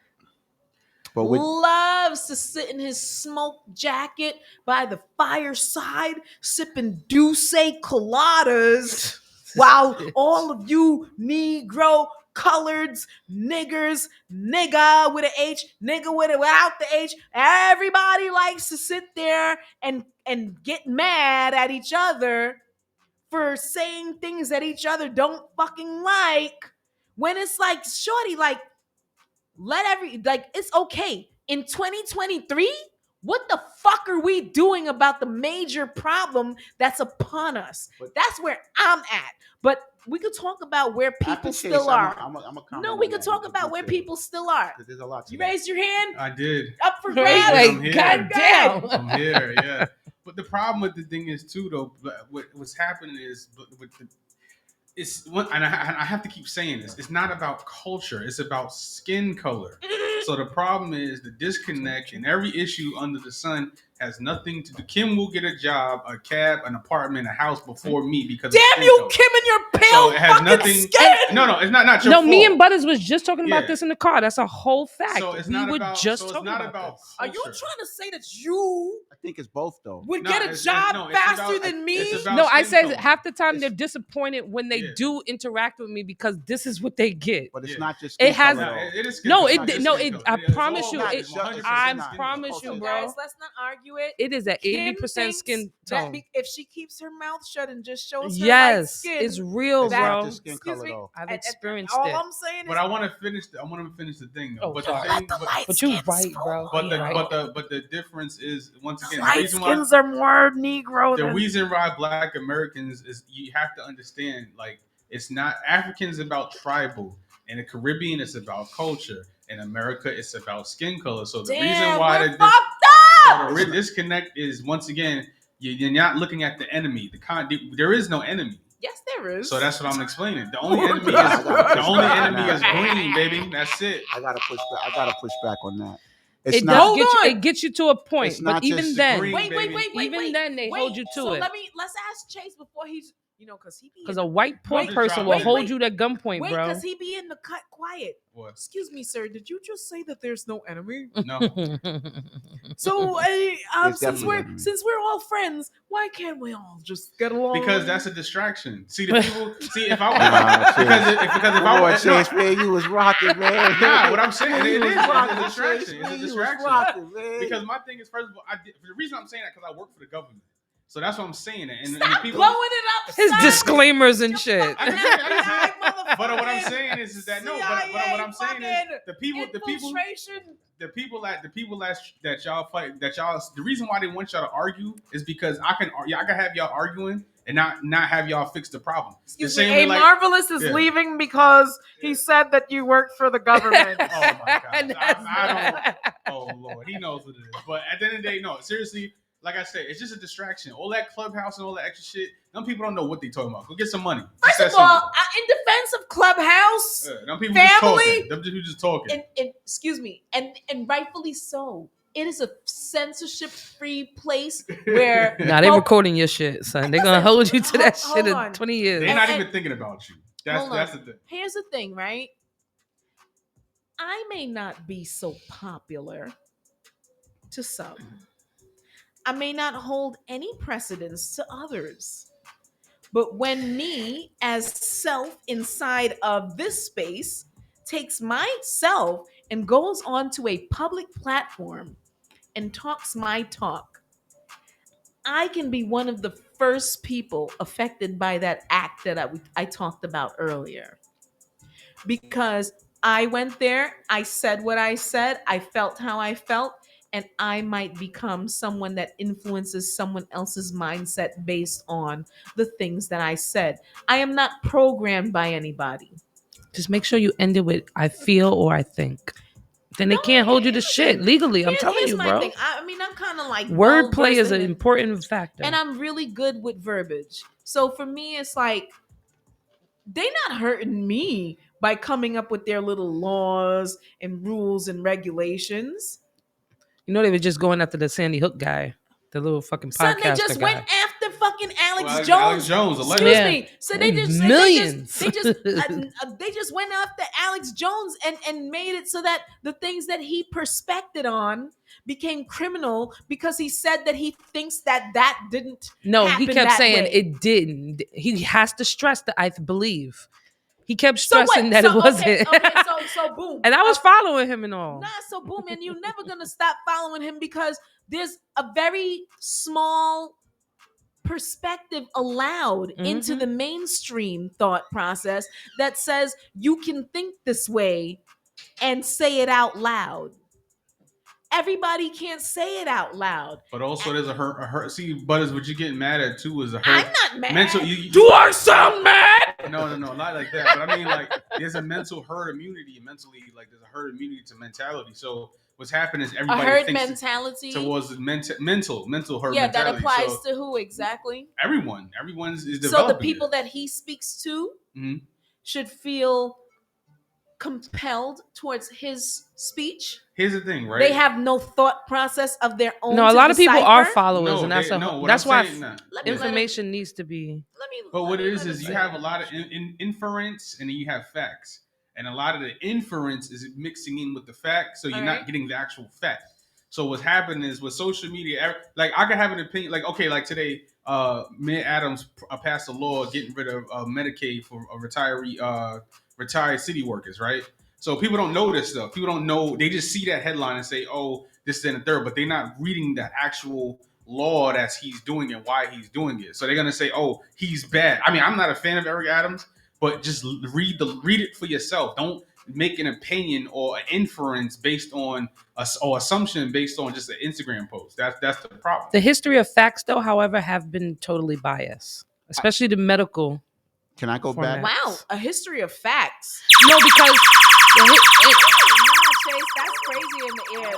Speaker 9: loves to sit in his smoke jacket by the fireside sipping Douce coladas while all of you Negro coloreds, niggers, nigga with an H, nigga without the H, everybody likes to sit there and get mad at each other for saying things that each other don't fucking like. When it's like, shorty, like, it's okay. In 2023, what the fuck are we doing about the major problem that's upon us? That's where I'm at. But we could talk about where people still are. We could talk about where people still are.
Speaker 11: There's a lot.
Speaker 9: You raised your hand?
Speaker 1: I did.
Speaker 9: Up for grabs?
Speaker 10: God damn.
Speaker 1: I'm here, yeah. But the problem with the thing is, too, though, what's happening is, and I have to keep saying this, it's not about culture, it's about skin color. So the problem is the disconnect, and every issue under the sun has nothing to do. Kim will get a job, a cab, an apartment, a house before me because
Speaker 9: damn you, Kim, and your pale so it has nothing. Skin.
Speaker 1: No, it's not your fault.
Speaker 10: Me and Butters was just talking about this in the car. That's a whole fact.
Speaker 1: So it's
Speaker 10: we
Speaker 1: not
Speaker 10: were
Speaker 1: about,
Speaker 10: just
Speaker 1: so
Speaker 10: talking
Speaker 1: about
Speaker 10: this.
Speaker 9: Are you trying to say that you?
Speaker 11: I think it's both though.
Speaker 9: Would get a job faster than me?
Speaker 10: No, I said half the time they're disappointed when they do interact with me because this is what they get.
Speaker 11: But it's not just.
Speaker 10: It has
Speaker 11: no.
Speaker 10: I promise you. I promise you, bro.
Speaker 9: Guys, let's not argue it.
Speaker 10: It is at 80% skin tone.
Speaker 9: If she keeps her mouth shut and just shows her
Speaker 10: yes,
Speaker 9: skin,
Speaker 10: it's real real,
Speaker 11: it's not
Speaker 10: bro.
Speaker 11: the skin
Speaker 9: Excuse
Speaker 11: color
Speaker 9: me.
Speaker 11: though.
Speaker 10: I've
Speaker 9: And
Speaker 10: experienced
Speaker 9: all
Speaker 10: it.
Speaker 9: I'm saying is,
Speaker 1: But I want to finish. I want to finish the thing though.
Speaker 10: Oh,
Speaker 1: but
Speaker 10: sorry.
Speaker 1: the thing,
Speaker 10: But you right, bro.
Speaker 1: but
Speaker 10: You
Speaker 1: the
Speaker 10: right.
Speaker 1: but the difference is once again the
Speaker 9: light
Speaker 1: reason why
Speaker 9: skins are more Negro
Speaker 1: the
Speaker 9: than
Speaker 1: reason why Black Americans is you have to understand like it's not Africans about tribal. In the Caribbean, it's about culture. In America, it's about skin color. So the reason why
Speaker 9: we're fucked up.
Speaker 1: the disconnect is once again you're not looking at the enemy. There is no enemy.
Speaker 9: Yes, there is.
Speaker 1: So that's what I'm explaining. The only enemy is green, baby. That's it.
Speaker 11: I gotta push back on that.
Speaker 10: It does it gets you to a point,
Speaker 11: It's
Speaker 10: but
Speaker 11: not
Speaker 10: even
Speaker 11: just
Speaker 10: then,
Speaker 1: green,
Speaker 10: even then they hold you to
Speaker 9: so
Speaker 10: it.
Speaker 9: let's ask Chase before he's because he be
Speaker 10: Because a white poor
Speaker 1: Wait,
Speaker 10: person will
Speaker 1: wait,
Speaker 10: hold
Speaker 9: wait.
Speaker 10: you at gunpoint,
Speaker 9: wait
Speaker 10: bro.
Speaker 9: because he be in the cut quiet.
Speaker 1: What?
Speaker 9: Excuse me, sir. Did you just say that there's no enemy?
Speaker 1: No.
Speaker 9: So
Speaker 11: There's
Speaker 9: since we're all friends, why can't we all just get along?
Speaker 1: Because that's a distraction. See the people. See if I because if I was
Speaker 11: Chase, man, you was rocking, man.
Speaker 1: Nah, what I'm saying
Speaker 11: You
Speaker 1: it
Speaker 11: was
Speaker 1: is
Speaker 11: rocking,
Speaker 1: a distraction.
Speaker 11: Chase,
Speaker 1: It's
Speaker 11: man,
Speaker 1: a
Speaker 11: you was
Speaker 1: distraction.
Speaker 11: rocking, man.
Speaker 1: Because my thing is, first of all, the reason I'm saying that because I work for the government. So that's what I'm saying. And
Speaker 9: Stop
Speaker 1: people,
Speaker 9: blowing it up.
Speaker 10: His
Speaker 9: son.
Speaker 10: disclaimers and shit.
Speaker 1: I can say it. But what I'm saying is that no. But what I'm saying is the people that y'all fight, that y'all. The reason why they want y'all to argue is because I can have y'all arguing and not have y'all fix the problem.
Speaker 9: Excuse me, Marvelous is leaving because he said that you work for the government.
Speaker 1: Oh my god! I don't. Oh lord, he knows what it is. But at the end of the day, no. Seriously, like I said, it's just a distraction. All that Clubhouse and all that extra shit. Them people don't know what they talking about. Go get some money.
Speaker 9: First of all, in defense of Clubhouse,
Speaker 1: them people
Speaker 9: family,
Speaker 1: just talking. Them people just talking.
Speaker 9: And excuse me, and rightfully so. It is a censorship-free place where
Speaker 10: they recording your shit, son. They're gonna hold you to that shit in 20 years.
Speaker 1: They're not even thinking about you. That's the thing.
Speaker 9: Here's the thing, right? I may not be so popular to some. I may not hold any precedence to others. But when me as self inside of this space takes myself and goes onto a public platform and talks my talk, I can be one of the first people affected by that act that I talked about earlier. Because I went there, I said what I said, I felt how I felt, and I might become someone that influences someone else's mindset based on the things that I said. I am not programmed by anybody.
Speaker 10: Just make sure you end it with "I feel" or "I think." Then they can't hold you to shit legally. I'm telling you, bro.
Speaker 9: Thing. I mean, I'm kind of like
Speaker 10: wordplay is an important factor,
Speaker 9: and I'm really good with verbiage. So for me, it's like they're not hurting me by coming up with their little laws and rules and regulations.
Speaker 10: You know, they were just going after the Sandy Hook guy, the little fucking podcaster guy.
Speaker 9: They just went after fucking Alex Jones.
Speaker 1: Alex Jones,
Speaker 9: excuse me. So they just
Speaker 10: millions.
Speaker 9: They just went after Alex Jones and made it so that the things that he perspected on became criminal because he said that he thinks that didn't.
Speaker 10: No, he kept saying
Speaker 9: way.
Speaker 10: It didn't. He has to stress that I believe. He kept stressing that it wasn't.
Speaker 9: Okay, so boom.
Speaker 10: And I was following him and all.
Speaker 9: Nah, so boom, and you're never gonna stop following him because there's a very small perspective allowed into the mainstream thought process that says you can think this way and say it out loud. Everybody can't say it out loud.
Speaker 1: But also, there's a hurt. See, Butters, what you're getting mad at too is a hurt.
Speaker 9: I'm not mad.
Speaker 1: Mental.
Speaker 10: Do I sound mad?
Speaker 1: No, not like that. But I mean, like, there's a mental herd immunity. Mentally, like, there's a herd immunity to mentality. So what's happening is everybody
Speaker 9: a herd
Speaker 1: thinks
Speaker 9: mentality
Speaker 1: towards the mental herd
Speaker 9: yeah,
Speaker 1: mentality.
Speaker 9: that applies to who exactly?
Speaker 1: Everyone's is developing.
Speaker 9: So the people that he speaks to should feel compelled towards his speech.
Speaker 1: Here's the thing, right?
Speaker 9: They have no thought process of their own.
Speaker 10: No, a lot of people are
Speaker 9: decipher.
Speaker 10: followers, and that's why information needs to be.
Speaker 1: But what it is you have a lot of inference, and then you have facts, and a lot of the inference is mixing in with the fact, so you're not getting the actual fact. So what's happening is with social media, like I could have an opinion, like okay, like today, Mayor Adams passed a law getting rid of Medicaid for retired city workers, right? So people don't know this stuff. People don't know. They just see that headline and say, "Oh, this, then, and third," but they're not reading the actual law that he's doing and why he's doing it. So they're gonna say, "Oh, he's bad." I mean, I'm not a fan of Eric Adams, but just read it for yourself. Don't make an opinion or an inference based on or assumption based on just an Instagram post. That's the problem.
Speaker 10: The history of facts, though, however, have been totally biased, especially the medical.
Speaker 11: Can I go back?
Speaker 9: Wow, a history of facts.
Speaker 10: No, because
Speaker 9: Chase, that's crazy in the air.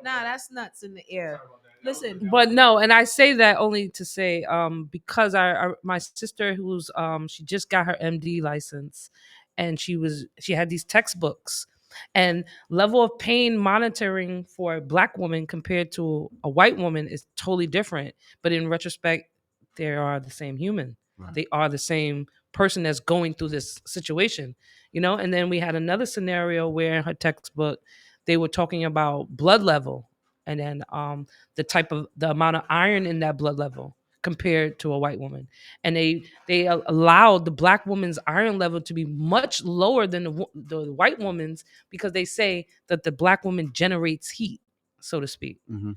Speaker 9: That's nuts in the air. Listen,
Speaker 10: but no, and I say that only to say, because my sister, who's she just got her MD license, and she had these textbooks, and level of pain monitoring for a Black woman compared to a white woman is totally different. But in retrospect, they are the same human. Right. They are the same person that's going through this situation, And then we had another scenario where in her textbook they were talking about blood level, and then the amount of iron in that blood level compared to a white woman, and they allowed the Black woman's iron level to be much lower than the white woman's, because they say that the Black woman generates heat, so to speak. Mm-hmm.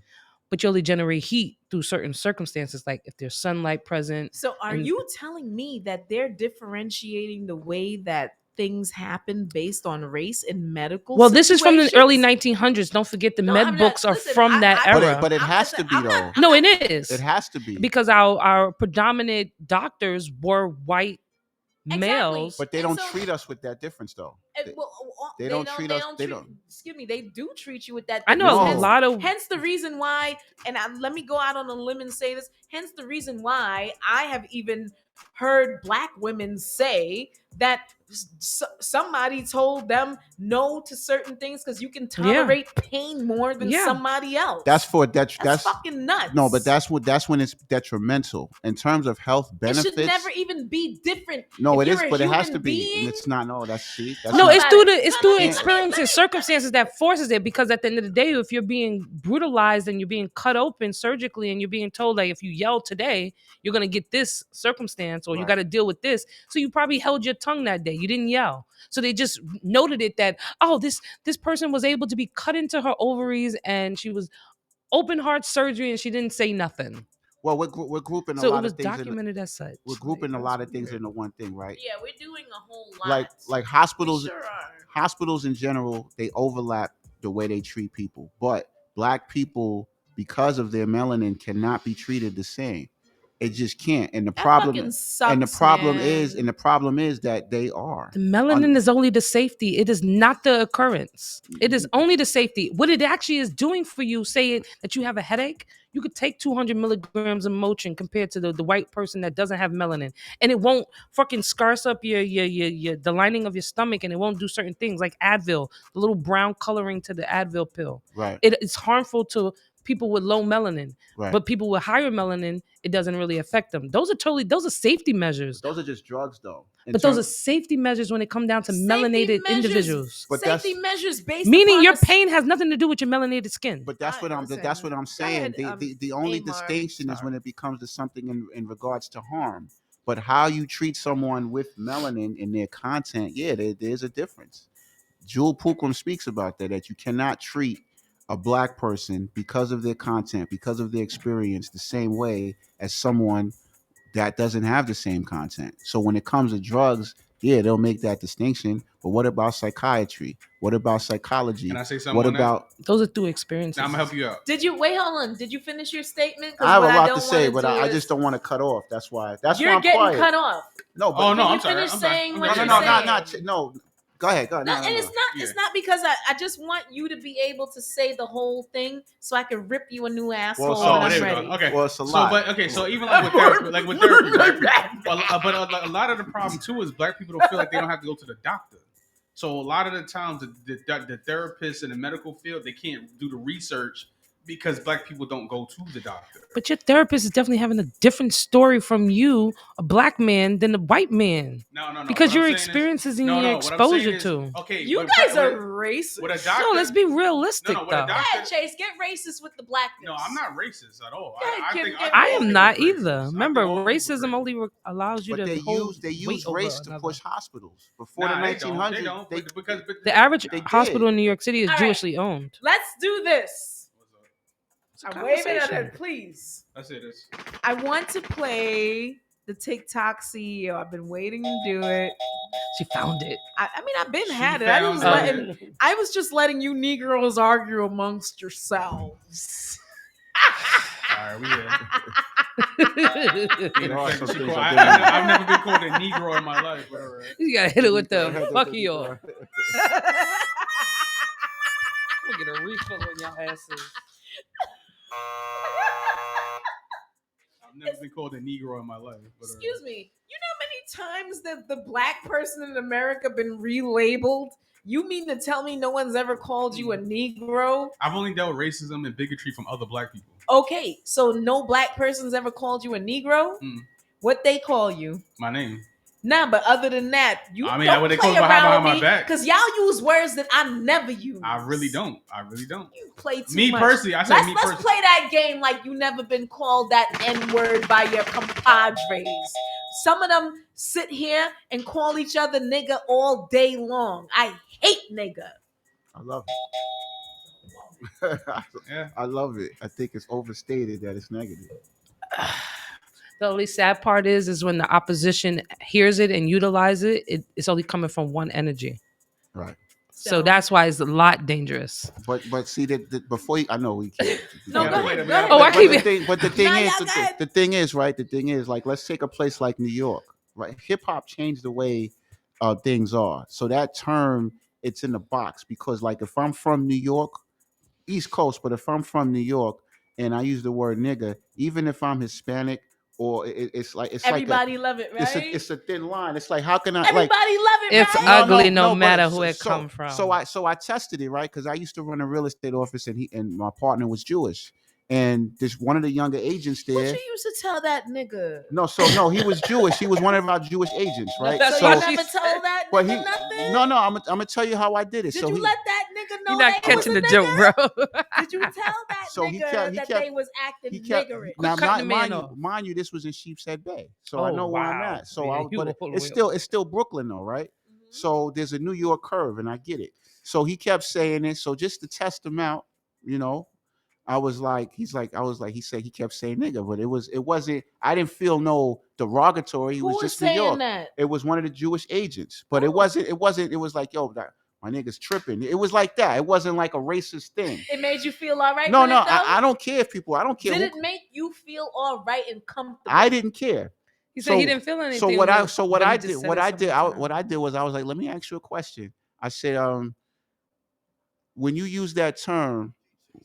Speaker 10: But you only generate heat through certain circumstances, like if there's sunlight present.
Speaker 9: So are you telling me that they're differentiating the way that things happen based on race in medical situations?
Speaker 10: This is from the early 1900s. Don't forget the med books are from that era.
Speaker 11: But it has to be, though.
Speaker 10: No, it is.
Speaker 11: It has to be.
Speaker 10: Because our predominant doctors were white males.
Speaker 11: But they don't treat us with that difference, though. They don't treat us.
Speaker 9: Excuse me. They do treat you with that.
Speaker 10: I know a lot of.
Speaker 9: Hence the reason why, and let me go out on a limb and say this. Hence the reason why I have even heard Black women say that somebody told them no to certain things because you can tolerate pain more than somebody else.
Speaker 11: That's
Speaker 9: fucking nuts.
Speaker 11: No, but that's when it's detrimental in terms of health benefits.
Speaker 9: It should never even be different.
Speaker 11: No, it is, but it has to be. It's not. No, that's
Speaker 10: it's through experiences, circumstances that forces it. Because at the end of the day, if you're being brutalized and you're being cut open surgically, and you're being told like if you yell today, you're gonna get this circumstance, or you got to deal with this. So you probably held your tongue that day. You didn't yell. So they just noted it that, this person was able to be cut into her ovaries and she was open heart surgery and she didn't say nothing.
Speaker 11: Well, we're grouping a lot of things. So it was
Speaker 10: documented as such.
Speaker 11: We're grouping a lot of things into one thing, right?
Speaker 9: Yeah, we're doing a whole lot.
Speaker 11: Like hospitals, hospitals in general, they overlap the way they treat people. But Black people, because of their melanin, cannot be treated the same. It just can't. And the problem is that they are.
Speaker 10: The melanin is only the safety. It is not the occurrence. It is only the safety. What it actually is doing for you, say that you have a headache, you could take 200 milligrams of Motrin compared to the white person that doesn't have melanin, and it won't fucking scarce up the lining of your stomach, and it won't do certain things like Advil, the little brown coloring to the Advil pill.
Speaker 11: Right.
Speaker 10: It's harmful to people with low melanin, but people with higher melanin, it doesn't really affect them. Those are safety measures.
Speaker 11: Those are just drugs, though.
Speaker 10: But those are safety measures when it comes down to melanated individuals.
Speaker 11: But
Speaker 9: safety measures based
Speaker 10: meaning your pain has nothing to do with your melanated skin.
Speaker 11: But that's what I'm saying. The only distinction is when it becomes to something in regards to harm. But how you treat someone with melanin in their content, there's a difference. Jewel Pookrum speaks about that you cannot treat a Black person because of their content, because of their experience, the same way as someone that doesn't have the same content. So when it comes to drugs, they'll make that distinction. But what about psychiatry? What about psychology?
Speaker 1: Can I say something?
Speaker 11: What about
Speaker 10: those are through experiences?
Speaker 1: Now I'm gonna help you out.
Speaker 9: Hold on. Did you finish your statement?
Speaker 11: I have a lot to say, but I just don't want to cut off. That's why.
Speaker 9: You're
Speaker 11: I'm
Speaker 9: getting
Speaker 11: quiet.
Speaker 9: cut off.
Speaker 11: No, but
Speaker 1: I'm sorry.
Speaker 11: No. Go ahead.
Speaker 9: No, and it's not because I just want you to be able to say the whole thing so I can rip you a new asshole when I'm ready.
Speaker 1: Okay.
Speaker 11: Well, it's a lot.
Speaker 1: So even like with therapy, but a lot of the problem too is Black people don't feel like they don't have to go to the doctor. So a lot of the times the therapists in the medical field, they can't do the research because Black people don't go to the doctor.
Speaker 10: But your therapist is definitely having a different story from you, a Black man, than a white man.
Speaker 1: No.
Speaker 10: Because your experiences and your exposure to.
Speaker 1: Okay,
Speaker 9: you guys are racist.
Speaker 1: With a doctor,
Speaker 10: no, let's be realistic though.
Speaker 9: Chase, get racist with the Blackness.
Speaker 1: No, I'm not racist at all.
Speaker 10: I am not either. Remember, racism only allows you to
Speaker 11: they use race to push hospitals before the 1900s.
Speaker 10: The average hospital in New York City is Jewishly owned.
Speaker 9: Let's do this. I'm waving at it, please.
Speaker 1: Let's hear this.
Speaker 9: I want to play the TikTok CEO. I've been waiting to do it.
Speaker 10: She found it.
Speaker 9: I mean, I've been
Speaker 1: She
Speaker 9: had it.
Speaker 1: found
Speaker 9: I was just letting you Negroes argue amongst yourselves.
Speaker 1: All right, we here.
Speaker 11: There are some things I
Speaker 1: I've never been called a Negro in my life. Whatever.
Speaker 10: You gotta hit it with the fuck you all. We'll get a refill on y'all asses.
Speaker 1: I've never been called a Negro in my life.
Speaker 9: Excuse me. You know how many times that the black person in America been relabeled? You mean to tell me no one's ever called you a Negro?
Speaker 1: I've only dealt with racism and bigotry from other black people.
Speaker 9: Okay, so no black person's ever called you a Negro? What they call you?
Speaker 1: My name.
Speaker 9: Nah, but other than that, you
Speaker 1: I mean,
Speaker 9: don't
Speaker 1: what they
Speaker 9: play
Speaker 1: call
Speaker 9: around
Speaker 1: behind
Speaker 9: with
Speaker 1: my
Speaker 9: me
Speaker 1: back.
Speaker 9: because y'all use words that I never use.
Speaker 1: I really don't.
Speaker 9: You play too
Speaker 1: me
Speaker 9: much.
Speaker 1: Personally, I say me personally.
Speaker 9: Let's play that game like you never been called that N-word by your compadres. Some of them sit here and call each other nigga all day long. I hate nigga.
Speaker 11: I love it.
Speaker 1: Yeah.
Speaker 11: I love it. I think it's overstated that it's negative.
Speaker 10: The only sad part is when the opposition hears it and utilizes it, it's only coming from one energy.
Speaker 11: Right.
Speaker 10: So that's why it's a lot dangerous.
Speaker 11: But see that before I know we can't.
Speaker 9: No, go ahead.
Speaker 10: Oh, I keep it.
Speaker 11: But the thing is, right? The thing is, like, let's take a place like New York, right? Hip hop changed the way things are. So that term, it's in the box because, like, if I'm from New York, East Coast, but if I'm from New York and I use the word nigga, even if I'm Hispanic. Or it's
Speaker 9: everybody love it, right?
Speaker 11: It's a thin line. It's like, how can I?
Speaker 9: Everybody love it.
Speaker 10: It's
Speaker 9: right?
Speaker 10: ugly, no matter who it come from.
Speaker 11: So I tested it, right? Because I used to run a real estate office, and my partner was Jewish, and this one of the younger agents there.
Speaker 9: What you used to tell that nigga?
Speaker 11: No, he was Jewish. He was one of our Jewish agents, right?
Speaker 9: So you never told that nigga nothing?
Speaker 11: No. I'm gonna tell you how I did it.
Speaker 9: Did you let that nigga know?
Speaker 10: You're not catching the joke, bro.
Speaker 9: Did you tell that nigga that they was acting niggerish?
Speaker 11: Now, mind you, this was in Sheepshead Bay, so I know where I'm at. So, but it's still Brooklyn, though, right? Mm-hmm. So there's a New York curve, and I get it. So he kept saying it. So just to test him out, you know, he said he kept saying nigga, but it wasn't. I didn't feel no derogatory. It was just New York.
Speaker 9: That?
Speaker 11: It was one of the Jewish agents, but it wasn't. It was like, yo, my nigga's tripping. It was like that. It wasn't like a racist thing.
Speaker 9: It made you feel all right.
Speaker 11: No, I don't care if people. I don't care.
Speaker 9: Did it make you feel all right and comfortable?
Speaker 11: I didn't care.
Speaker 10: He said he didn't feel anything.
Speaker 11: So what I did was I was like, let me ask you a question. I said, when you use that term,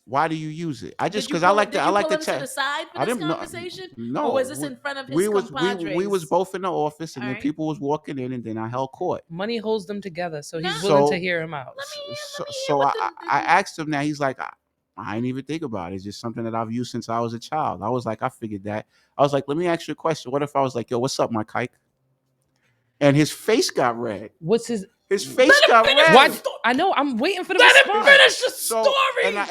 Speaker 11: why do you use it? Because I like to
Speaker 9: to the side for this conversation.
Speaker 11: No,
Speaker 9: or was this in front of his compadres?
Speaker 11: We was both in the office, and then people was walking in, and then I held court.
Speaker 10: Money holds them together, so he's willing to hear him out.
Speaker 11: I asked him that. He's like, I ain't even think about it. It's just something that I've used since I was a child. I was like, I figured that. I was like, let me ask you a question. What if I was like, yo, what's up, my kike? And his face got red.
Speaker 10: What's his?
Speaker 11: His face got red.
Speaker 10: What? I know. I'm waiting for the response.
Speaker 9: Let him finish the story.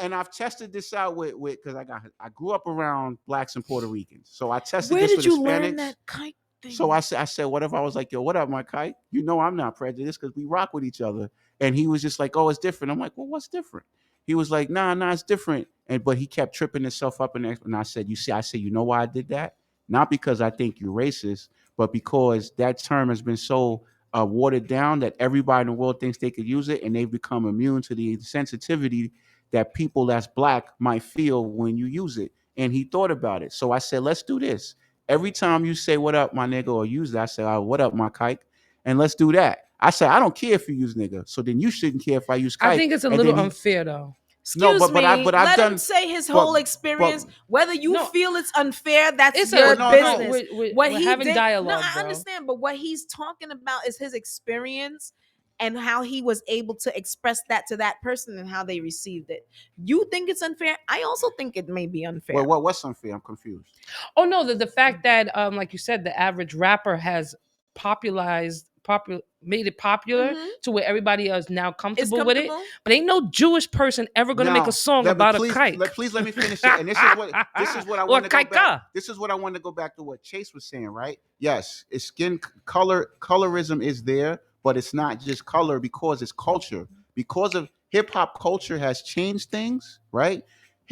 Speaker 11: And I've tested this out with because I grew up around blacks and Puerto Ricans. So I tested
Speaker 9: Where
Speaker 11: this with
Speaker 9: did you
Speaker 11: Hispanics.
Speaker 9: learn that kike thing?
Speaker 11: So I said, what if I was like, yo, what up, my kike? You know I'm not prejudiced because we rock with each other. And he was just like, oh, it's different. I'm like, well, what's different? He was like, nah, it's different. But he kept tripping himself up. And I said, you know why I did that? Not because I think you're racist, but because that term has been so watered down that everybody in the world thinks they could use it, and they've become immune to the sensitivity that people that's black might feel when you use it. And he thought about it. So I said, let's do this. Every time you say, what up, my nigga, or use that, I say, what up, my kike? And let's do that. I said, I don't care if you use nigga. So then you shouldn't care if I use kike.
Speaker 10: I think it's a little unfair, though.
Speaker 9: Excuse me. Let him say his whole experience. Whether you feel it's unfair, that's your business.
Speaker 10: We're having dialogue.
Speaker 9: No, I understand, but what he's talking about is his experience and how he was able to express that to that person and how they received it. You think it's unfair? I also think it may be unfair.
Speaker 11: Well, what's unfair? I'm confused.
Speaker 10: Oh no, the fact that like you said, the average rapper has made it popular to where everybody is now comfortable with it. But ain't no Jewish person ever gonna make a song about a kike.
Speaker 11: Please let me finish it. And this is what I want to go back. This is what I want to go back to what Chase was saying, right? Yes, it's skin color. Colorism is there, but it's not just color because it's culture. Because of hip hop culture has changed things, right?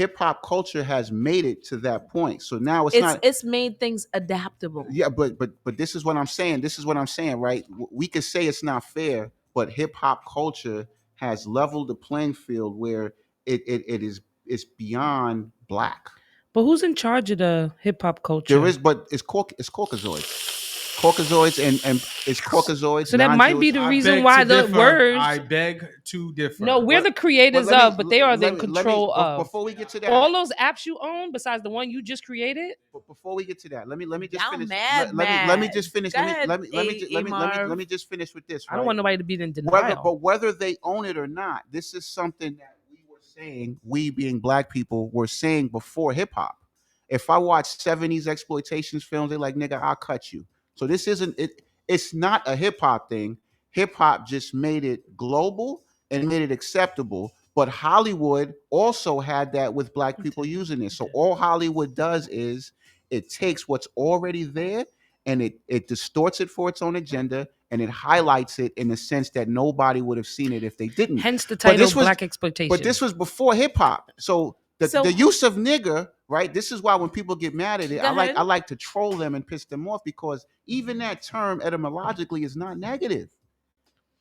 Speaker 11: hip hop culture has made it to that point. So now it's
Speaker 9: it's made things adaptable.
Speaker 11: Yeah, but this is what I'm saying. This is what I'm saying, right? We could say it's not fair, but hip hop culture has leveled the playing field where it is it's beyond black.
Speaker 10: But who's in charge of the hip hop culture?
Speaker 11: There is, but it's Caucasoids. Caucasoids and it's Caucasoids.
Speaker 10: So that might be the reason why the words.
Speaker 1: I beg to differ.
Speaker 10: No, we're the creators but they are in control of.
Speaker 11: Before we get to that,
Speaker 10: all those apps you own, besides the one you just created.
Speaker 11: But before we get to that, let me just
Speaker 9: Y'all
Speaker 11: finish.
Speaker 9: mad,
Speaker 11: Let me just finish.
Speaker 9: Go
Speaker 11: Let me
Speaker 9: ahead,
Speaker 11: just finish with this. Right?
Speaker 10: I don't want nobody to be in denial.
Speaker 11: Whether they own it or not, this is something that we were saying. We being black people were saying before hip hop. If I watch 70s exploitations films, they're like, nigga, I'll cut you. So this isn't it. It's not a hip hop thing. Hip hop just made it global and made it acceptable. But Hollywood also had that with black people using it. So all Hollywood does is it takes what's already there and it distorts it for its own agenda and it highlights it in the sense that nobody would have seen it if they didn't.
Speaker 10: Hence the title Black Exploitation.
Speaker 11: But this was before hip hop. So the use of nigger, right? This is why when people get mad at it, I like to troll them and piss them off because even that term etymologically is not negative.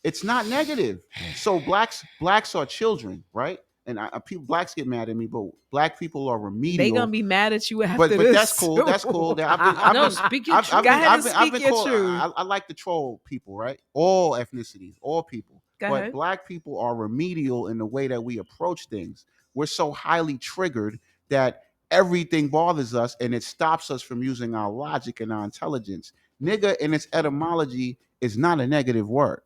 Speaker 11: It's not negative. So blacks are children, right? And blacks get mad at me, but black people are remedial.
Speaker 9: They gonna be mad at you after
Speaker 11: but
Speaker 9: this.
Speaker 11: That's cool. That's cool.
Speaker 10: Speak your truth.
Speaker 9: Go ahead and speak your truth.
Speaker 11: I like to troll people, right? All ethnicities, all people. But black people are remedial in the way that we approach things. We're so highly triggered that everything bothers us and it stops us from using our logic and our intelligence. Nigga in its etymology is not a negative word.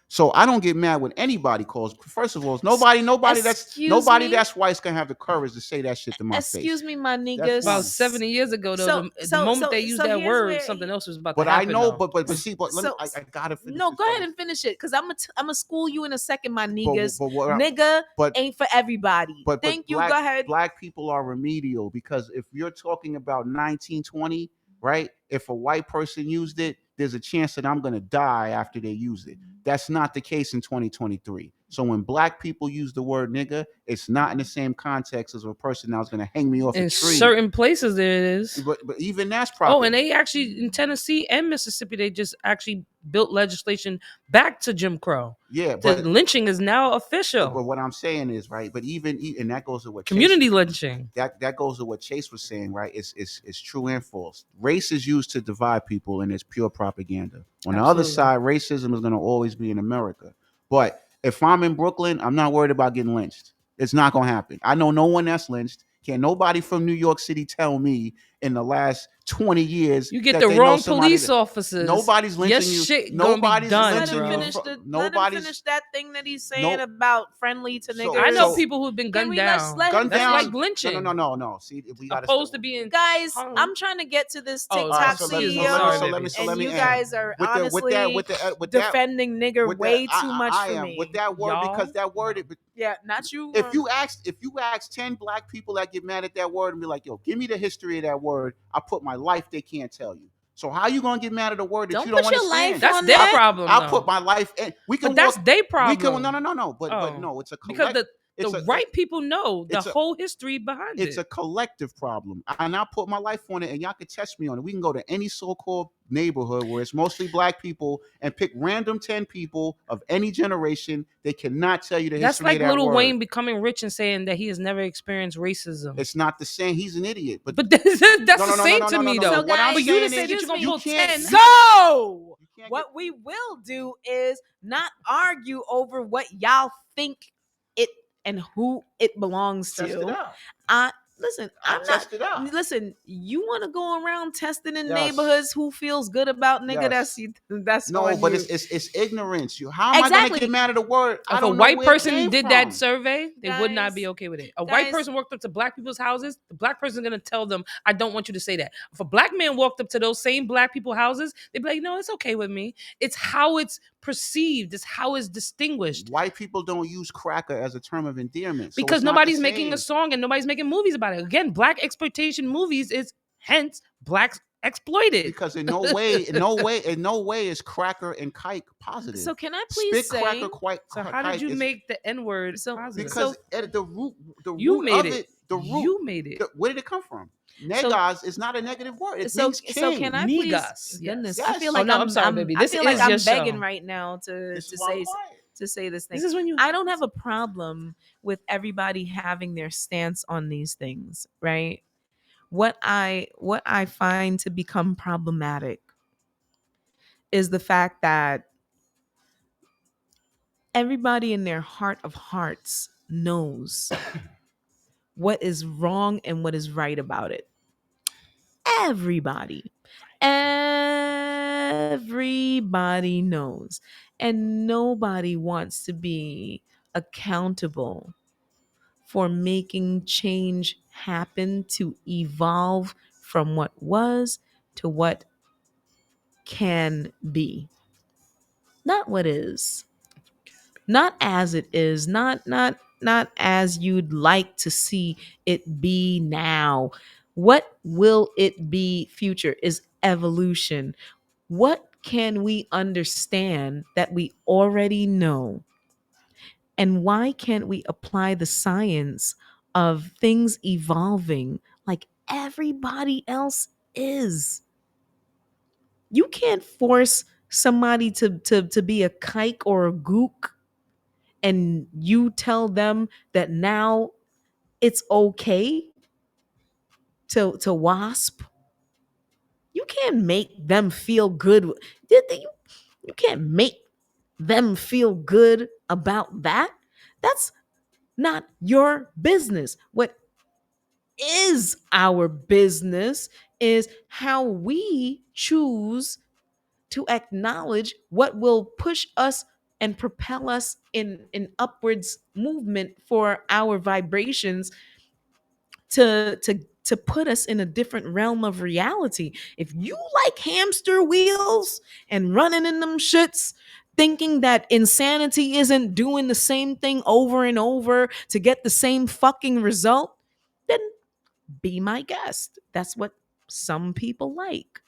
Speaker 11: So I don't get mad when anybody calls. First of all, nobody that's white's gonna have the courage to say that shit to my face.
Speaker 9: Excuse me, my niggas.
Speaker 10: About 70 years ago, though, the moment they used that word, something else was about to happen.
Speaker 11: But I know, but see, I gotta finish.
Speaker 9: No, go ahead and finish it, because I'm gonna school you in a second, my niggas. Nigga ain't for everybody. Thank you. Go ahead.
Speaker 11: Black people are remedial because if you're talking about 1920, right? If a white person used it, there's a chance that I'm gonna die after they use it. That's not the case in 2023. So when black people use the word nigga, it's not in the same context as a person that was going to hang me off a tree.
Speaker 10: In certain places there it is.
Speaker 11: But even that's probably.
Speaker 10: Oh, and they actually, in Tennessee and Mississippi, they just actually built legislation back to Jim Crow.
Speaker 11: Yeah, but
Speaker 10: lynching is now official.
Speaker 11: But what I'm saying is, right, but even and that goes to what
Speaker 10: community lynching.
Speaker 11: That goes to what Chase was saying, right? It's true and false. Race is used to divide people and it's pure propaganda. On the other side, racism is going to always be in America. But if I'm in Brooklyn, I'm not worried about getting lynched. It's not going to happen. I know no one that's lynched. Can't nobody from New York City tell me in the last 20 years
Speaker 10: you get the wrong police officers.
Speaker 11: Nobody's lynching you.
Speaker 10: Shit nobody's done.
Speaker 9: Let him finish that thing that he's saying about friendly to niggas.
Speaker 10: I know people who've been gunned down.
Speaker 11: Gunned down.
Speaker 10: Like lynching.
Speaker 11: No. See, we got
Speaker 10: opposed to being
Speaker 9: guys. I'm trying to get to this TikTok CEO, and you guys are honestly defending nigger way too much for me.
Speaker 11: With that word, because that word.
Speaker 9: Yeah, not you.
Speaker 11: If you ask 10 black people that get mad at that word and be like, yo, give me the history of that word, I put my life, they can't tell you. So how you gonna get mad at a word that you don't understand?
Speaker 10: That's their problem.
Speaker 11: I'll put my life in.
Speaker 10: But that's their problem.
Speaker 11: No. But no, it's a collective.
Speaker 10: Because the right people know the whole history behind it.
Speaker 11: It's a collective problem. And I'll put my life on it and y'all can test me on it. We can go to any so-called neighborhood where it's mostly black people and pick random 10 people of any generation. They cannot tell you the history of that word.
Speaker 10: That's like Lil Wayne becoming rich and saying that he has never experienced racism.
Speaker 11: It's not the same. He's an idiot. But
Speaker 10: that's the same to me, though.
Speaker 9: So guys,
Speaker 10: for you to say that you're going to pull 10.
Speaker 9: So what we will do is not argue over what y'all think it and who it belongs to.
Speaker 11: Test it out.
Speaker 9: Listen,
Speaker 11: test it out.
Speaker 9: Listen, you want to go around testing in neighborhoods who feels good about nigga? That's
Speaker 11: no, but
Speaker 9: you.
Speaker 11: it's ignorance. How am I going to get mad at a word?
Speaker 10: If a white person did that survey, they would not be okay with it. A white person walked up to black people's houses, the black person is going to tell them, I don't want you to say that. If a black man walked up to those same black people's houses, they'd be like, no, it's okay with me. It's how it's perceived. It's how it's distinguished.
Speaker 11: White people don't use cracker as a term of endearment.
Speaker 10: Because nobody's making a song and nobody's making movies about it. Again, black exploitation movies is hence blacks exploit it.
Speaker 11: Because in no way is cracker and kike positive.
Speaker 9: So can I please
Speaker 11: Spit cracker
Speaker 9: say?
Speaker 11: quite
Speaker 10: So how did you make the N word positive?
Speaker 11: Because the
Speaker 10: You
Speaker 11: root
Speaker 10: made
Speaker 11: of
Speaker 10: it.
Speaker 11: it, the root,
Speaker 10: You made it.
Speaker 11: where did it come from? Negas is not a negative word. It means king.
Speaker 9: So can I please?
Speaker 10: Negas,
Speaker 9: Goodness,
Speaker 11: yes.
Speaker 9: I feel
Speaker 10: Oh,
Speaker 9: like
Speaker 10: no, I'm sorry, baby.
Speaker 9: I
Speaker 10: This
Speaker 9: feel like
Speaker 10: is
Speaker 9: I'm
Speaker 10: your
Speaker 9: begging
Speaker 10: show.
Speaker 9: right now to say this thing.
Speaker 10: This is when you.
Speaker 9: I don't have a problem with everybody having their stance on these things, right? What I find to become problematic is the fact that everybody in their heart of hearts knows what is wrong and what is right about it. Everybody knows, and nobody wants to be accountable for making change happen to evolve from what was to what can be, not what is, not as it is, not as you'd like to see it be now. What will it be? Future is evolution. What can we understand that we already know? And why can't we apply the science of things evolving like everybody else is? You can't force somebody to be a kike or a gook and you tell them that now it's okay to wasp. You can't make them feel good. You can't make them feel good about that. That's not your business. What is our business is how we choose to acknowledge what will push us and propel us in an upwards movement for our vibrations to put us in a different realm of reality. If you like hamster wheels and running in them shits, thinking that insanity isn't doing the same thing over and over to get the same fucking result, then be my guest. That's what some people like.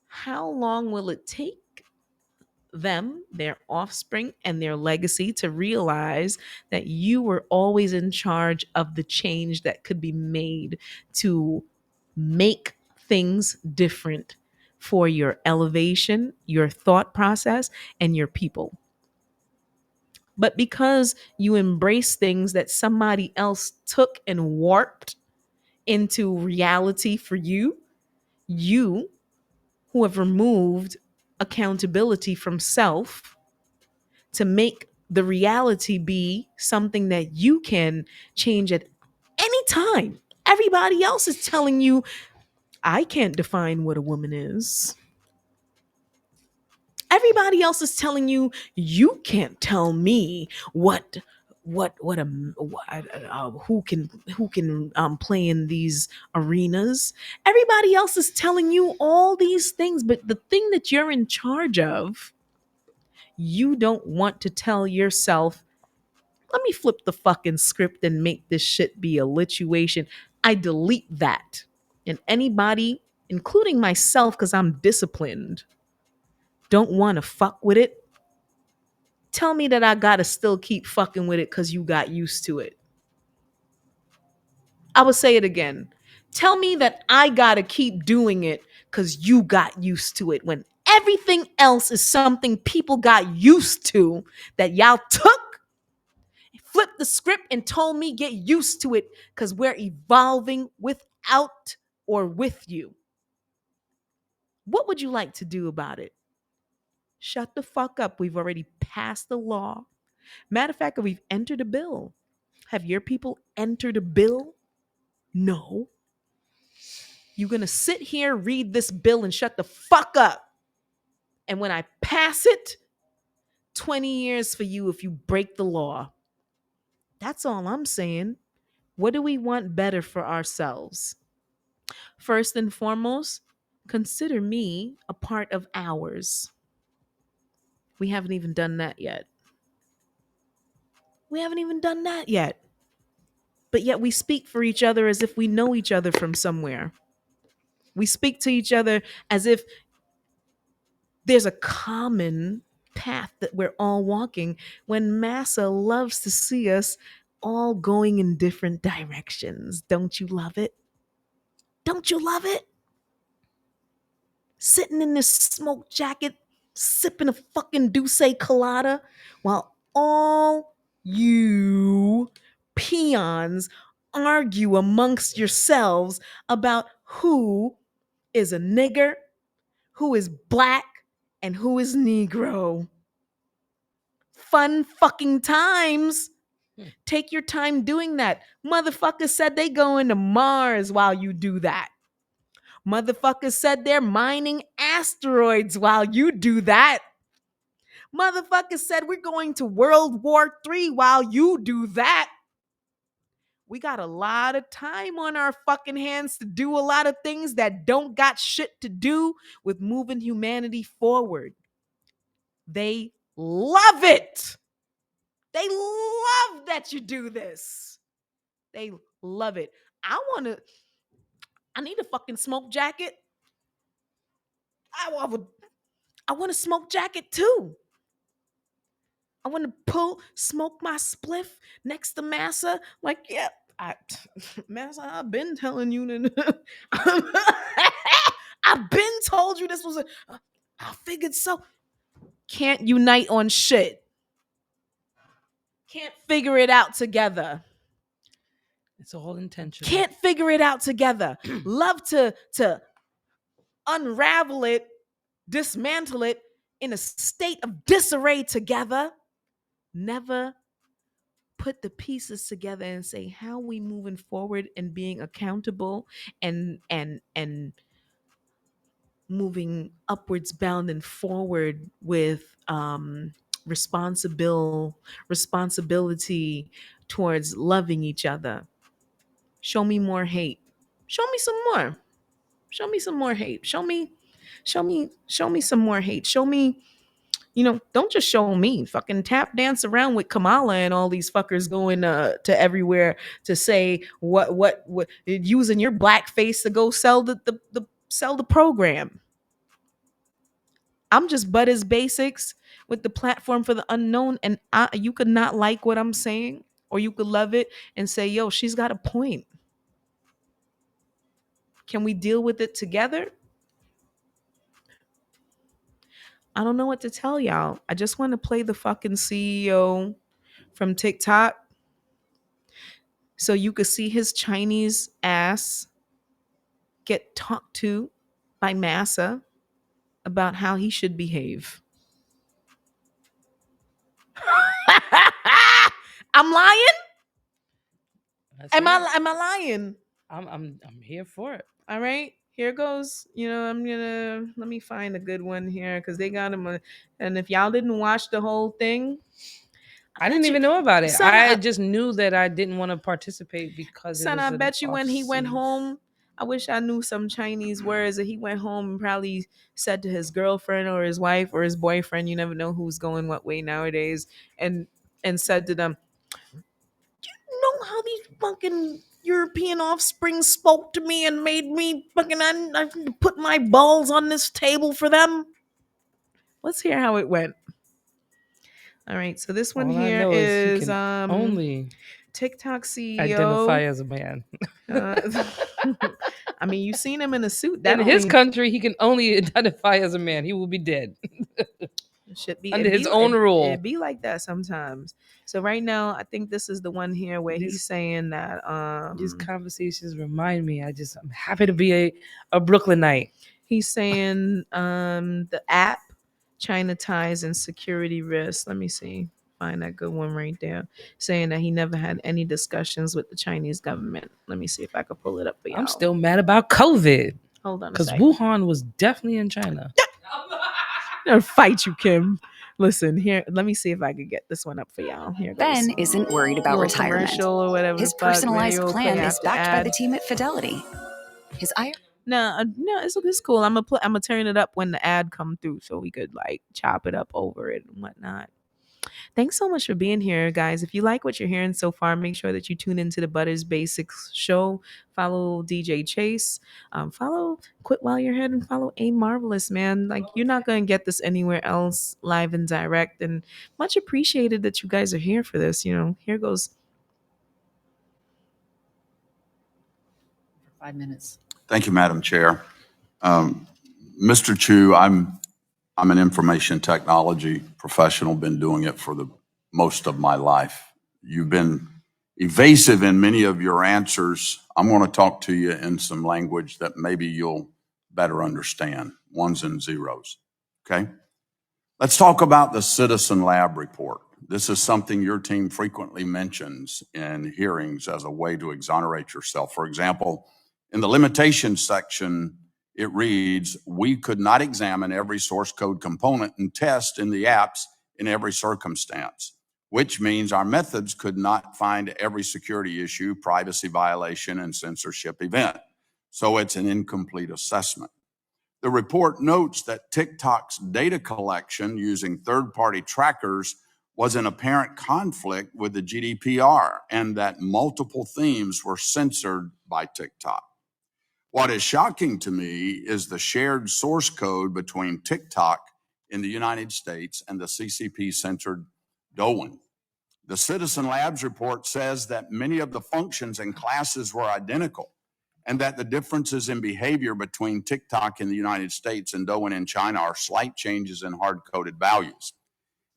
Speaker 9: How long will it take them, their offspring, and their legacy to realize that you were always in charge of the change that could be made to make things different for your elevation, your thought process, and your people? But because you embrace things that somebody else took and warped into reality for you, you who have removed accountability from self to make the reality be something that you can change at any time. Everybody else is telling you, I can't define what a woman is. Everybody else is telling you, you can't tell me who can play in these arenas. Everybody else is telling you all these things, but the thing that you're in charge of, you don't want to tell yourself, let me flip the fucking script and make this shit be a lituation. I delete that. And anybody, including myself, because I'm disciplined, don't want to fuck with it, tell me that I gotta still keep fucking with it because you got used to it. I will say it again. Tell me that I gotta keep doing it because you got used to it, when everything else is something people got used to that y'all took, flipped the script, and told me get used to it because we're evolving without or with you. What would you like to do about it? Shut the fuck up. We've already passed the law. Matter of fact, we've entered a bill. Have your people entered a bill? No. You're going to sit here, read this bill, and shut the fuck up. And when I pass it, 20 years for you if you break the law. That's all I'm saying. What do we want better for ourselves? First and foremost, consider me a part of ours. We haven't even done that yet. But yet we speak for each other as if we know each other from somewhere. We speak to each other as if there's a common path that we're all walking, when massa loves to see us all going in different directions. Don't you love it? Don't you love it? Sitting in this smoke jacket, sipping a fucking Douce Colada, while all you peons argue amongst yourselves about who is a nigger, who is black, and who is Negro. Fun fucking times. Take your time doing that. Motherfuckers said they going to Mars while you do that. Motherfuckers said they're mining asteroids while you do that. Motherfuckers said we're going to World War III while you do that. We got a lot of time on our fucking hands to do a lot of things that don't got shit to do with moving humanity forward. They love it. They love that you do this. They love it. I need a fucking smoke jacket. I want a smoke jacket too. I want to smoke my spliff next to Massa. Like, yeah, Massa, I've been telling you that. I've been told you this was I figured so. Can't unite on shit. Can't figure it out together.
Speaker 10: It's all intentional.
Speaker 9: Can't figure it out together. Love to unravel it, dismantle it in a state of disarray together. Never put the pieces together and say, how we moving forward and being accountable and moving upwards bound and forward with responsibility towards loving each other. Show me more hate. Show me some more. Show me some more hate. Show me some more hate. Show me, don't just show me. Fucking tap dance around with Kamala and all these fuckers going to everywhere to say what using your black face to go sell the program. I'm just Butters Basics with the platform for the unknown, and you could not like what I'm saying, or you could love it and say, yo, she's got a point. Can we deal with it together? I don't know what to tell y'all. I just want to play the fucking CEO from TikTok so you could see his Chinese ass get talked to by Massa about how he should behave. I'm lying? Am I lying?
Speaker 10: I'm here for it.
Speaker 9: All right, here goes. Let me find a good one here because they got him. And if y'all didn't watch the whole thing,
Speaker 10: I didn't even know about it. I just knew that I didn't want to participate because
Speaker 9: I bet you when he went home, I wish I knew some Chinese words that he went home and probably said to his girlfriend or his wife or his boyfriend. You never know who's going what way nowadays. And said to them, you know how these fucking European offspring spoke to me and made me fucking I put my balls on this table for them. Let's hear how it went. All right, so this one here is
Speaker 10: only
Speaker 9: TikTok CEO
Speaker 10: identify as a man.
Speaker 9: I mean, you've seen him in a suit.
Speaker 10: In his country, he can only identify as a man. He will be dead.
Speaker 9: Should be
Speaker 10: under his own rule.
Speaker 9: It be like that sometimes. So right now, I think this is the one here where he's saying that
Speaker 10: these conversations remind me. I'm happy to be a Brooklynite.
Speaker 9: He's saying the app, China ties and security risks. Let me see. Find that good one right there. Saying that he never had any discussions with the Chinese government. Let me see if I can pull it up for y'all.
Speaker 10: I'm still mad about COVID.
Speaker 9: Hold on
Speaker 10: because Wuhan was definitely in China.
Speaker 9: I'm gonna fight you, Kim. Listen, here, let me see if I could get this one up for y'all. Here goes.
Speaker 12: Ben isn't worried about retirement.
Speaker 9: Or whatever.
Speaker 12: His personalized plan is backed by the team at Fidelity.
Speaker 9: No, it's cool. I'm gonna turn it up when the ad come through, so we could like chop it up over it and whatnot. Thanks so much for being here, guys. If you like what you're hearing so far, make sure that you tune into the Butters Basics show. Follow DJ Chase. Follow Quit While You're Ahead and follow A Marvelous, man. Like, you're not going to get this anywhere else live and direct. And much appreciated that you guys are here for this. Here goes.
Speaker 13: 5 minutes.
Speaker 14: Thank you, Madam Chair. Mr. Chu, I'm an information technology professional, been doing it for the most of my life. You've been evasive in many of your answers. I'm going to talk to you in some language that maybe you'll better understand, ones and zeros, okay? Let's talk about the Citizen Lab report. This is something your team frequently mentions in hearings as a way to exonerate yourself. For example, in the limitations section, it reads, we could not examine every source code component and test in the apps in every circumstance, which means our methods could not find every security issue, privacy violation, and censorship event. So it's an incomplete assessment. The report notes that TikTok's data collection using third-party trackers was in apparent conflict with the GDPR and that multiple themes were censored by TikTok. What is shocking to me is the shared source code between TikTok in the United States and the CCP-censored Douyin. The Citizen Labs report says that many of the functions and classes were identical and that the differences in behavior between TikTok in the United States and Douyin in China are slight changes in hard-coded values.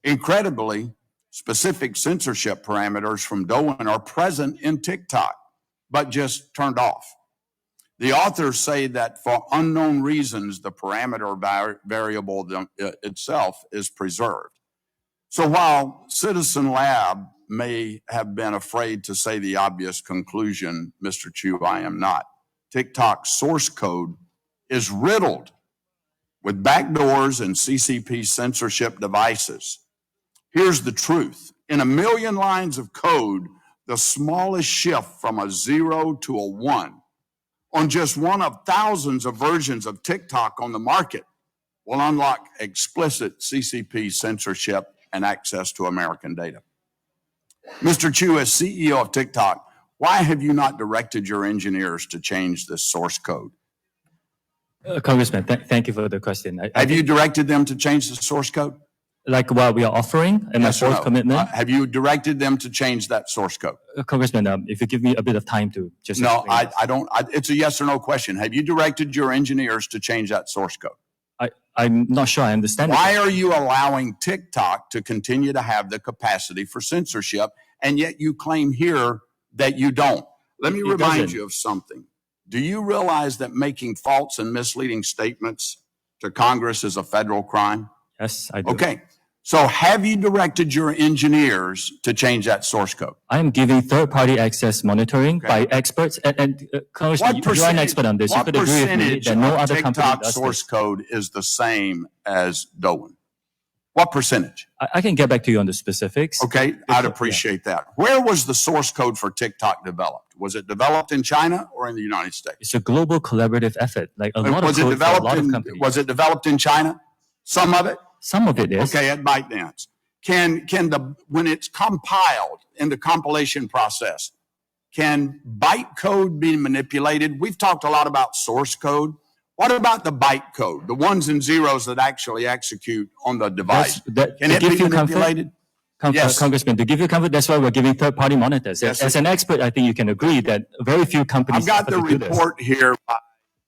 Speaker 14: Incredibly, specific censorship parameters from Douyin are present in TikTok, but just turned off. The authors say that for unknown reasons, the parameter variable itself is preserved. So while Citizen Lab may have been afraid to say the obvious conclusion, Mr. Chu, I am not. TikTok's source code is riddled with backdoors and CCP censorship devices. Here's the truth. In 1 million lines of code, the smallest shift from a 0 to a 1 on just one of thousands of versions of TikTok on the market will unlock explicit CCP censorship and access to American data. Mr. Chu, as CEO of TikTok, why have you not directed your engineers to change this source code?
Speaker 13: Congressman, thank you for the question.
Speaker 14: Have you directed them to change the source code?
Speaker 13: Like what we are offering and
Speaker 14: Yes
Speaker 13: my
Speaker 14: or
Speaker 13: fourth
Speaker 14: no?
Speaker 13: commitment?
Speaker 14: Have you directed them to change that source code?
Speaker 13: Congressman, if you give me a bit of time to just
Speaker 14: No,
Speaker 13: explain
Speaker 14: I don't. It's a yes or no question. Have you directed your engineers to change that source code?
Speaker 13: I'm not sure I understand.
Speaker 14: Why are you allowing TikTok to continue to have the capacity for censorship, and yet you claim here that you don't? Let me remind you of something. Do you realize that making false and misleading statements to Congress is a federal crime?
Speaker 13: Yes, I do.
Speaker 14: Okay. So have you directed your engineers to change that source code?
Speaker 13: I am giving third-party access monitoring by experts. And Congressman, you are an expert on this. You could agree with me that no other company does
Speaker 14: source
Speaker 13: this.
Speaker 14: code is the same as Douyin? What percentage?
Speaker 13: I can get back to you on the specifics.
Speaker 14: Okay, I'd appreciate that. Where was the source code for TikTok developed? Was it developed in China or in the United States?
Speaker 13: It's a global collaborative effort. Like a lot of code for a lot of companies.
Speaker 14: Was it developed in China? Some of it?
Speaker 13: Some of it is.
Speaker 14: Okay, at ByteDance. When it's compiled in the compilation process, can bytecode be manipulated? We've talked a lot about source code. What about the bytecode, the ones and zeros that actually execute on the device? Can it be manipulated?
Speaker 13: Yes. Congressman, to give you comfort, that's why we're giving third-party monitors. Yes, as an expert, I think you can agree that very few companies.
Speaker 14: I've got the report here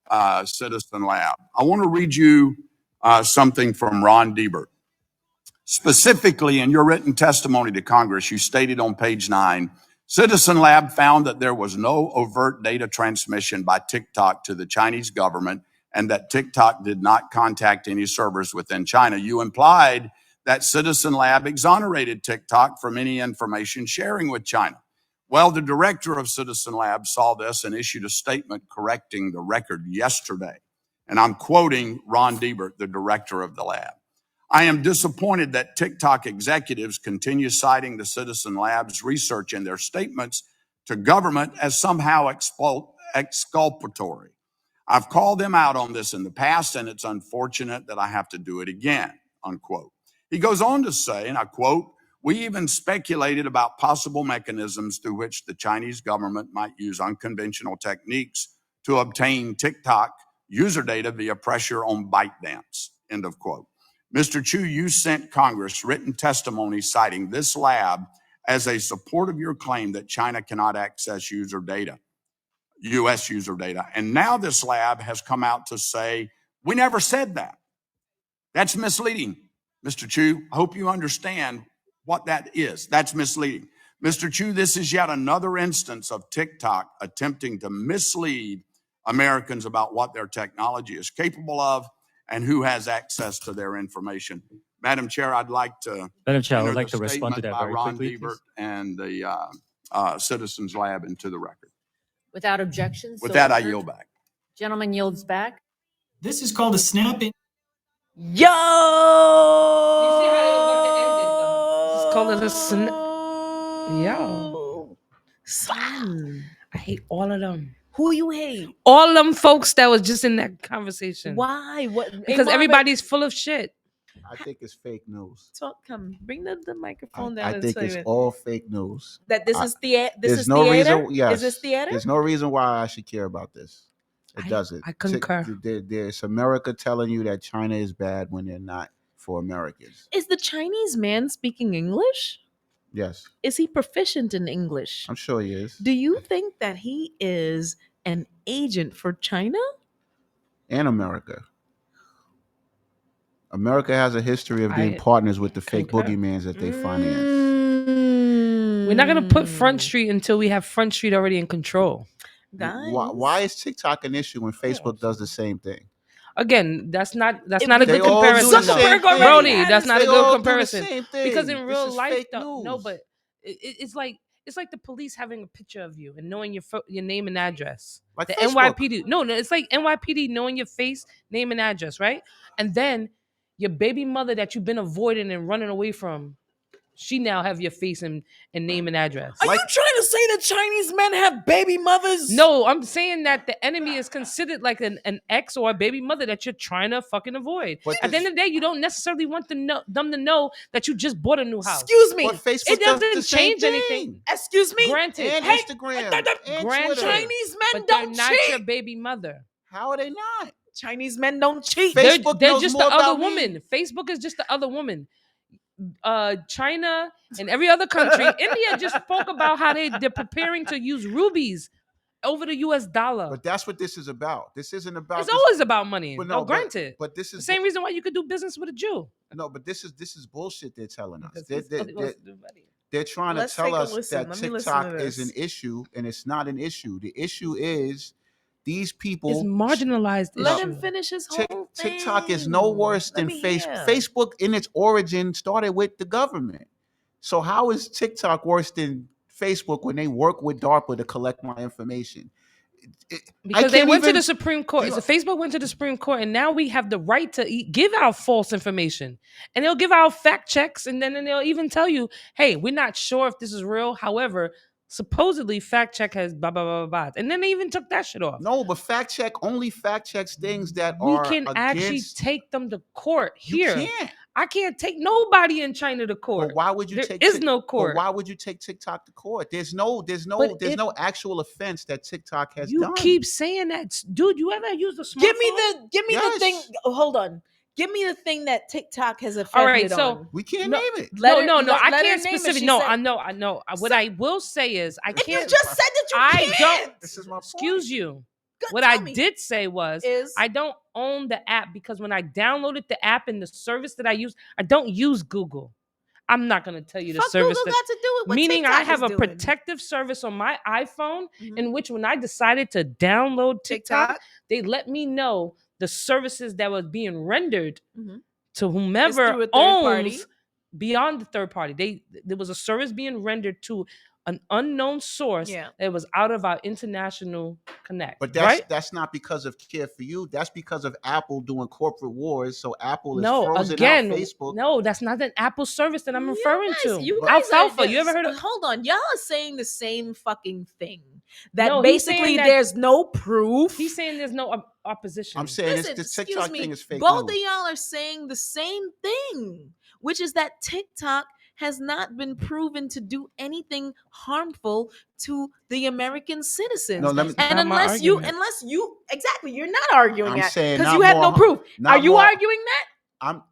Speaker 14: by Citizen Lab. I want to read you something from Ron Diebert. Specifically, in your written testimony to Congress, you stated on page 9, Citizen Lab found that there was no overt data transmission by TikTok to the Chinese government and that TikTok did not contact any servers within China. You implied that Citizen Lab exonerated TikTok from any information sharing with China. Well, the director of Citizen Lab saw this and issued a statement correcting the record yesterday. And I'm quoting Ron Diebert, the director of the lab. I am disappointed that TikTok executives continue citing the Citizen Lab's research in their statements to government as somehow exculpatory. I've called them out on this in the past, and it's unfortunate that I have to do it again, unquote. He goes on to say, and I quote, We even speculated about possible mechanisms through which the Chinese government might use unconventional techniques to obtain TikTok user data via pressure on ByteDance, end of quote. Mr. Chu, you sent Congress written testimony citing this lab as a support of your claim that China cannot access user data, US user data. And now this lab has come out to say, we never said that. That's misleading, Mr. Chu. I hope you understand what that is. That's misleading. Mr. Chu, this is yet another instance of TikTok attempting to mislead Americans about what their technology is capable of and who has access to their information. Madam Chair, I'd like to
Speaker 13: respond to that
Speaker 14: by
Speaker 13: very
Speaker 14: Ron
Speaker 13: quickly,
Speaker 14: Liebert
Speaker 13: please.
Speaker 14: and the Citizens Lab into the record.
Speaker 15: Without objection.
Speaker 14: With
Speaker 15: so
Speaker 14: that, I
Speaker 15: ordered.
Speaker 14: yield back.
Speaker 15: Gentleman yields back.
Speaker 16: This is called a snapping.
Speaker 9: Yo!
Speaker 10: You see how they were about to end it, though. Just call it a Yo.
Speaker 9: Son.
Speaker 10: I hate all of them.
Speaker 9: Who you hate?
Speaker 10: All them folks that was just in that conversation.
Speaker 9: Why? What?
Speaker 10: Because
Speaker 9: Hey, Marvin,
Speaker 10: everybody's full of shit.
Speaker 11: I think it's fake news.
Speaker 9: bring the microphone down.
Speaker 11: I
Speaker 9: and
Speaker 11: think
Speaker 9: tell
Speaker 11: it's
Speaker 9: you
Speaker 11: all fake news.
Speaker 9: that this is theater. This
Speaker 11: There's
Speaker 9: is
Speaker 11: no
Speaker 9: theater.
Speaker 11: reason. Yes,
Speaker 9: Is this theater?
Speaker 11: There's no reason why I should care about this. It doesn't.
Speaker 10: I concur.
Speaker 11: There's America telling you that China is bad when they're not for Americans.
Speaker 9: Is the Chinese man speaking English?
Speaker 11: Yes,
Speaker 9: Is he proficient in English?
Speaker 11: I'm sure he is.
Speaker 9: Do you think that he is an agent for China?
Speaker 11: And America. America has a history of being partners with the fake boogeymans that they finance.
Speaker 10: We're not gonna put Front Street until we have Front Street already in control.
Speaker 9: Guys.
Speaker 11: Why is TikTok an issue when Facebook does the same thing?
Speaker 10: Again, that's not a good
Speaker 11: all do
Speaker 10: comparison.
Speaker 11: the same thing.
Speaker 10: Brody, that's not a
Speaker 11: They all
Speaker 10: good
Speaker 11: do the
Speaker 10: comparison.
Speaker 11: same thing.
Speaker 10: Because in
Speaker 11: This
Speaker 10: real
Speaker 11: is
Speaker 10: life,
Speaker 11: fake
Speaker 10: though, no,
Speaker 11: news.
Speaker 10: but it's like the police having a picture of you and knowing your name and address.
Speaker 11: Like
Speaker 10: the
Speaker 11: Facebook.
Speaker 10: NYPD. No, it's like NYPD knowing your face, name, and address, right? And then your baby mother that you've been avoiding and running away from, she now have your face and name and address.
Speaker 9: Are you trying to say that Chinese men have baby mothers?
Speaker 10: No, I'm saying that the enemy is considered like an ex or a baby mother that you're trying to fucking avoid. At the end of the day, you don't necessarily want them to know that you just bought a new house.
Speaker 9: Excuse me.
Speaker 11: But Facebook
Speaker 10: It
Speaker 11: does the
Speaker 10: doesn't
Speaker 11: same
Speaker 10: change
Speaker 11: thing.
Speaker 10: anything.
Speaker 9: Excuse me.
Speaker 10: Granted.
Speaker 11: And
Speaker 9: Hey,
Speaker 11: Instagram. And
Speaker 10: Granted.
Speaker 11: Twitter.
Speaker 9: Chinese men
Speaker 10: But
Speaker 9: don't
Speaker 10: they're not
Speaker 9: cheat.
Speaker 10: your baby mother.
Speaker 11: How are they not?
Speaker 9: Chinese men don't cheat.
Speaker 11: Facebook
Speaker 10: They're
Speaker 11: knows
Speaker 10: just
Speaker 11: more
Speaker 10: the other
Speaker 11: about me.
Speaker 10: woman. Facebook is just the other woman. China and every other country. India just spoke about how they're preparing to use rubies over the US dollar.
Speaker 11: But that's what this is about. This isn't about.
Speaker 10: It's always about money.
Speaker 11: But
Speaker 10: No,
Speaker 11: no,
Speaker 10: granted.
Speaker 11: But this is
Speaker 10: the same reason why you could do business with a Jew.
Speaker 11: No, but this is bullshit they're telling us.
Speaker 10: Because he wants to do money.
Speaker 11: They're trying
Speaker 9: Let's
Speaker 11: to tell
Speaker 9: take a
Speaker 11: us
Speaker 9: listen.
Speaker 11: that
Speaker 9: Let me listen
Speaker 11: TikTok
Speaker 9: to
Speaker 11: is an
Speaker 9: this.
Speaker 11: issue, and it's not an issue. The issue is these people.
Speaker 10: It's marginalized
Speaker 9: Let
Speaker 10: issue.
Speaker 9: him finish his whole thing.
Speaker 11: TikTok is no worse than Facebook. Facebook in its origin started with the government. So how is TikTok worse than Facebook when they work with DARPA to collect my information?
Speaker 10: Because they went to the Supreme Court. So Facebook went to the Supreme Court, and now we have the right to give out false information. And they'll give out fact checks, and then they'll even tell you, hey, we're not sure if this is real. However, supposedly fact check has blah, blah, blah, blah. And then they even took that shit off.
Speaker 11: No, but fact check only fact checks things that
Speaker 10: We
Speaker 11: are
Speaker 10: can actually
Speaker 11: against.
Speaker 10: take them to court here.
Speaker 11: You can't.
Speaker 10: I can't take nobody in China to court.
Speaker 11: But why would you
Speaker 10: There
Speaker 11: take?
Speaker 10: is no court.
Speaker 11: But why would you take TikTok to court? There's no actual offense that TikTok has
Speaker 10: You
Speaker 11: done.
Speaker 10: keep saying that, dude. You ever use the smartphone?
Speaker 9: Give me the thing. Oh, hold on. Give me the thing that TikTok has offended
Speaker 10: All right, so
Speaker 9: on.
Speaker 11: We can't name it.
Speaker 10: No, I
Speaker 9: let her
Speaker 10: can't
Speaker 9: name it.
Speaker 10: specifically.
Speaker 9: She
Speaker 10: No,
Speaker 9: said-
Speaker 10: I know. What I will say is, I
Speaker 9: You
Speaker 10: can't.
Speaker 9: just said that you
Speaker 10: I
Speaker 9: can't.
Speaker 10: don't.
Speaker 11: This is my point.
Speaker 10: Excuse you.
Speaker 9: Good,
Speaker 10: What
Speaker 9: tell
Speaker 10: I
Speaker 9: me.
Speaker 10: did say was, I don't own the app because when I downloaded the app and the service that I use, I don't use Google. I'm not gonna tell you the
Speaker 9: Fuck
Speaker 10: service.
Speaker 9: Google got to do with what
Speaker 10: Meaning,
Speaker 9: TikTok
Speaker 10: I have
Speaker 9: is
Speaker 10: a
Speaker 9: doing.
Speaker 10: protective service on my iPhone in which, when I decided to download TikTok, they let me know the services that was being rendered to
Speaker 9: It's
Speaker 10: whomever
Speaker 9: through a third
Speaker 10: owns
Speaker 9: party.
Speaker 10: beyond the third party. There was a service being rendered to an unknown source
Speaker 9: Yeah.
Speaker 10: that was out of our international connect.
Speaker 11: But
Speaker 10: right?
Speaker 11: that's not because of care for you. That's because of Apple doing corporate wars. So Apple is
Speaker 10: No,
Speaker 11: frozen
Speaker 10: again,
Speaker 11: out Facebook.
Speaker 10: no, that's not an Apple service that I'm referring to.
Speaker 9: You guys
Speaker 10: Alfalfa.
Speaker 9: are
Speaker 10: You ever heard of?
Speaker 9: Hold on, y'all are saying the same fucking thing. That
Speaker 10: No, he's saying
Speaker 9: basically
Speaker 10: that-
Speaker 9: there's no proof.
Speaker 10: He's saying there's no opposition.
Speaker 11: I'm saying
Speaker 9: Listen,
Speaker 11: this
Speaker 9: excuse
Speaker 11: TikTok
Speaker 9: me,
Speaker 11: thing is fake
Speaker 9: both
Speaker 11: news.
Speaker 9: of y'all are saying the same thing, which is that TikTok has not been proven to do anything harmful to the American citizens.
Speaker 11: No, let me-
Speaker 9: and
Speaker 10: not my
Speaker 9: unless you exactly, you're not arguing
Speaker 11: I'm
Speaker 9: that
Speaker 11: saying
Speaker 9: because
Speaker 11: not
Speaker 9: you have
Speaker 11: more
Speaker 9: no
Speaker 11: har-
Speaker 9: proof.
Speaker 11: not
Speaker 9: Are you
Speaker 11: more-
Speaker 9: arguing that?
Speaker 11: I'm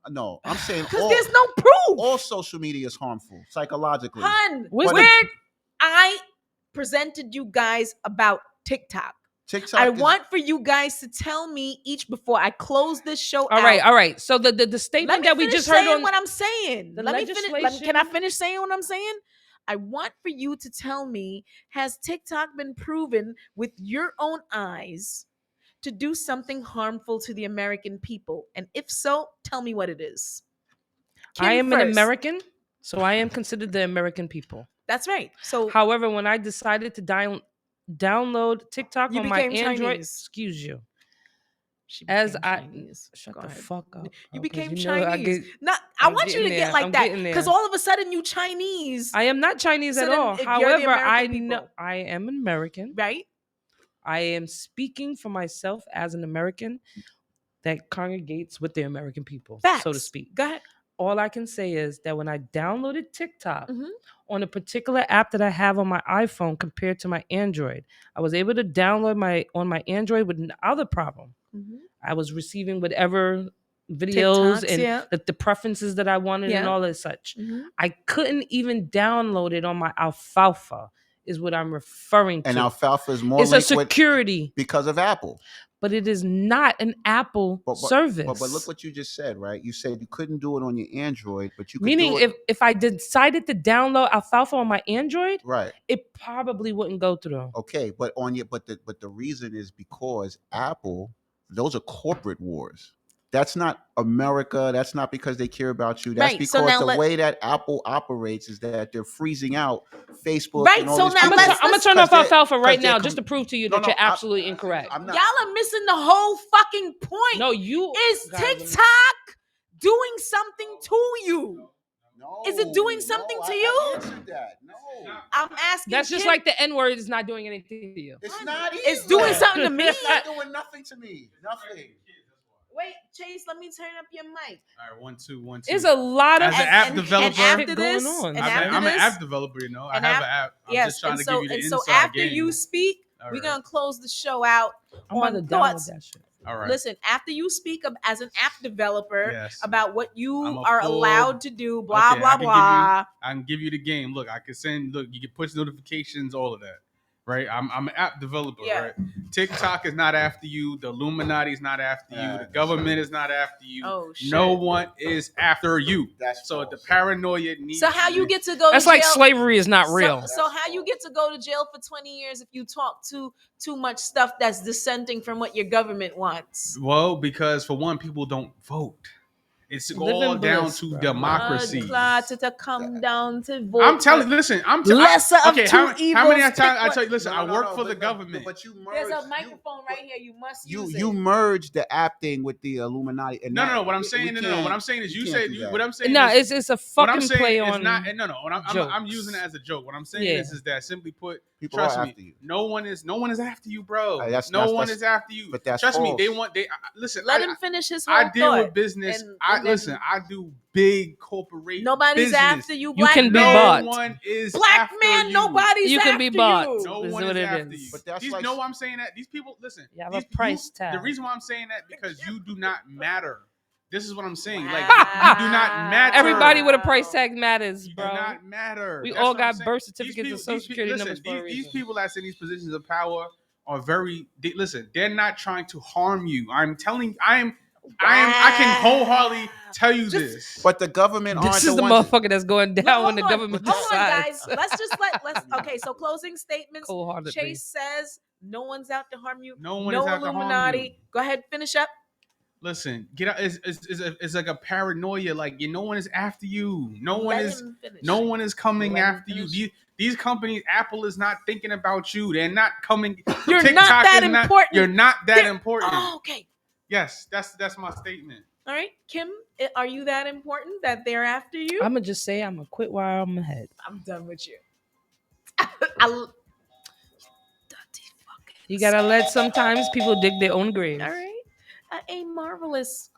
Speaker 11: saying
Speaker 9: Because there's no proof.
Speaker 11: all social media is harmful psychologically.
Speaker 9: Hun,
Speaker 11: But
Speaker 9: I presented you guys about TikTok.
Speaker 11: TikTok
Speaker 9: I
Speaker 11: is-
Speaker 9: want for you guys to tell me each before I close this show
Speaker 10: All right. So the statement that we just heard on
Speaker 9: what I'm saying.
Speaker 10: the
Speaker 9: Let me finish.
Speaker 10: legislation-
Speaker 9: Can I finish saying what I'm saying? I want for you to tell me, has TikTok been proven with your own eyes to do something harmful to the American people? And if so, tell me what it is.
Speaker 10: I
Speaker 9: Kim
Speaker 10: am an
Speaker 9: first.
Speaker 10: American, so I am considered the American people.
Speaker 9: That's right. So,
Speaker 10: however, when I decided to download TikTok
Speaker 9: You
Speaker 10: on my
Speaker 9: became
Speaker 10: Android,
Speaker 9: Chinese.
Speaker 10: excuse you.
Speaker 9: She
Speaker 10: As
Speaker 9: became
Speaker 10: I
Speaker 9: Chinese.
Speaker 10: shut
Speaker 9: Go
Speaker 10: the
Speaker 9: ahead.
Speaker 10: fuck up.
Speaker 9: You
Speaker 10: bro, 'cause
Speaker 9: became
Speaker 10: you know
Speaker 9: Chinese. I
Speaker 10: I'm
Speaker 9: want you to
Speaker 10: getting
Speaker 9: get
Speaker 10: there.
Speaker 9: like
Speaker 10: I'm
Speaker 9: that
Speaker 10: getting there.
Speaker 9: because all of a sudden you Chinese.
Speaker 10: I am not Chinese
Speaker 9: So
Speaker 10: at
Speaker 9: then
Speaker 10: all.
Speaker 9: if you're the
Speaker 10: However,
Speaker 9: American
Speaker 10: I
Speaker 9: people-
Speaker 10: know I am an American.
Speaker 9: Right?
Speaker 10: I am speaking for myself as an American that congregates with the American people, so to
Speaker 9: Facts.
Speaker 10: speak.
Speaker 9: Go ahead.
Speaker 10: All I can say is that when I downloaded TikTok
Speaker 9: Mhm.
Speaker 10: on a particular app that I have on my iPhone compared to my Android, I was able to download on my Android without a problem.
Speaker 9: Mhm.
Speaker 10: I was receiving whatever videos
Speaker 9: TikToks,
Speaker 10: and
Speaker 9: yeah.
Speaker 10: the preferences that I wanted and
Speaker 9: Yeah.
Speaker 10: all that such.
Speaker 9: Mhm.
Speaker 10: I couldn't even download it on my alfalfa, is what I'm referring to.
Speaker 11: And alfalfa is more
Speaker 10: it's a
Speaker 11: linked with-
Speaker 10: security
Speaker 11: because of Apple.
Speaker 10: but it is not an Apple service.
Speaker 11: But look what you just said, right? You said you couldn't do it on your Android, but you could
Speaker 10: Meaning,
Speaker 11: do it.
Speaker 10: if I decided to download alfalfa on my Android,
Speaker 11: Right.
Speaker 10: it probably wouldn't go through.
Speaker 11: Okay, but the reason is because Apple, those are corporate wars. That's not America. That's not because they care about you. That's
Speaker 9: Right,
Speaker 11: because
Speaker 9: so now
Speaker 11: the way that Apple operates is that they're freezing out Facebook.
Speaker 9: Right,
Speaker 11: and all
Speaker 9: so
Speaker 11: these
Speaker 9: now
Speaker 11: people.
Speaker 9: let's-
Speaker 10: I'm gonna turn off
Speaker 11: 'Cause
Speaker 10: alfalfa
Speaker 11: they're-
Speaker 10: right
Speaker 11: 'cause they're
Speaker 10: now just to prove to you
Speaker 11: No,
Speaker 10: that
Speaker 11: no,
Speaker 10: you're absolutely incorrect.
Speaker 11: I'm not.
Speaker 9: Y'all are missing the whole fucking point.
Speaker 10: No, you
Speaker 9: Is
Speaker 10: guys are-
Speaker 9: TikTok doing something to you?
Speaker 11: No,
Speaker 9: Is it doing something to you?
Speaker 11: I answered that. No,
Speaker 9: I'm asking.
Speaker 10: That's just
Speaker 9: Kim.
Speaker 10: like the N-word is not doing anything to you.
Speaker 11: it's not.
Speaker 9: It's
Speaker 11: either.
Speaker 9: doing something to me.
Speaker 11: It's not doing nothing to me. Nothing.
Speaker 9: Wait, Chase, let me turn up your mic.
Speaker 1: All right, 1 2 1 2.
Speaker 10: There's a lot of
Speaker 1: As an app developer,
Speaker 9: and after
Speaker 10: shit
Speaker 9: this,
Speaker 10: going on.
Speaker 9: and
Speaker 1: I'm
Speaker 9: after
Speaker 1: an
Speaker 9: this,
Speaker 1: app developer, you know. I
Speaker 9: and
Speaker 1: have
Speaker 9: af-
Speaker 1: an app. I'm
Speaker 9: yes,
Speaker 1: just trying
Speaker 9: and
Speaker 1: to
Speaker 9: so,
Speaker 1: give you the
Speaker 9: and so
Speaker 1: inside
Speaker 9: after
Speaker 1: game.
Speaker 9: you speak,
Speaker 1: All
Speaker 9: we're
Speaker 1: right.
Speaker 9: gonna close the show out
Speaker 10: I'm about to
Speaker 9: on
Speaker 10: download
Speaker 9: thoughts.
Speaker 10: that shit.
Speaker 1: All right.
Speaker 9: Listen, after you speak as an app developer
Speaker 1: Yes.
Speaker 9: about what you
Speaker 1: I'm a
Speaker 9: are
Speaker 1: full-
Speaker 9: allowed to do, blah
Speaker 1: Okay,
Speaker 9: blah blah.
Speaker 1: I can give you the game. Look, I can send. Look, you can push notifications, all of that. Right? I'm an app developer.
Speaker 9: Yeah.
Speaker 1: Right? TikTok is not after you. The Illuminati is not after you. The government is not after you.
Speaker 9: Oh, shit.
Speaker 1: No one is after you.
Speaker 11: That's
Speaker 1: so
Speaker 11: false.
Speaker 1: the paranoia needs.
Speaker 9: So how you get to go?
Speaker 10: That's
Speaker 9: to
Speaker 10: like
Speaker 9: jail?
Speaker 10: slavery is not real.
Speaker 9: So how you get to go to jail for 20 years if you talk too much stuff that's dissenting from what your government wants?
Speaker 1: Well, because for one, people don't vote. It's
Speaker 10: Live
Speaker 1: all
Speaker 10: in
Speaker 1: down
Speaker 10: bliss,
Speaker 1: to
Speaker 10: bro.
Speaker 1: democracy.
Speaker 9: To come down to vote.
Speaker 1: I'm telling. Listen, I'm
Speaker 9: Lesser of two
Speaker 1: how many
Speaker 9: evils,
Speaker 1: times I
Speaker 9: pick
Speaker 1: tell you? Listen,
Speaker 11: No,
Speaker 1: I
Speaker 11: no,
Speaker 1: work
Speaker 11: no,
Speaker 1: for the
Speaker 11: but-
Speaker 1: government.
Speaker 11: But you
Speaker 9: There's
Speaker 11: merged.
Speaker 9: a microphone right here. You must use
Speaker 11: You
Speaker 9: it.
Speaker 11: merged the app thing with the Illuminati. And
Speaker 1: No.
Speaker 11: that-
Speaker 1: What I'm
Speaker 11: we
Speaker 1: saying, no.
Speaker 11: can't-
Speaker 1: What I'm saying is,
Speaker 11: we
Speaker 1: you
Speaker 11: can't
Speaker 1: said
Speaker 11: do that.
Speaker 1: what I'm saying.
Speaker 10: No,
Speaker 1: is,
Speaker 10: it's a
Speaker 1: what I'm
Speaker 10: fucking
Speaker 1: saying
Speaker 10: play
Speaker 1: is
Speaker 10: on.
Speaker 1: not. No. What I'm
Speaker 10: jokes.
Speaker 1: using it as a joke. What I'm saying
Speaker 10: Yeah.
Speaker 1: is that simply put,
Speaker 11: People
Speaker 1: trust
Speaker 11: are
Speaker 1: me,
Speaker 11: after you.
Speaker 1: no one is after you, bro.
Speaker 11: That's
Speaker 1: no one is after you.
Speaker 11: But that's
Speaker 1: trust me,
Speaker 11: false.
Speaker 1: they want. Listen.
Speaker 9: Let him finish his whole
Speaker 1: I deal
Speaker 9: thought.
Speaker 1: with business.
Speaker 9: And
Speaker 1: I
Speaker 9: then-
Speaker 1: listen. I do big corporate.
Speaker 9: Nobody's
Speaker 1: business.
Speaker 9: after you.
Speaker 10: You
Speaker 9: Black
Speaker 10: can be
Speaker 9: man.
Speaker 10: bought.
Speaker 1: No one is
Speaker 9: Black
Speaker 1: after
Speaker 9: man.
Speaker 1: you.
Speaker 9: Nobody's
Speaker 10: You
Speaker 9: after
Speaker 10: can be bought.
Speaker 9: you.
Speaker 1: No
Speaker 10: This is
Speaker 1: one
Speaker 10: what
Speaker 1: is
Speaker 10: it
Speaker 1: after
Speaker 10: is.
Speaker 1: you.
Speaker 11: But that's
Speaker 1: These
Speaker 11: like-
Speaker 1: know why I'm saying that? These people, listen.
Speaker 10: You have
Speaker 1: these,
Speaker 10: a price
Speaker 1: The
Speaker 10: tag.
Speaker 1: reason why I'm saying that because you do not matter. This is what I'm saying.
Speaker 9: Wow.
Speaker 1: Like you do not matter.
Speaker 10: Everybody with a price tag matters,
Speaker 1: You
Speaker 10: bro.
Speaker 1: do not matter.
Speaker 10: We
Speaker 1: That's
Speaker 10: all
Speaker 1: what I'm
Speaker 10: got
Speaker 1: saying.
Speaker 10: birth
Speaker 1: These
Speaker 10: certificates
Speaker 1: people-
Speaker 10: and social
Speaker 1: these
Speaker 10: security
Speaker 1: people-
Speaker 10: numbers for a
Speaker 1: These
Speaker 10: reason.
Speaker 1: people that's in these positions of power are listen. They're not trying to harm you. I can wholeheartedly tell you this.
Speaker 11: But the government aren't
Speaker 10: This is the
Speaker 11: ones.
Speaker 10: motherfucker that's going down when the government
Speaker 9: Hold on,
Speaker 10: decides.
Speaker 9: guys. Let's okay. So closing statements.
Speaker 10: Cold-heartedly.
Speaker 9: Chase says no one's out to harm you.
Speaker 1: No one is out to harm
Speaker 9: Illuminati.
Speaker 1: you.
Speaker 9: Go ahead, finish up.
Speaker 1: Listen, get out. It's like a paranoia. Like no one is after you. No one
Speaker 9: Let
Speaker 1: is.
Speaker 9: him finish.
Speaker 1: No one is coming
Speaker 9: Let him
Speaker 1: after you.
Speaker 9: finish.
Speaker 1: These companies, Apple is not thinking about you. They're not coming.
Speaker 9: You're
Speaker 1: TikTok
Speaker 9: not that
Speaker 1: is
Speaker 9: important.
Speaker 1: You're not that important.
Speaker 9: Oh, okay.
Speaker 1: Yes, that's my statement.
Speaker 9: All right, Kim, are you that important that they're after you?
Speaker 10: I'm gonna just say I'm gonna quit while I'm ahead.
Speaker 9: I'm done with you.
Speaker 10: You gotta let sometimes people dig their own grave.
Speaker 9: All right. a marvelous.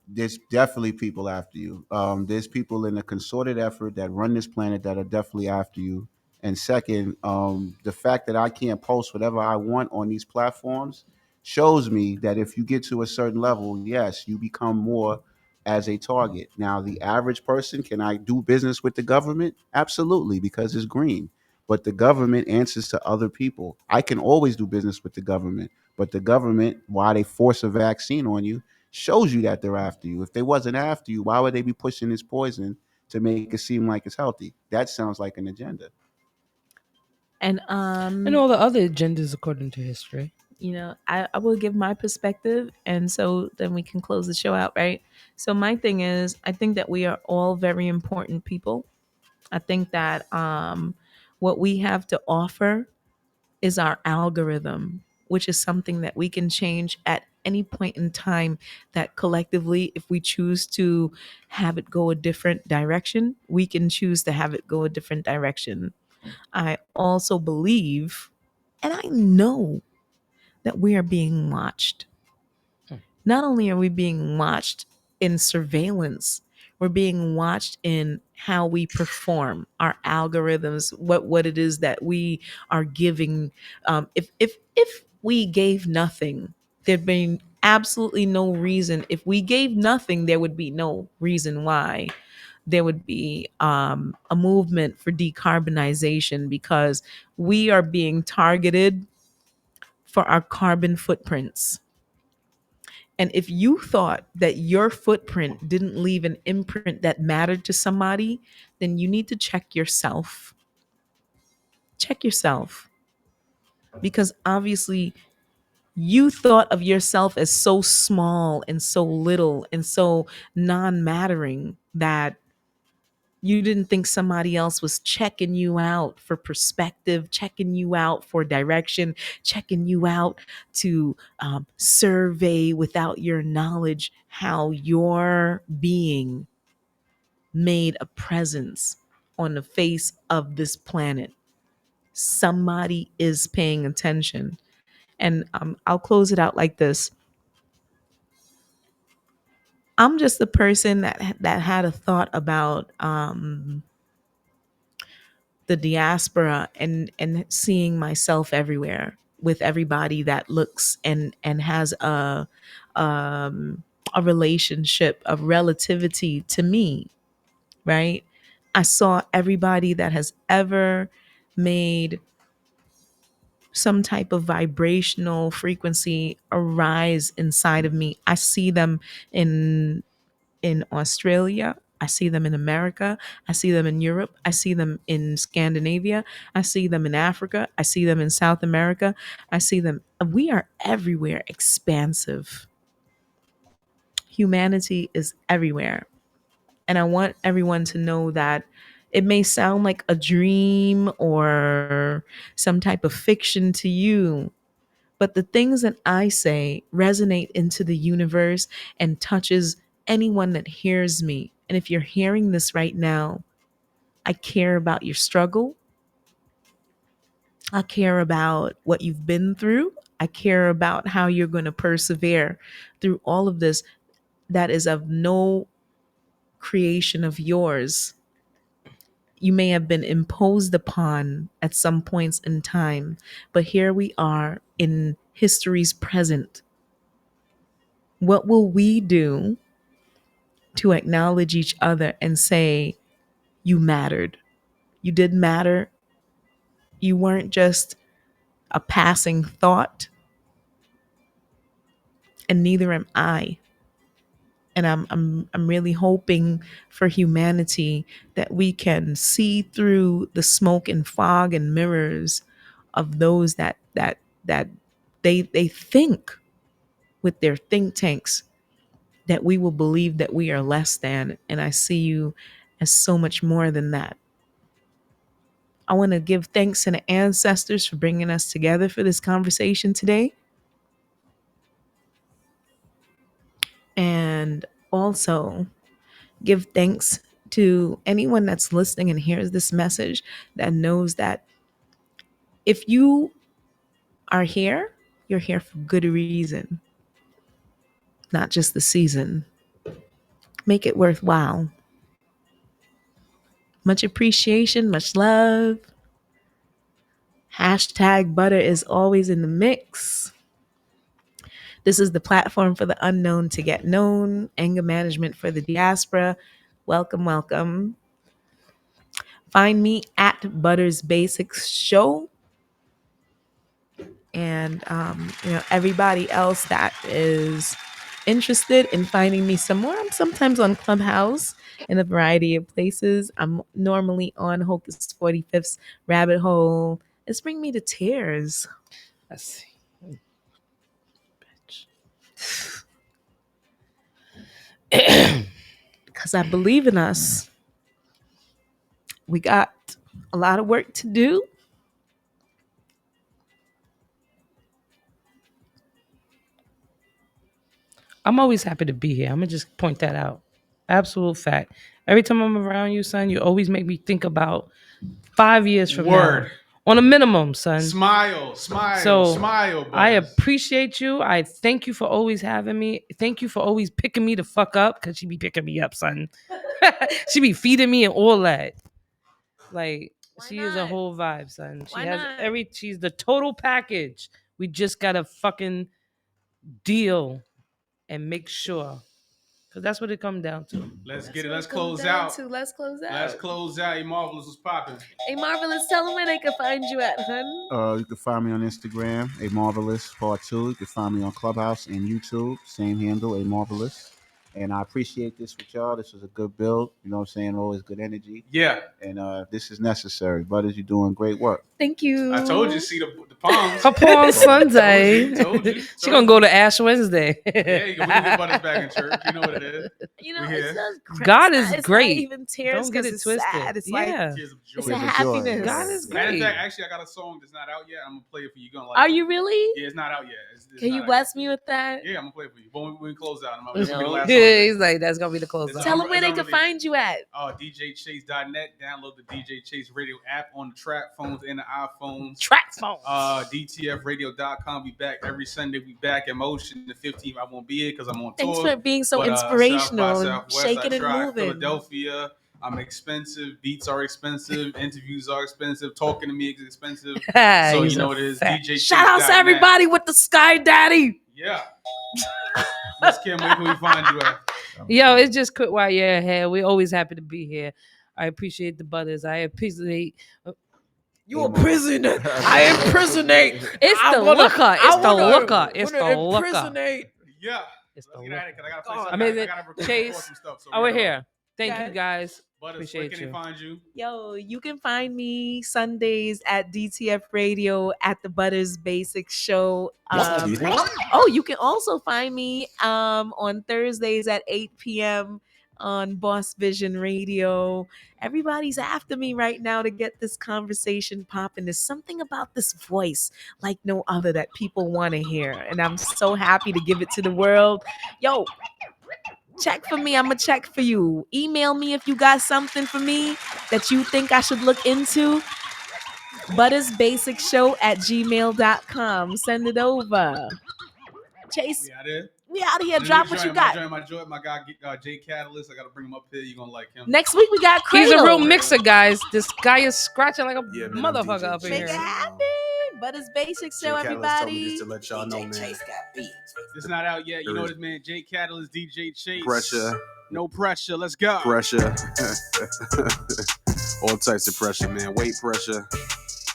Speaker 11: There's definitely people after you. There's people in a concerted effort that run this planet that are definitely after you. And second, the fact that I can't post whatever I want on these platforms shows me that if you get to a certain level, yes, you become more as a target. Now, the average person, can I do business with the government? Absolutely, because it's green. But the government answers to other people. I can always do business with the government, but the government, why they force a vaccine on you, shows you that they're after you. If they wasn't after you, why would they be pushing this poison to make it seem like it's healthy? That sounds like an agenda.
Speaker 9: And
Speaker 10: all the other agendas according to history.
Speaker 9: I will give my perspective, and so then we can close the show out, right? So my thing is, I think that we are all very important people. I think that what we have to offer is our algorithm, which is something that we can change at any point in time, that collectively, if we choose to have it go a different direction, we can choose to have it go a different direction. I also believe, and I know, that we are being watched. Not only are we being watched in surveillance, we're being watched in how we perform, our algorithms, what it is that we are giving. If we gave nothing, there'd be absolutely no reason. If we gave nothing, there would be no reason why there would be a movement for decarbonization, because we are being targeted for our carbon footprints. And if you thought that your footprint didn't leave an imprint that mattered to somebody, then you need to check yourself. Check yourself. Because obviously, you thought of yourself as so small and so little and so non mattering that you didn't think somebody else was checking you out for perspective, checking you out for direction, checking you out to survey without your knowledge how your being made a presence on the face of this planet. Somebody is paying attention. And I'll close it out like this. I'm just the person that had a thought about the diaspora, and seeing myself everywhere with everybody that looks and has a relationship of relativity to me, right? I saw everybody that has ever made some type of vibrational frequency arise inside of me. I see them in Australia. I see them in America. I see them in Europe. I see them in Scandinavia. I see them in Africa. I see them in South America. I see them. We are everywhere, expansive. Humanity is everywhere. And I want everyone to know that it may sound like a dream or some type of fiction to you, but the things that I say resonate into the universe and touches anyone that hears me. And if you're hearing this right now, I care about your struggle. I care about what you've been through. I care about how you're going to persevere through all of this that is of no creation of yours. You may have been imposed upon at some points in time, but here we are in history's present. What will we do to acknowledge each other and say, you mattered? You did matter. You weren't just a passing thought, and neither am I. And I'm really hoping for humanity that we can see through the smoke and fog and mirrors of those that they think with their think tanks, that we will believe that we are less than. And I see you as so much more than that. I want to give thanks to the ancestors for bringing us together for this conversation today. And also give thanks to anyone that's listening and hears this message, that knows that if you are here, you're here for good reason. not just the season. Make it worthwhile. Much appreciation, much love. Hashtag butter is always in the mix. This is the platform for the unknown to get known. Anger management for the diaspora. Welcome, welcome. Find me at Butters Basics Show. And everybody else that is interested in finding me somewhere, I'm sometimes on Clubhouse in a variety of places. I'm normally on Hocus 45th's Rabbit Hole. It's bring me to tears.
Speaker 10: Let's see.
Speaker 9: Because I believe in us. We got a lot of work to do.
Speaker 10: I'm always happy to be here. I'm going to just point that out. Absolute fact. Every time I'm around you, son, you always make me think about 5 years from now. On a minimum, son.
Speaker 1: Smile, smile.
Speaker 10: I appreciate you. I thank you for always having me. Thank you for always picking me the fuck up, because she be picking me up, son. She be feeding me and all that. Like, she is a whole vibe, son. She's the total package. We just got to fucking deal and make sure. Because that's what it comes down to.
Speaker 1: Let's get it. Let's close out.
Speaker 9: Let's close out.
Speaker 1: Let's close out. A Marvelous was popping.
Speaker 9: A Marvelous, tell them where they can find you at, hun.
Speaker 11: You can find me on Instagram, A Marvelous Part 2. You can find me on Clubhouse and YouTube. Same handle, A Marvelous. And I appreciate this with y'all. This was a good build. You know what I'm saying? Always good energy.
Speaker 1: Yeah.
Speaker 11: And this is necessary. Butters, you're doing great work.
Speaker 9: Thank you.
Speaker 1: I told you, see the palms.
Speaker 10: Her Palm Sunday.
Speaker 1: Told you.
Speaker 10: She gonna go to Ash Wednesday.
Speaker 1: Yeah, we can get Butters back in church. You know what it is.
Speaker 10: God is great.
Speaker 9: Not even tears.
Speaker 10: Don't get it twisted.
Speaker 9: Sad. It's like
Speaker 1: It's
Speaker 9: a happiness.
Speaker 10: God is
Speaker 1: Matter
Speaker 10: great.
Speaker 1: of fact, actually, I got a song that's not out yet. I'm gonna play it for you. You're gonna like
Speaker 9: Are
Speaker 1: it.
Speaker 9: you really?
Speaker 1: Yeah, it's not out yet. It's
Speaker 9: Can you bless me with that?
Speaker 1: Yeah, I'm gonna play it for you. But when we close out, I'm gonna
Speaker 10: No.
Speaker 1: last
Speaker 10: He's like, that's gonna be the close.
Speaker 9: Tell them where they can find you at.
Speaker 1: DJChase.net. Download the DJ Chase Radio app on the trap phones and the iPhones.
Speaker 10: Trap phones.
Speaker 1: DTFradio.com. Be back every Sunday. We back in motion. The 15th, I won't be here because I'm on tour.
Speaker 9: Thanks for being so inspirational and shaking and moving.
Speaker 1: Philadelphia. I'm expensive. Beats are expensive. Interviews are expensive. Talking to me is expensive. So you know what it is. DJ
Speaker 9: Shout out to everybody with the Sky Daddy.
Speaker 1: Yeah. Miss Kim, where can we find you at?
Speaker 10: Yo, it's just quit while you're here. We're always happy to be here. I appreciate the Butters. I appreciate.
Speaker 9: You a prisoner. I impersonate.
Speaker 10: It's the looker. It's the looker. It's the looker.
Speaker 1: Yeah.
Speaker 10: It's
Speaker 1: the
Speaker 10: looker.
Speaker 1: I gotta
Speaker 10: Chase. We're here. Thank you guys.
Speaker 1: Butters, where can they find you?
Speaker 9: Yo, you can find me Sundays at DTF Radio at the Butters Basics Show. You can also find me on Thursdays at 8 p.m. on Boss Vision Radio. Everybody's after me right now to get this conversation popping. There's something about this voice like no other that people want to hear. And I'm so happy to give it to the world. Yo, check for me. I'm going to check for you. Email me if you got something for me that you think I should look into. buttersbasicshow@gmail.com. Send it over. Chase. We out of here. Drop what you got.
Speaker 1: My guy, Jay Catalyst. I got to bring him up here. You're going to like him.
Speaker 9: Next week, we got Cradle.
Speaker 10: He's a real mixer, guys. This guy is scratching like a motherfucker up in here.
Speaker 9: Make it happen. Butters Basics Show, everybody.
Speaker 17: Just to let y'all know, man.
Speaker 1: It's not out yet. You know this man, Jay Catalyst, DJ Chase.
Speaker 17: Pressure.
Speaker 1: No pressure. Let's go.
Speaker 17: Pressure. All types of pressure, man. Weight pressure.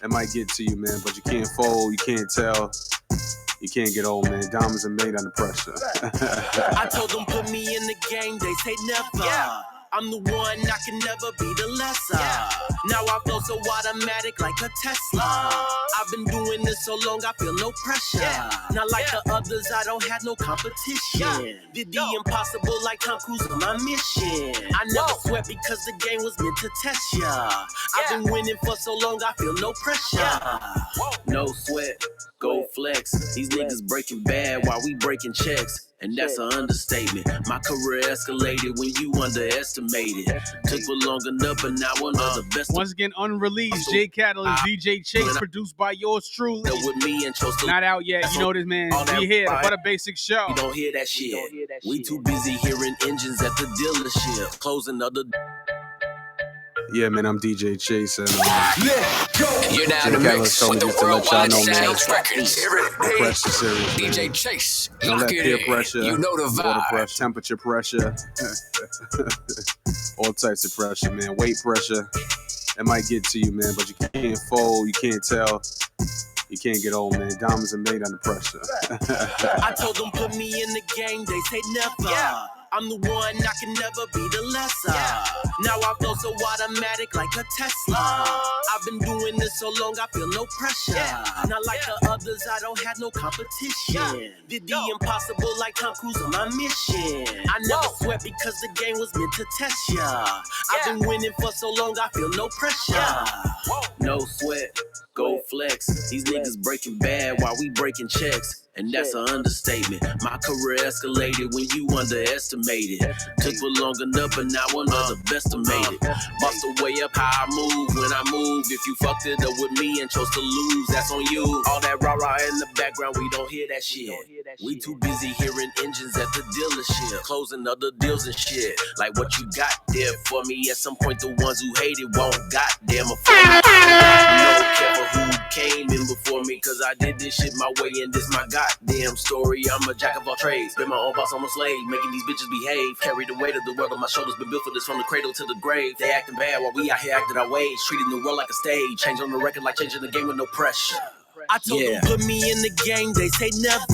Speaker 17: It might get to you, man, but you can't fold. You can't tell. You can't get old, man. Diamonds are made under pressure.
Speaker 2: I told them put me in the game, they say never. Yeah. I'm the one, I can never be the lesser. Yeah. Now I feel so automatic like a Tesla. I've been doing this so long, I feel no pressure. Yeah. Not like the others, I don't have no competition. Yeah. Did the impossible like Tom Cruise on my mission. I never sweat because the game was meant to test ya. I've been winning for so long, I feel no pressure. No sweat. go flex. These niggas breaking bad while we breaking checks. And that's an understatement. My career escalated when you underestimated. Took long enough, but now one of the best.
Speaker 1: Once again, unreleased. J Catalyst, DJ Chase, produced by yours truly.
Speaker 2: With me and chose to
Speaker 1: not out yet. You know this, man. We here, the Butter Basic Show.
Speaker 2: You don't hear that shit. We too busy hearing engines at the dealership. Closing other.
Speaker 17: Yeah, man, I'm DJ Chase. And,
Speaker 2: You're down to mix with the Worldwide Sounds Records.
Speaker 17: Pressure series.
Speaker 2: DJ Chase,
Speaker 17: don't let peer pressure,
Speaker 2: you know the vibe.
Speaker 17: Water pressure, temperature pressure, all types of pressure, man. Weight pressure. It might get to you, man, but you can't fold, you can't tell. You can't get old, man. Diamonds are made under pressure.
Speaker 2: I told them put me in the game, they say never. Yeah. I'm the one, I can never be the lesser. Yeah. Now I flow so automatic like a Tesla. I've been doing this so long, I feel no pressure. Yeah. Not like the others, I don't have no competition. Did the impossible like Tom Cruise on my mission. I never sweat because the game was meant to test ya. I've been winning for so long, I feel no pressure. No sweat, go flex. These niggas breaking bad while we breaking checks. And that's an understatement. My career escalated when you underestimated. Took long enough, but now one of the best to made it. Bust the way up how I move when I move. If you fucked it up with me and chose to lose, that's on you. All that rah-rah in the background, we don't hear that shit. We too busy hearing engines at the dealership. Closing other deals and shit. Like what you got there for me. At some point, the ones who hate it won't goddamn afford it. No care for who came in before me. Cause I did this shit my way and this my goddamn story. I'm a jack of all trades. Been my own boss, I'm a slave. Making these bitches behave. Carry the weight of the world on my shoulders. Been built for this from the cradle to the grave. They acting bad while we out here acting our ways. Treating the world like a stage. Change on the record like changing the game with no pressure. I told them put me in the game, they say never.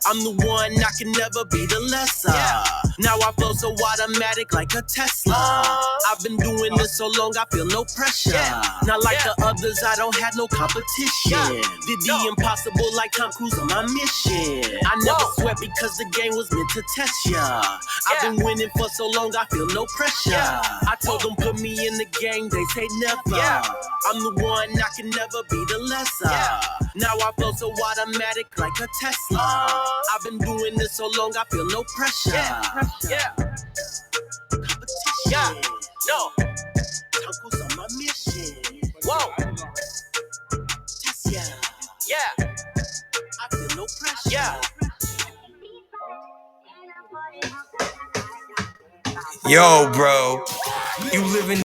Speaker 2: I'm the one, I can never be the lesser. Now I flow so automatic like a Tesla. I've been doing this so long, I feel no pressure. Not like the others, I don't have no competition. Did the impossible like Tom Cruise on my mission. I never sweat because the game was meant to test ya. I've been winning for so long, I feel no pressure. I told them put me in the game, they say never. I'm the one, I can never be the lesser. Now I flow so automatic like a Tesla. I've been doing this so long, I feel no pressure. Competition. No. Uncle's on my mission. Whoa. Test I feel no pressure.
Speaker 18: Yo, bro. You living